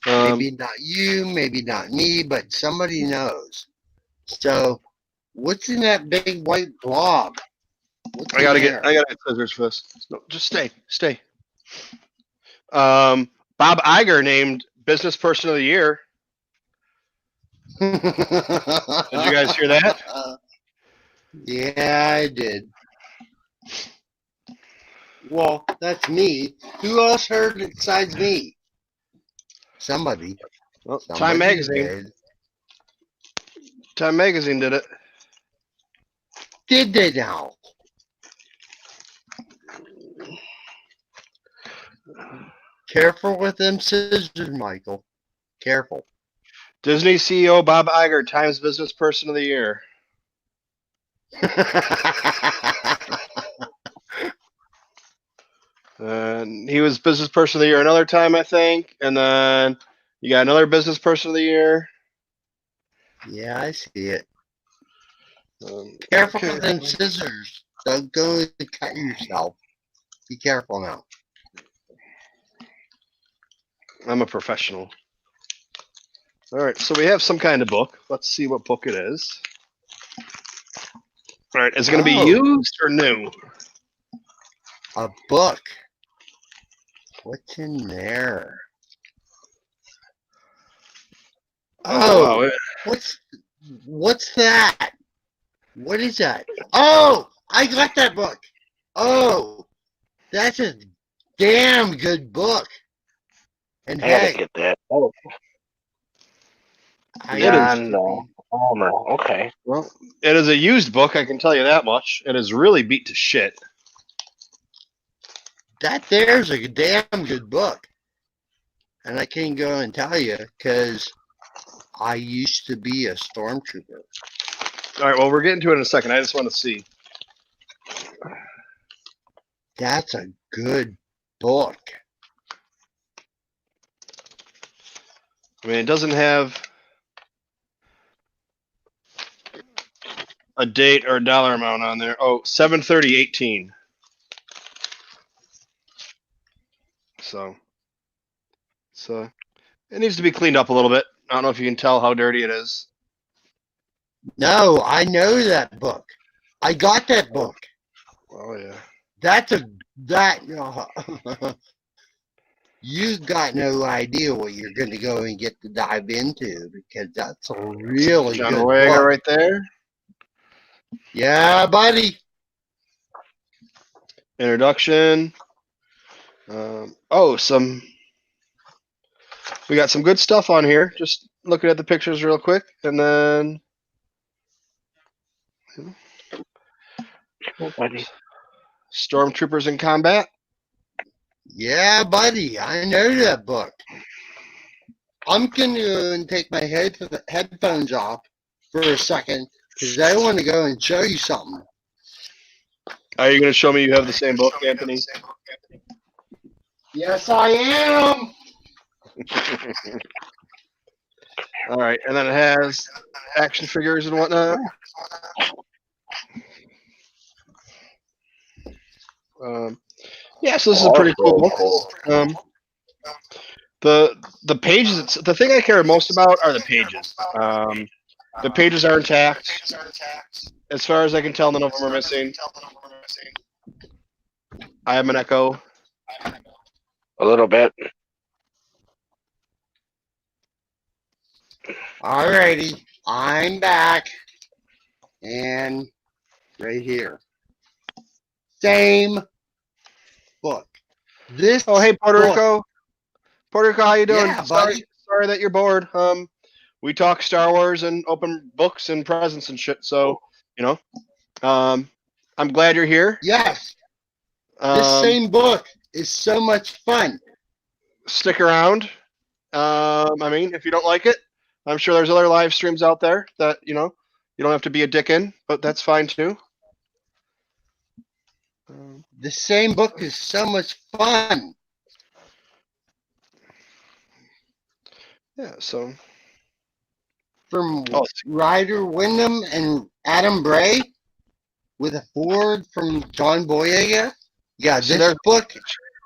Maybe not you, maybe not me, but somebody knows. So, what's in that big white blob? What's I gotta in get there? scissors for this. No, just stay. Bob Iger named Business Person of the Year. Did you guys hear that? Yeah, I did. Well, that's me. Who else heard it besides me? Somebody. Well, Somebody Magazine. did. Time Magazine did it. Did they now? Careful with them scissors, Michael. Careful. Disney CEO Bob Iger, Times Business Person of the Year. And he was Business Person of the Year another time, I think. And then you got another Business Person of the Year. Yeah, I see it. Careful okay. with them scissors. Don't go and cut yourself. Be careful now. I'm a professional. All right, so we have some kind of book. Let's see what book it is. All right, is it going to be used or new? A book. What's in there? Oh, wow. what's that? What is that? Oh, I got that book. Oh, that's a damn good book. And I gotta hey, get that. Oh, I John Palmer. Okay. Well, it is a used book, I can tell you that much. It is really beat to shit. that there's a damn good book. And I can't go and tell you because I used to be a stormtrooper. All right, well, we're getting to it in a second. I just want to see. That's a good book. I mean, it doesn't have a date or a dollar amount on there. Oh, 7/30/18. So it needs to be cleaned up a little bit. I don't know if you can tell how dirty it is. No, I know that book. I got that book. Oh yeah. You got no idea what you're going to go and get to dive into because that's a really John good Boyega book. right there. Yeah, buddy. Introduction. We got some good stuff on here. Just looking at the pictures real quick, and then Oh, buddy. Stormtroopers in Combat. Yeah, buddy. I know that book. I'm going to take my headphones off for a second because I want to go and show you something. Are you going to show me you have the same book, Anthony? Yes, I am. All right, and then it has action figures and whatnot. Yeah, so this is a pretty cool book. The pages. The thing I care most about are the pages. The pages are intact. As far as I can tell, none of them are missing. I have an echo. A little bit. Alrighty, I'm back. And right here. Same book. This Oh, hey, Puerto book. Rico. Puerto Rico, how you doing? Yeah, sorry that you're bored. We talk Star Wars and open books and presents and shit. So, I'm glad you're here. Yes. This same book is so much fun. Stick around. I mean, if you don't like it, I'm sure there's other live streams out there that, you don't have to be a dick in, but that's fine too. The same book is so much fun. Yeah, so. From Ryder Wyndham and Adam Bray with a forward from John Boyega. Yeah, this book.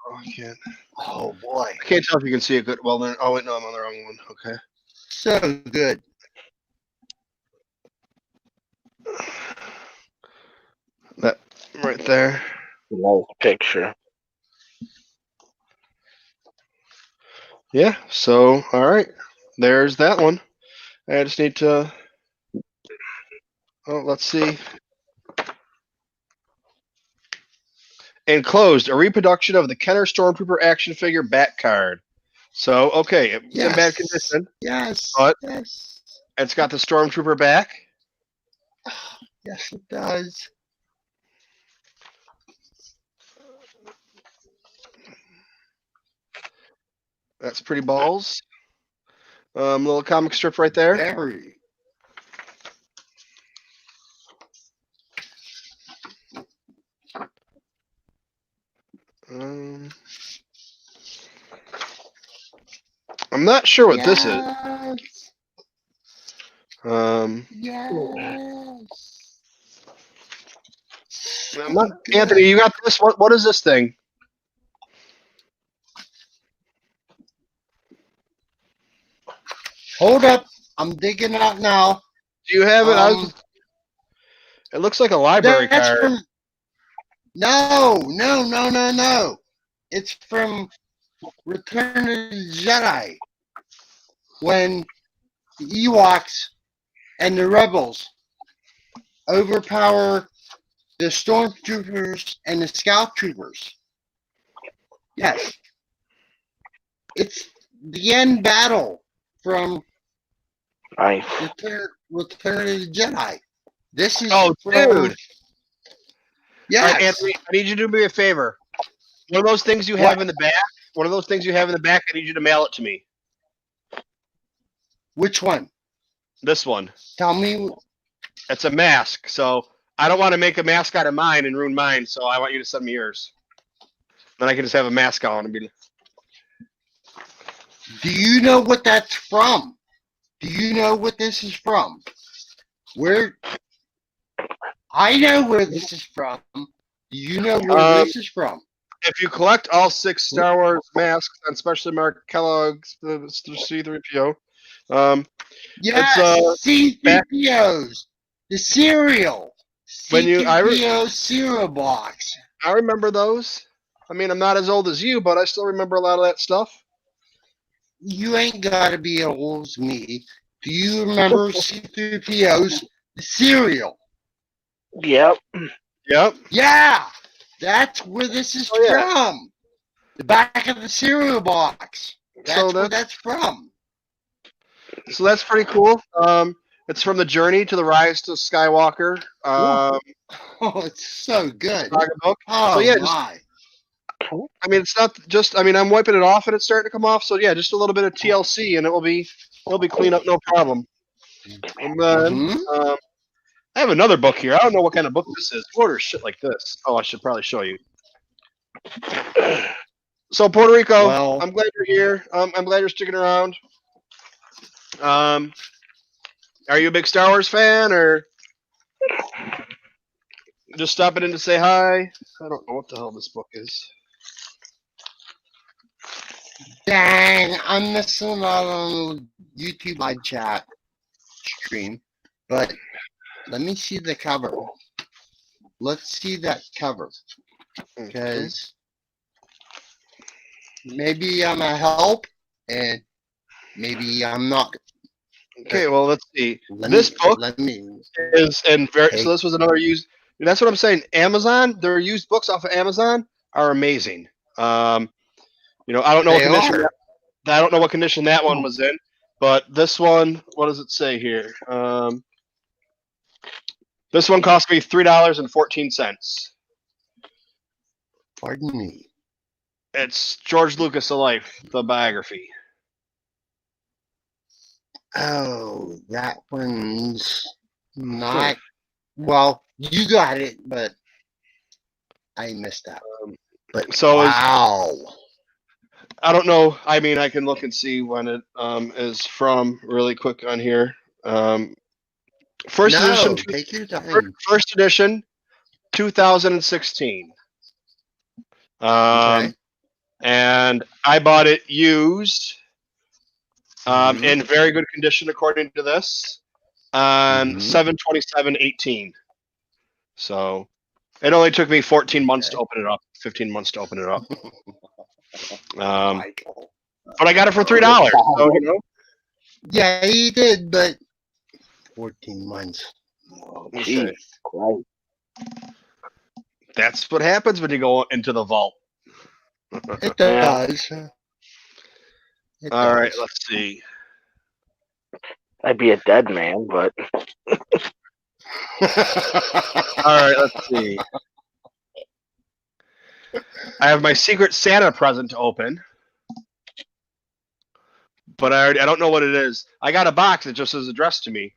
Oh, I can't. Oh, boy. I can't tell if you can see it good. Well, then. Oh, wait, no, I'm on the wrong one. Okay. So good. right there. Nice picture. Yeah. So all right, there's that one. I just need to. Oh, let's see. Enclosed, a reproduction of the Kenner Stormtrooper action figure back card. So okay, it's in bad condition, Yes. but Yes. it's got the Stormtrooper back. Yes, it does. That's pretty balls. Little comic strip right there. Very. I'm not sure what this is. Yes. I'm not, Anthony, you got this? What is this thing? Hold up. I'm digging out now. Do you have it? It looks like a library card. From, no. It's from Return of the Jedi. When the Ewoks and the Rebels overpower the Stormtroopers and the Scout Troopers. Yes. It's the end battle from Nice. Return of the Jedi. This is dude. Yes. All right, Anthony, I need you to do me a favor. One of those things you have in the back. I need you to mail it to me. Which one? This one. Tell me. It's a mask. So I don't want to make a mask out of mine and ruin mine. So I want you to send me yours. Then I can just have a mask on and be. Do you know what that's from? Do you know what this is from? Where? I know where this is from. Do you know where this is from? If you collect all 6 Star Wars masks on specially marked Kellogg's C-3PO, yes, C-3POs, the cereal, C-3PO cereal box. I remember those. I mean, I'm not as old as you, but I still remember a lot of that stuff. You ain't gotta be old as me. Do you remember C-3PO's cereal? Yep. Yeah, that's where this is from. The back of the cereal box. That's where that's from. So that's pretty cool. It's from the Journey to the Rise to Skywalker. It's so good. Book. Oh, so yeah, my. I mean, it's not just. I mean, I'm wiping it off and it's starting to come off. So yeah, just a little bit of TLC and it'll be clean up, no problem. And then I have another book here. I don't know what kind of book this is. Who orders shit like this? Oh, I should probably show you. So Puerto Rico, I'm glad you're here. I'm glad you're sticking around. Are you a big Star Wars fan or just stopping in to say hi? I don't know what the hell this book is. Dang, I'm missing out on YouTube live chat stream. But let me see the cover. Let's see that cover. Because maybe I'm a help and maybe I'm not. Okay, well, let's see. This book is so this was another used. That's what I'm saying. Amazon, their used books off of Amazon are amazing. I don't know what condition. I don't know what condition that one was in, but this one, what does it say here? This one cost me $3.14. Pardon me. It's George Lucas A Life, the biography. Oh, that one's not. Well, you got it, but I missed that. But so wow. I don't know. I mean, I can look and see when it is from really quick on here. First edition. Take your time. First edition, 2016. And I bought it used, in very good condition according to this, on 7/27/18. So It only took me 14 months to open it up. 15 months to open it up. Michael. But I got it for $3. So, you know. Yeah, he did, but 14 months. Jeez. Right. That's what happens when you go into the vault. It does. All right, let's see. I'd be a dead man, but All right, let's see. I have my Secret Santa present to open, but I don't know what it is. I got a box that just says addressed to me,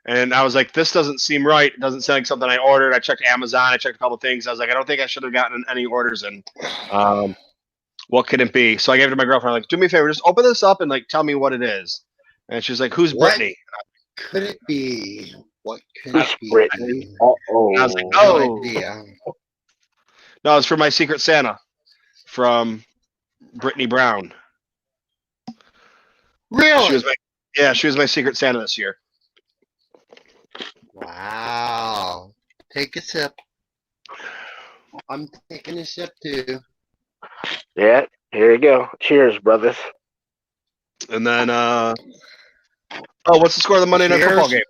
and I was like, this doesn't seem right. It doesn't sound like something I ordered. I checked Amazon. I checked a couple things. I was like, I don't think I should have gotten any orders in. What could it be? So I gave it to my girlfriend. I'm like, do me a favor, just open this up and like tell me what it is. And she's like, who's What Brittany? could it be? What could who's it be? Brittany? I was like, No oh, idea. no, it's for my Secret Santa from Brittany Brown. Really? She was my Secret Santa this year. Wow. Take a sip. I'm taking a sip too. Yeah, here you go. Cheers, brothers. And then, what's the score of the Monday Night Football game?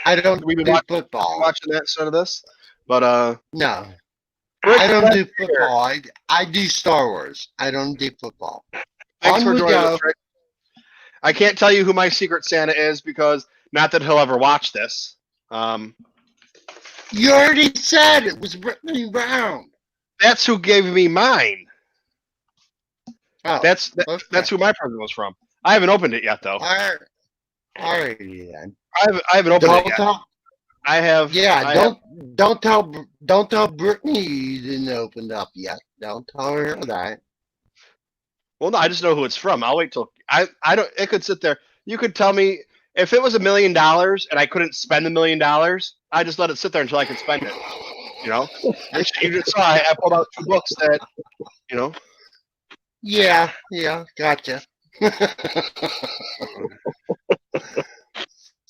I don't We've been do football. watching that instead of this, but No. I don't do football. I do Star Wars. I don't do football. Thanks On for we joining go. us, Rick. I can't tell you who my Secret Santa is because not that he'll ever watch this. You already said it was Brittany Brown. That's who gave me mine. Oh, That's okay. who my present was from. I haven't opened it yet, though. All right, then. I haven't opened it yet. I have. Yeah, don't tell Brittany you didn't open it up yet. Don't tell her that. Well, no, I just know who it's from. I'll wait till I don't. It could sit there. You could tell me if it was $1 million and I couldn't spend $1 million. I just let it sit there until I could spend it. You know, you just saw I pulled out 2 books that, you know. Yeah, gotcha.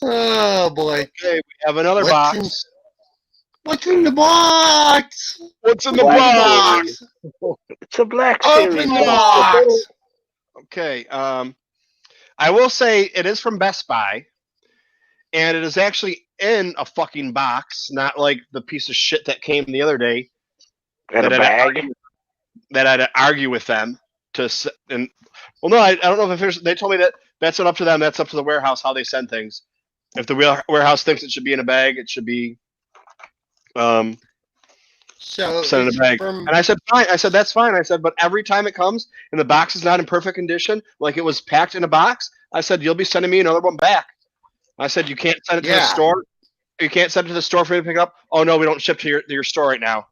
Oh boy. Okay, we have another box. What's in the box? What's in the Black box? It's a black Open series. the box. Okay. I will say it is from Best Buy, and it is actually in a fucking box, not like the piece of shit that came the other day. And a bag. That I had to argue with them to. And well, no, I don't know if they told me that that's not up to them. That's up to the warehouse how they send things. If the warehouse thinks it should be in a bag, it should be. So Send in a bag. And I said, fine. I said, that's fine. I said, but every time it comes and the box is not in perfect condition, like it was packed in a box, I said, you'll be sending me another one back. I said, you can't send it to the store. You can't send it to the store for me to pick it up. Oh, no, we don't ship to your store right now.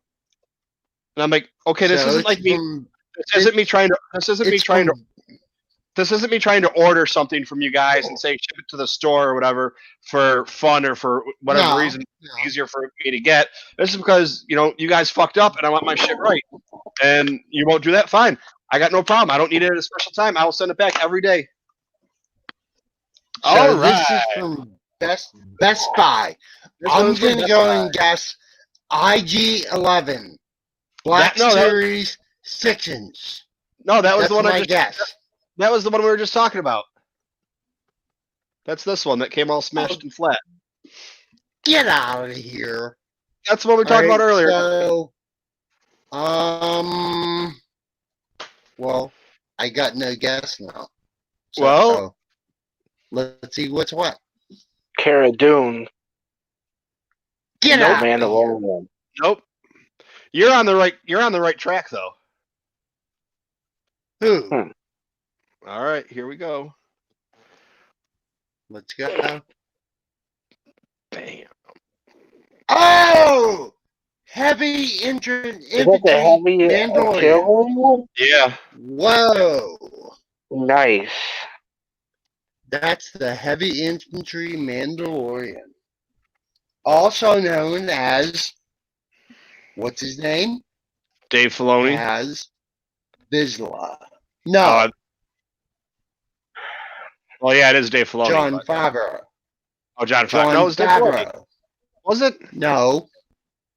And I'm like, okay, this isn't like me. This isn't me trying to order something from you guys and say ship it to the store or whatever for fun or for whatever reason it's easier for me to get. This is because, you know, you guys fucked up and I want my shit right. And you won't do that? Fine. I got no problem. I don't need it at a special time. I will send it back every day. So this is from Best Buy. I'm going to go and guess IG-11. Black Series 6-inch. No, that was the one I guess. That was the one we were just talking about. That's this one that came all smashed and flat. Get out of here. That's what we talked about earlier. So, well, I got no guess now. So, let's see what's what. Cara Dune. Get out of here. Nope. You're on the right track though. Who? All right, here we go. Let's go. Bam. Oh! Heavy infantry Mandalorian. Yeah. Whoa. Nice. That's the Heavy Infantry Mandalorian. Also known as, what's his name? Dave Filoni. As Vizsla. No. Well, yeah, it is Dave Filoni. John Favreau. Oh, John Favreau. No, it was Dave Filoni. Was it? No.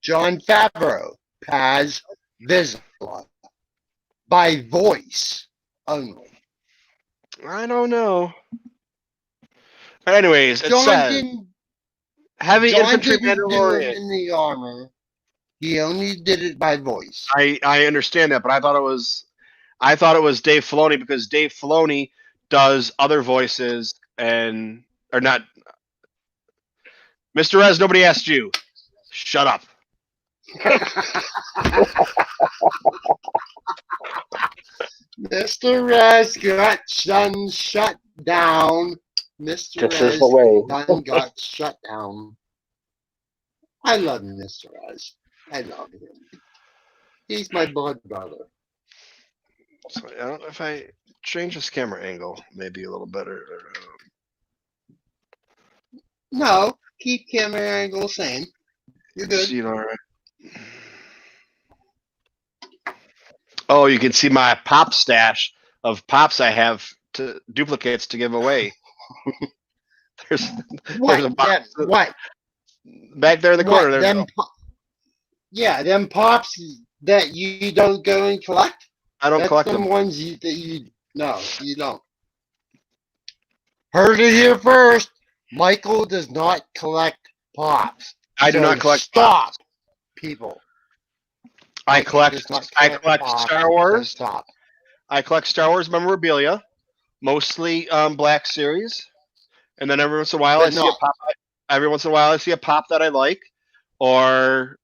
Jon Favreau, Paz Vizsla, by voice only. I don't know. Anyways, it John says didn't. heavy John infantry didn't do it Mandalorian. in the armor. He only did it by voice. I understand that, but I thought it was Dave Filoni because Dave Filoni does other voices and or not. Mr. Rez, nobody asked you. Shut up. Mr. Rez got shut down. Mr. This is Rez the way. done got shut down. I love Mr. Rez. I love him. He's my blood brother. So I don't know if I change this camera angle, maybe a little better. No, keep camera angle same. You're good. See it all right. Oh, you can see my pop stash of pops I have to duplicates to give away. there's What? a box What? back there in the corner. What? There's Yeah, them pops that you don't go and collect. I don't That's collect them them. ones no, you don't. Heard it here first. Michael does not collect pops. I do So not collect stop, pops. people. I Michael collect does not pops, Star so Wars. stop. I collect Star Wars memorabilia, mostly Black Series, and then every once in a while But I see a not- pop. Every once in a while I see a pop that I like, or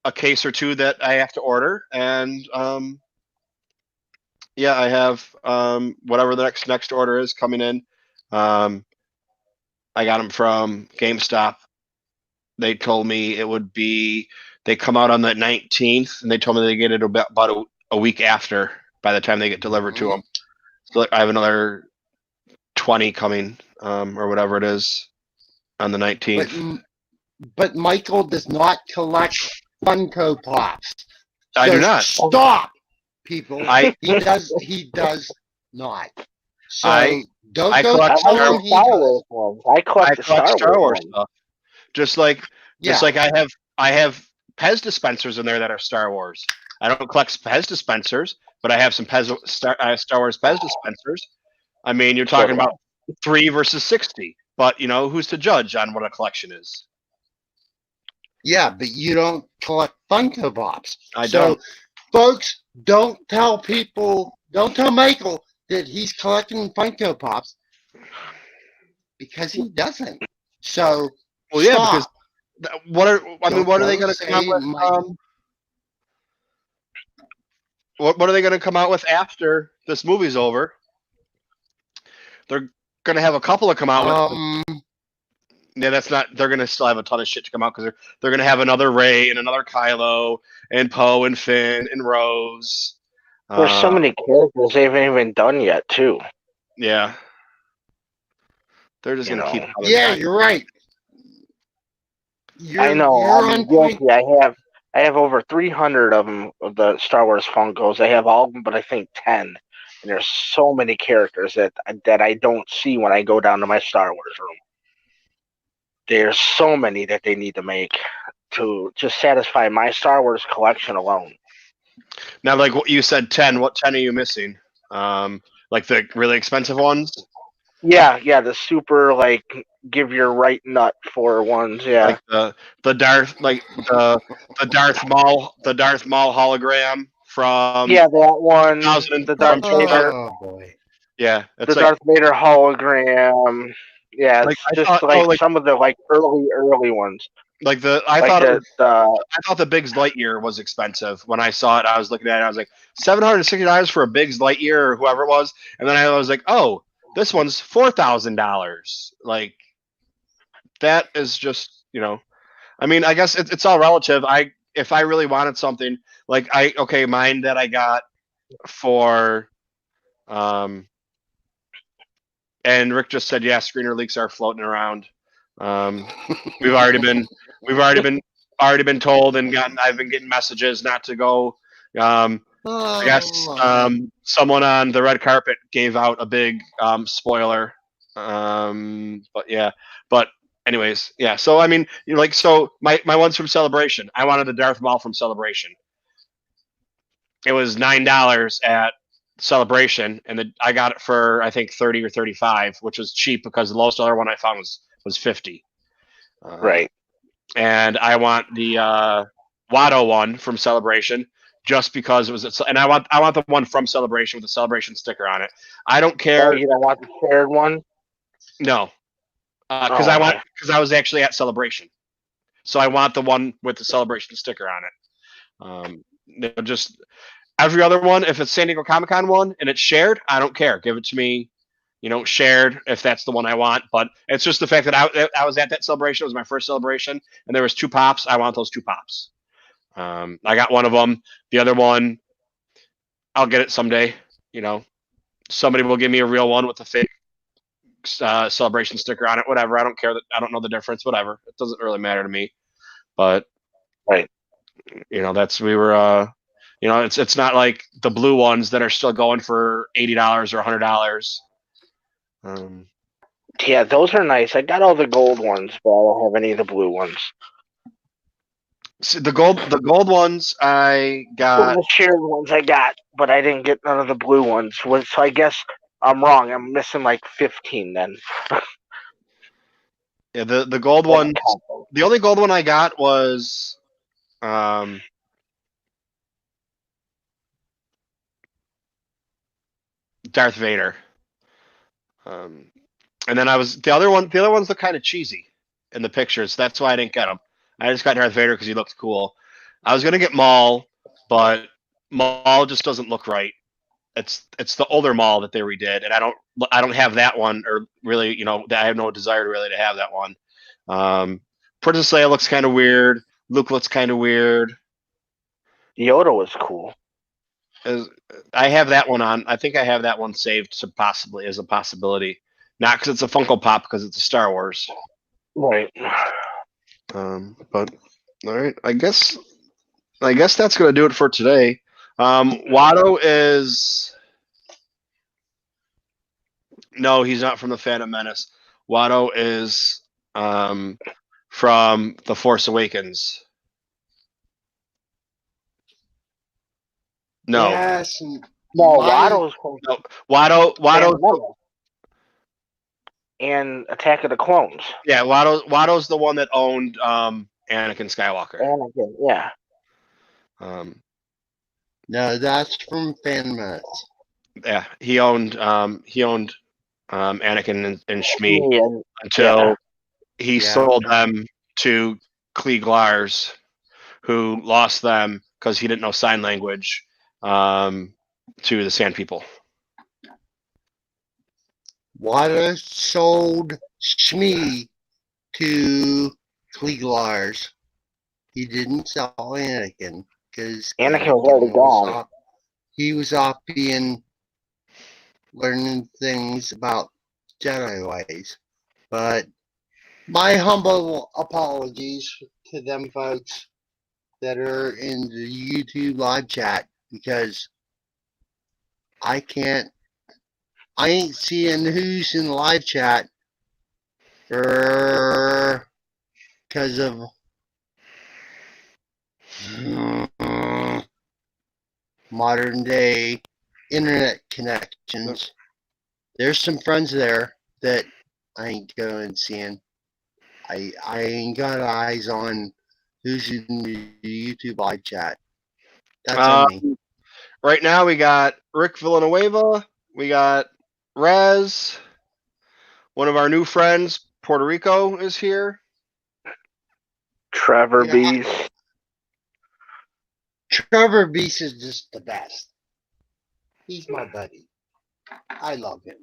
a case or two that I have to order, and yeah, I have whatever the next order is coming in. I got them from GameStop. They told me it would be they come out on the 19th, and they told me they get it about a week after by the time they get delivered to them. So I have another 20 coming or whatever it is on the 19th. But Michael does not collect Funko Pops. I So do not. Stop, people. I He does not. So don't I go collect I tell like him the he Star does. Wars ones. I collect the Star Wars ones. stuff. Just like Yeah. I have Pez dispensers in there that are Star Wars. I don't collect Pez dispensers, but I have some Star Wars Pez dispensers. I mean, you're talking about 3 versus 60, but who's to judge on what a collection is? Yeah, but you don't collect Funko Pops. I so, don't. Folks, don't tell Michael that he's collecting Funko Pops because he doesn't. So, Well, yeah, stop. because what are they going to come out with? What are they going to come out with after this movie's over? They're going to have a couple of come out with. Yeah, that's not. They're going to still have a ton of shit to come out because they're going to have another Rey and another Kylo and Poe and Finn and Rose. There's so many characters they haven't even done yet, too. Yeah, they're just going to keep. Yeah, you're right. I know. I'm guilty. I have over 300 of them of the Star Wars Funkos. I have all of them, but I think 10. And there's so many characters that I don't see when I go down to my Star Wars room. There's so many that they need to make to just satisfy my Star Wars collection alone. Now, like what you said, 10. What 10 are you missing? Like the really expensive ones? Yeah, the super give your right nut for ones. Yeah, like the Darth Maul hologram from that one. 2000 The Darth Vader. Oh boy. Yeah, it's the Darth Vader hologram. Yeah, it's some of the early ones. I thought the Biggs Lightyear was expensive when I saw it. I was looking at it. I was like $760 for a Biggs Lightyear or whoever it was, and then I was like, oh, this one's $4,000. Like that is just I mean, I guess it's all relative. If I really wanted something mine that I got for and Rick just said, yeah, screener leaks are floating around. We've already been told and I've been getting messages not to go. I guess someone on the red carpet gave out a big spoiler. But anyways, yeah. So I mean, so my ones from Celebration. I wanted the Darth Maul from Celebration. It was $9 at Celebration, and I got it for I think 30 or 35, which was cheap because the lowest other one I found was 50. Right. And I want the Watto one from Celebration just because it was, and I want the one from Celebration with the Celebration sticker on it. I don't care. Oh, you don't want the shared one? No, because okay. because I was actually at Celebration, so I want the one with the Celebration sticker on it. Just every other one, if it's San Diego Comic Con one and it's shared, I don't care. Give it to me, shared if that's the one I want. But it's just the fact that I was at that celebration. It was my first celebration, and there was 2 pops. I want those 2 pops. I got one of them. The other one, I'll get it someday. Somebody will give me a real one with a fake celebration sticker on it. Whatever. I don't care. I don't know the difference. Whatever. It doesn't really matter to me. But Right. that's we were. It's not like the blue ones that are still going for $80 or $100. Yeah, those are nice. I got all the gold ones, but I don't have any of the blue ones. So the gold ones I got. The shared ones I got, but I didn't get none of the blue ones. So I guess I'm wrong. I'm missing like 15 then. Yeah, the gold one. The only gold one I got was Darth Vader. And then the other ones look kind of cheesy in the pictures. That's why I didn't get them. I just got Darth Vader because he looked cool. I was gonna get Maul, but Maul just doesn't look right. It's the older Maul that they redid, and I don't have that one, or really, I have no desire to have that one. Princess Leia looks kind of weird. Luke looks kind of weird. Yoda was cool. I have that one on. I think I have that one saved, so possibly as a possibility. Not because it's a Funko Pop, because it's a Star Wars. Right. But all right, I guess that's gonna do it for today. Watto is no, he's not from the Phantom Menace. Watto is from The Force Awakens. No. Yes. No, Watto's from No. Watto. And Attack of the Clones. Yeah, Watto's the one that owned Anakin Skywalker. Anakin, yeah. No, that's from Phantom Menace. Yeah, he owned Anakin and Shmi until he sold them to Klieg Lars, who lost them because he didn't know sign language to the Sand People. Watto sold Shmi to Klieg Lars. He didn't sell Anakin because Anakin was already gone. He was off learning things about Jedi ways. But my humble apologies to them folks that are in the YouTube live chat, because I ain't seeing who's in the live chat because of modern day internet connections. There's some friends there that I ain't going seeing. I ain't got eyes on who's in the YouTube live chat. That's on me. Right now we got Rick Villanueva, we got Rez, one of our new friends, Puerto Rico, is here. Trevor Beast. Trevor Beast is just the best. He's my buddy. I love him.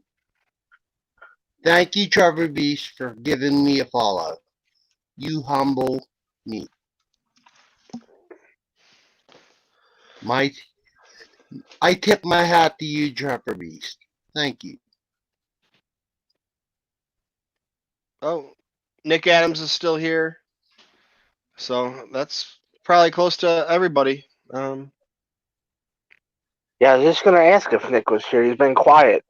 Thank you, Trevor Beast, for giving me a follow. You humble me. I tip my hat to you, Trevor Beast. Thank you. Oh, Nick Adams is still here. So that's probably close to everybody. Yeah, I was just going to ask if Nick was here. He's been quiet.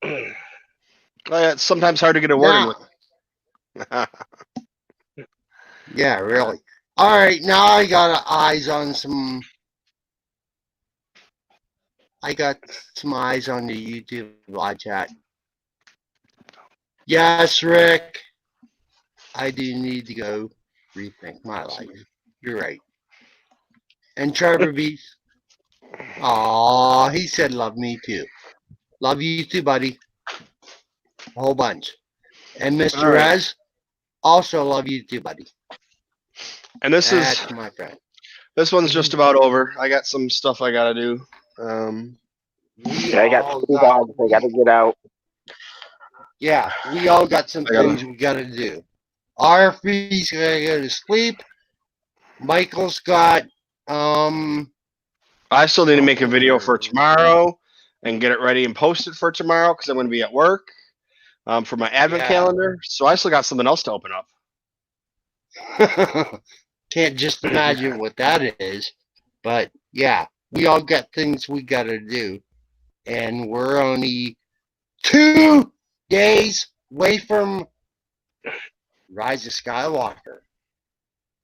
It's sometimes hard to get a word in with. Yeah, really. All right, now I got eyes on some. I got some eyes on the YouTube live chat. Yes, Rick. I do need to go rethink my life. You're right. And Trevor Beast. Aw, he said love me too. Love you too, buddy. A whole bunch. And All Mr. right. Rez, also love you too, buddy. And That's my friend. this one's just about over. I got some stuff I gotta do. Yeah, I got 2 dogs. I got to get out. Yeah, we all got some I gotta- things we got to do. RFB's got to go to sleep. Michael's got, I still need to make a video for tomorrow and get it ready and post it for tomorrow because I'm going to be at work for my advent Yeah. calendar. So I still got something else to open up. can't just imagine what that is. But yeah, we all got things we got to do. And we're only 2 days away from Rise of Skywalker.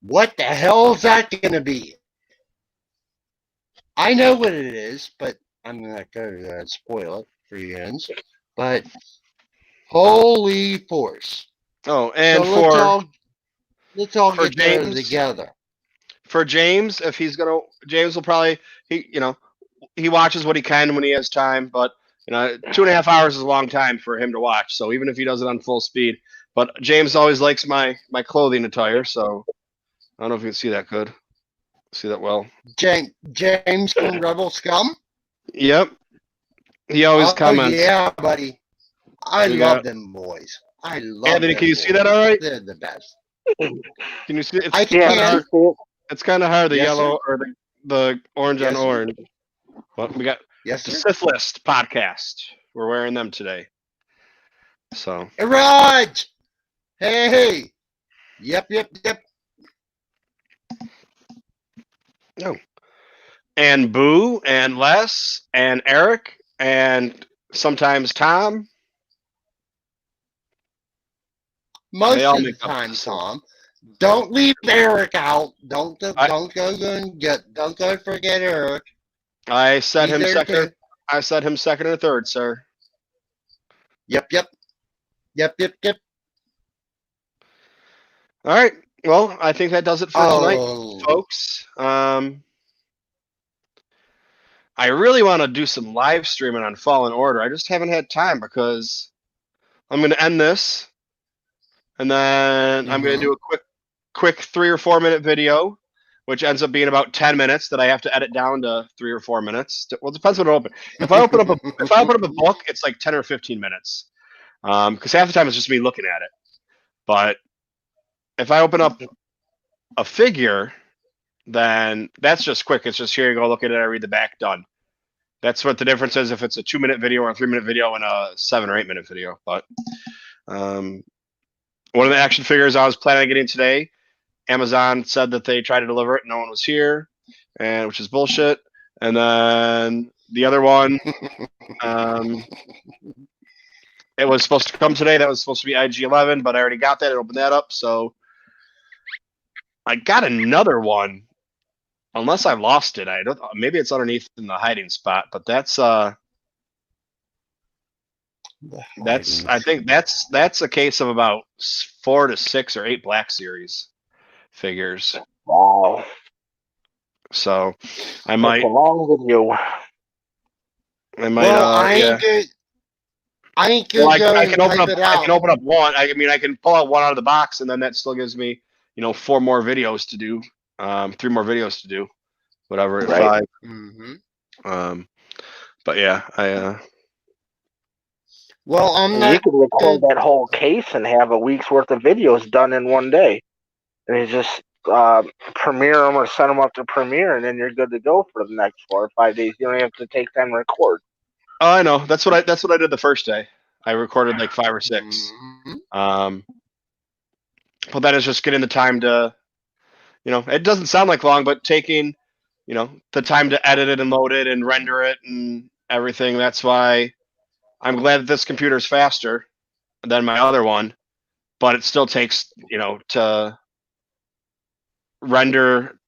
What the hell is that going to be? I know what it is, but I'm not going to spoil it for you guys. But holy force. Oh, and So let's all for get there James- together. for James, if he's gonna, James will probably he watches what he can when he has time, but 2.5 hours is a long time for him to watch. So even if he does it on full speed, but James always likes my clothing attire, so I don't know if you can see that good. See that well? James from Rebel Scum? Yep. He always comments. Yeah, buddy. I We love got- them boys. I love Anthony, them can you see boys. that all right? They're the best. Can you see it? I It's Yeah, kind of can. hard. It's kind of hard, the Yes, yellow or the orange on Yes, sir. orange. But we got Yes, the sir. Sith List podcast. We're wearing them today. So Hey, Raj! Hey! Yep. and Boo and Les and Eric and sometimes Tom. Most They all of the make up time, the song. Tom. Don't leave Eric out. Don't go forget Eric. I said He's him there second. too. I said him second or third, sir. Yep. All right. Well, I think that does it for tonight, Oh, folks. I really want to do some live streaming on Fallen Order. I just haven't had time because I'm going to end this, and then I'm going to do a quick 3 or 4 minute video, which ends up being about 10 minutes that I have to edit down to 3 or 4 minutes. Well, it depends what I open. If I open up a book, it's like 10 or 15 minutes, because half the time it's just me looking at it. But if I open up a figure, then that's just quick. It's just here you go, look at it, I read the back, done. That's what the difference is if it's a 2 minute video or a 3 minute video and a 7 or 8 minute video. But one of the action figures I was planning on getting today, Amazon said that they tried to deliver it, no one was here, and which is bullshit. And then the other one, it was supposed to come today. That was supposed to be IG-11, but I already got that and opened that up. So I got another one, unless I lost it. I don't. Maybe it's underneath in the hiding spot. But that's I think that's a case of about 4 to 6 or 8 Black Series figures. Wow. So I might. That's a long video. I might. well, I yeah. ain't good. I ain't good. Well, I going can to open type up. it I out. can open up one. I mean, I can pull out one out of the box, and then that still gives me, 4 more videos to do. 3 more videos to do. Whatever at Right. 5. Mm-hmm. But yeah, I. Well, I'm And not. you could record that whole case and have a week's worth of videos done in one day. And you just premiere them or send them up to Premiere, and then you're good to go for the next 4 or 5 days. You don't have to take time to record. Oh, I know. That's what I did the first day. I recorded like 5 or 6. Mhm. But that is just getting the time to, it doesn't sound like long, but taking, the time to edit it and load it and render it and everything. That's why I'm glad that this computer is faster than my other one. but it still takes, to render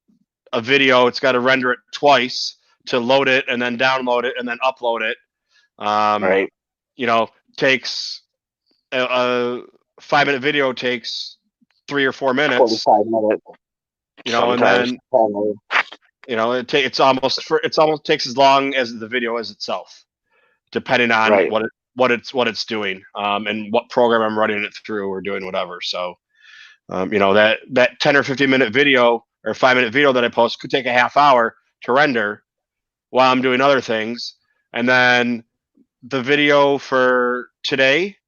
a video. It's got to render it twice to load it and then download it and then upload it. Right. Takes a 5-minute video takes 3 or 4 minutes. 45 minutes. And then it's almost takes as long as the video is itself, depending on what it's doing, and what program I'm running it through or doing whatever. So, that 10 or 15-minute video or 5-minute video that I post could take a half hour to render while I'm doing other things. And then the video for today,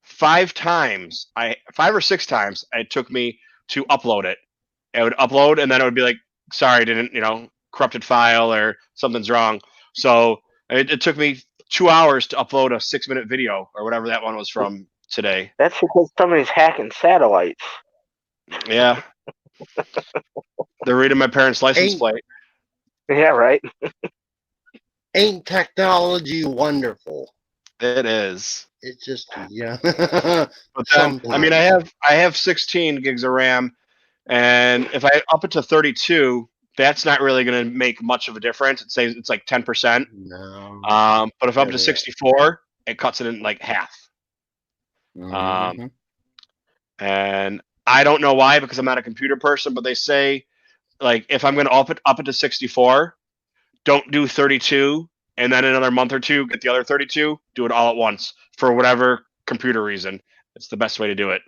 5 or 6 times it took me to upload it. It would upload and then it would be like, sorry, didn't, corrupted file or something's wrong. So it took me 2 hours to upload a 6-minute video or whatever that one was from today. That's because somebody's hacking satellites. Yeah. They're reading my parents' license plate. Yeah, right. Ain't technology wonderful? It is. It's just, yeah. But then, I have 16 gigs of RAM, and if I up it to 32, that's not really going to make much of a difference. It says it's like 10%. No. But if up to 64, it cuts it in like half. Mm-hmm. And I don't know why, because I'm not a computer person, but they say, like, if I'm going to up it to 64, don't do 32, and then in another month or two, get the other 32, do it all at once for whatever computer reason. It's the best way to do it.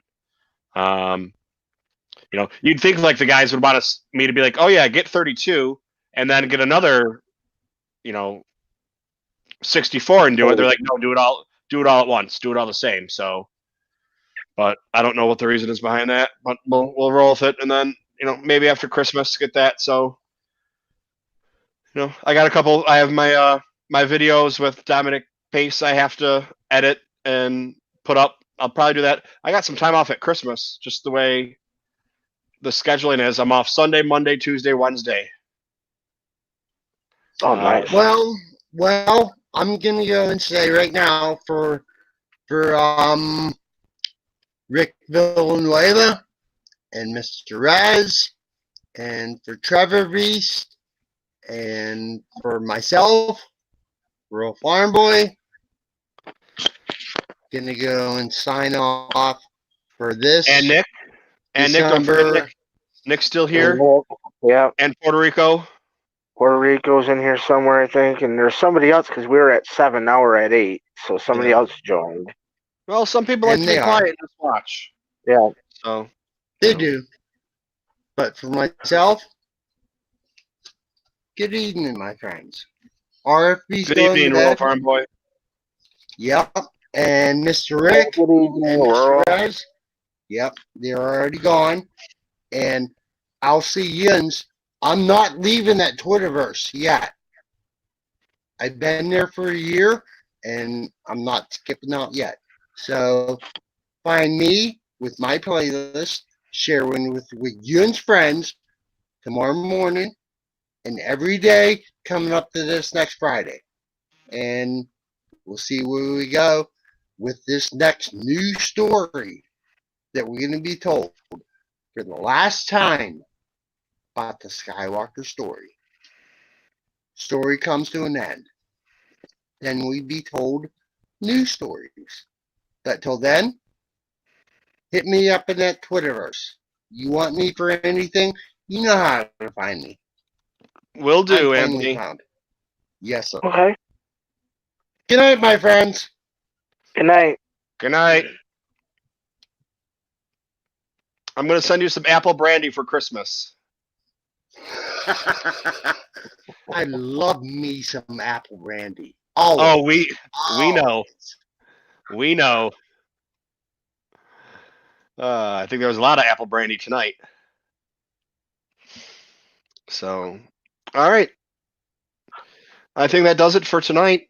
You'd think like the guys would want me to be like, oh yeah, get 32 and then get another, 64 and do it. They're like, no, do it all at once, do it all the same. So, but I don't know what the reason is behind that, but we'll roll with it. And then, maybe after Christmas get that. So, I got a couple, I have my videos with Dominic Pace I have to edit and put up. I'll probably do that. I got some time off at Christmas, just the way the scheduling is. I'm off Sunday, Monday, Tuesday, Wednesday. Oh, nice. Well, I'm gonna go and say right now for Rick Villanueva and Mr. Raz, and for Trevor Reese, and for myself, Rural Farm Boy, gonna go and sign off for this. And Nick. And Nick, don't forget Nick. Nick's still here. Yeah. And Puerto Rico. Puerto Rico's in here somewhere, I think. And there's somebody else, because we were at 7, now we're at 8. So somebody else joined. Well, some people like to be quiet and just watch. Yeah. So they do. But for myself, good evening, my friends. RFB's good evening, Rural Farm Boy. Yep. And Mr. Rick good evening, and Mr. Raz. Yep, they're already gone. And I'll see yins. I'm not leaving that Twitterverse yet. I've been there for a year, and I'm not skipping out yet. So find me with my playlist, sharing with yins friends tomorrow morning and every day coming up to this next Friday. And we'll see where we go with this next new story that we're going to be told for the last time about the Skywalker story. Story comes to an end. Then we be told new stories. But till then, hit me up in that Twitterverse. You want me for anything? You know how to find me. Will do, Anthony. Yes, sir. Okay. Good night, my friends. Good night. Good night. I'm going to send you some apple brandy for Christmas. I love me some apple brandy. Always. Oh, we know. We know. I think there was a lot of apple brandy tonight. So, all right. I think that does it for tonight.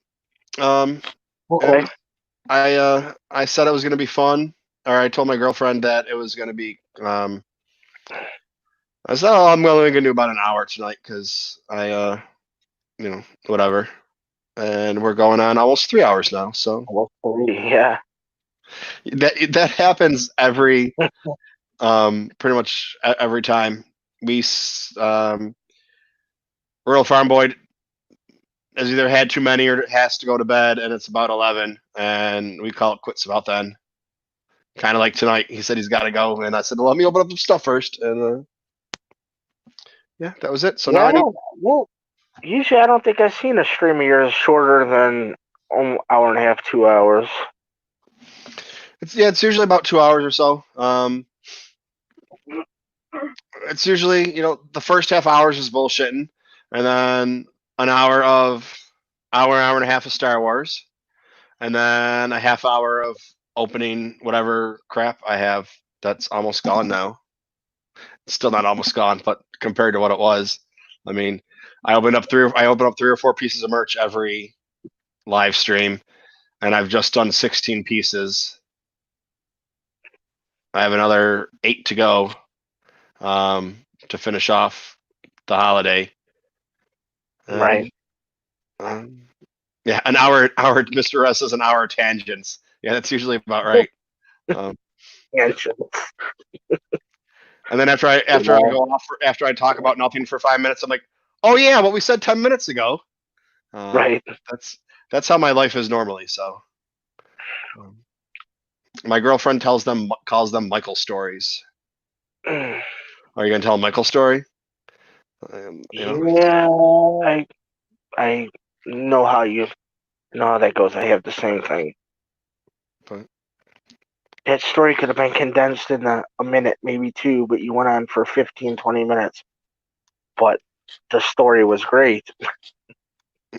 Okay. I said it was going to be fun, or I told my girlfriend that it was going to be. I said, oh, I'm only going to do about an hour tonight because whatever. And we're going on almost 3 hours now. So Almost 3, yeah. That happens pretty much every time. Rural Farm Boy has either had too many or has to go to bed, and it's about 11, and we call it quits about then. Kind of like tonight, he said he's got to go, and I said, well, let me open up some stuff first, and yeah, that was it. So Yeah, now I need. well, usually I don't think I've seen a stream of yours shorter than hour and a half, 2 hours. It's usually about 2 hours or so. It's usually the first half hours is bullshitting, and then an hour and a half of Star Wars, and then a half hour of opening whatever crap I have that's almost gone now. It's still not almost gone, but compared to what it was, I mean, I open up 3 or 4 pieces of merch every live stream, and I've just done 16 pieces. I have another 8 to go to finish off the holiday. Right. Yeah, an hour. Mr. S is an hour tangents. Yeah, that's usually about right. And then after I go off, after I talk about nothing for 5 minutes, I'm like, oh yeah, what we said 10 minutes ago. Right. That's how my life is normally. So, my girlfriend calls them Michael stories. Are you gonna tell a Michael story? Yeah, I know how that goes. I have the same thing. But that story could have been condensed in a minute, maybe 2, but you went on for 15, 20 minutes. But the story was great.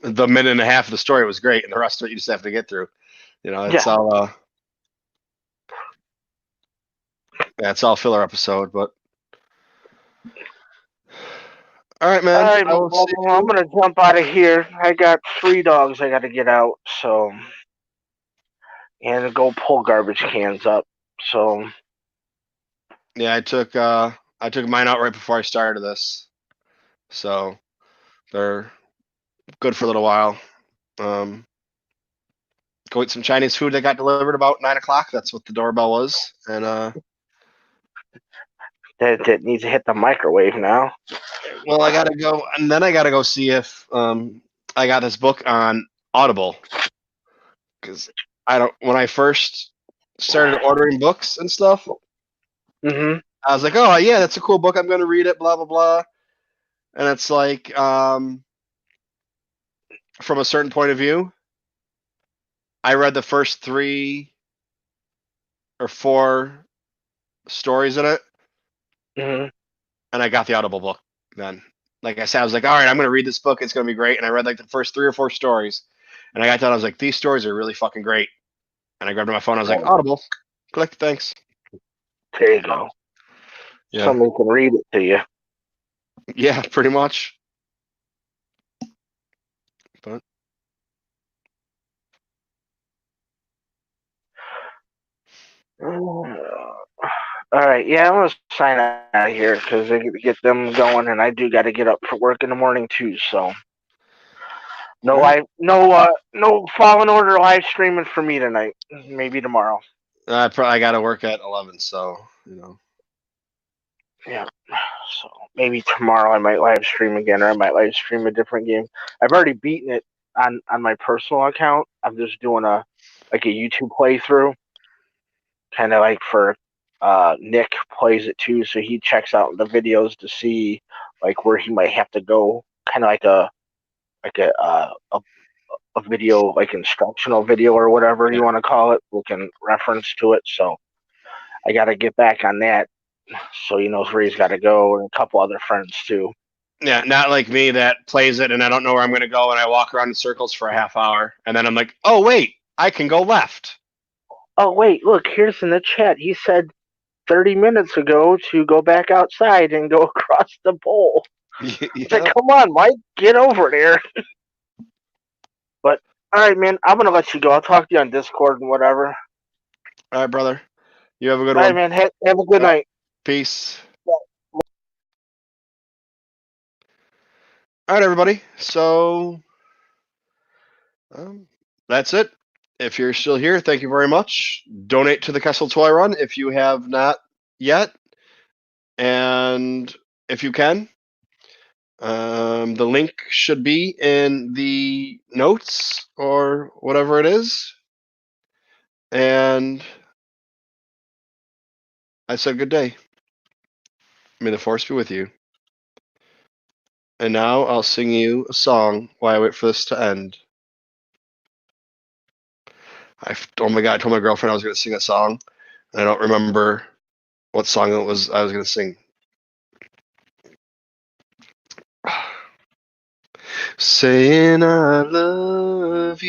The minute and a half of the story was great, and the rest of it you just have to get through. It's all it's all filler episode, but all right, man. All right, I'm gonna jump out of here. I got 3 dogs I got to get out, so and go pull garbage cans up. So yeah, I took mine out right before I started this, so they're good for a little while. Go eat some Chinese food that got delivered about 9 o'clock. That's what the doorbell was, and that needs to hit the microwave now. well, I gotta go, and then I gotta go see if I got this book on Audible, because when I first started ordering books and stuff, Mm-hmm. I was like, oh yeah, that's a cool book. I'm gonna read it. Blah blah blah. And it's like from a certain point of view, I read the first 3 or 4 stories in it, Mm-hmm. and I got the Audible book. Then, like I said, I was like, all right, I'm gonna read this book. It's gonna be great. And I read like the first 3 or 4 stories, and I got done. I was like, these stories are really fucking great. And I grabbed my phone. I was like, Audible, click, thanks. There you go. Yeah. Somebody can read it to you. Yeah, pretty much. But all right, yeah, I'm gonna sign out of here because I get them going, and I do got to get up for work in the morning too. So no, no Fallen Order live streaming for me tonight. Maybe tomorrow. I got to work at 11, so Yeah, so maybe tomorrow I might live stream again, or I might live stream a different game. I've already beaten it on my personal account. I'm just doing a YouTube playthrough, kind of like for Nick plays it too, so he checks out the videos to see like where he might have to go, kind of like a video, like instructional video or whatever you want to call it, we can reference to it. So I got to get back on that, so he knows where he's got to go, and a couple other friends too. Yeah, not like me that plays it and I don't know where I'm going to go, and I walk around in circles for a half hour, and then I'm like, oh wait, I can go left. Oh wait, look, here's in the chat. He said 30 minutes ago to go back outside and go across the bowl. Yeah. Like, come on, Mike, get over there. But all right, man, I'm gonna let you go. I'll talk to you on Discord and whatever. All right, brother. You have a good one. All right, man. Have a good night. Peace. All right, everybody. So that's it. if you're still here, thank you very much. Donate to the Kesseltoyrun if you have not yet, and if you can, the link should be in the notes or whatever it is. And I said good day. May the force be with you. And now I'll sing you a song while I wait for this to end. Oh my god, I told my girlfriend I was going to sing a song, and I don't remember what song it was I was going to sing. Saying I love you.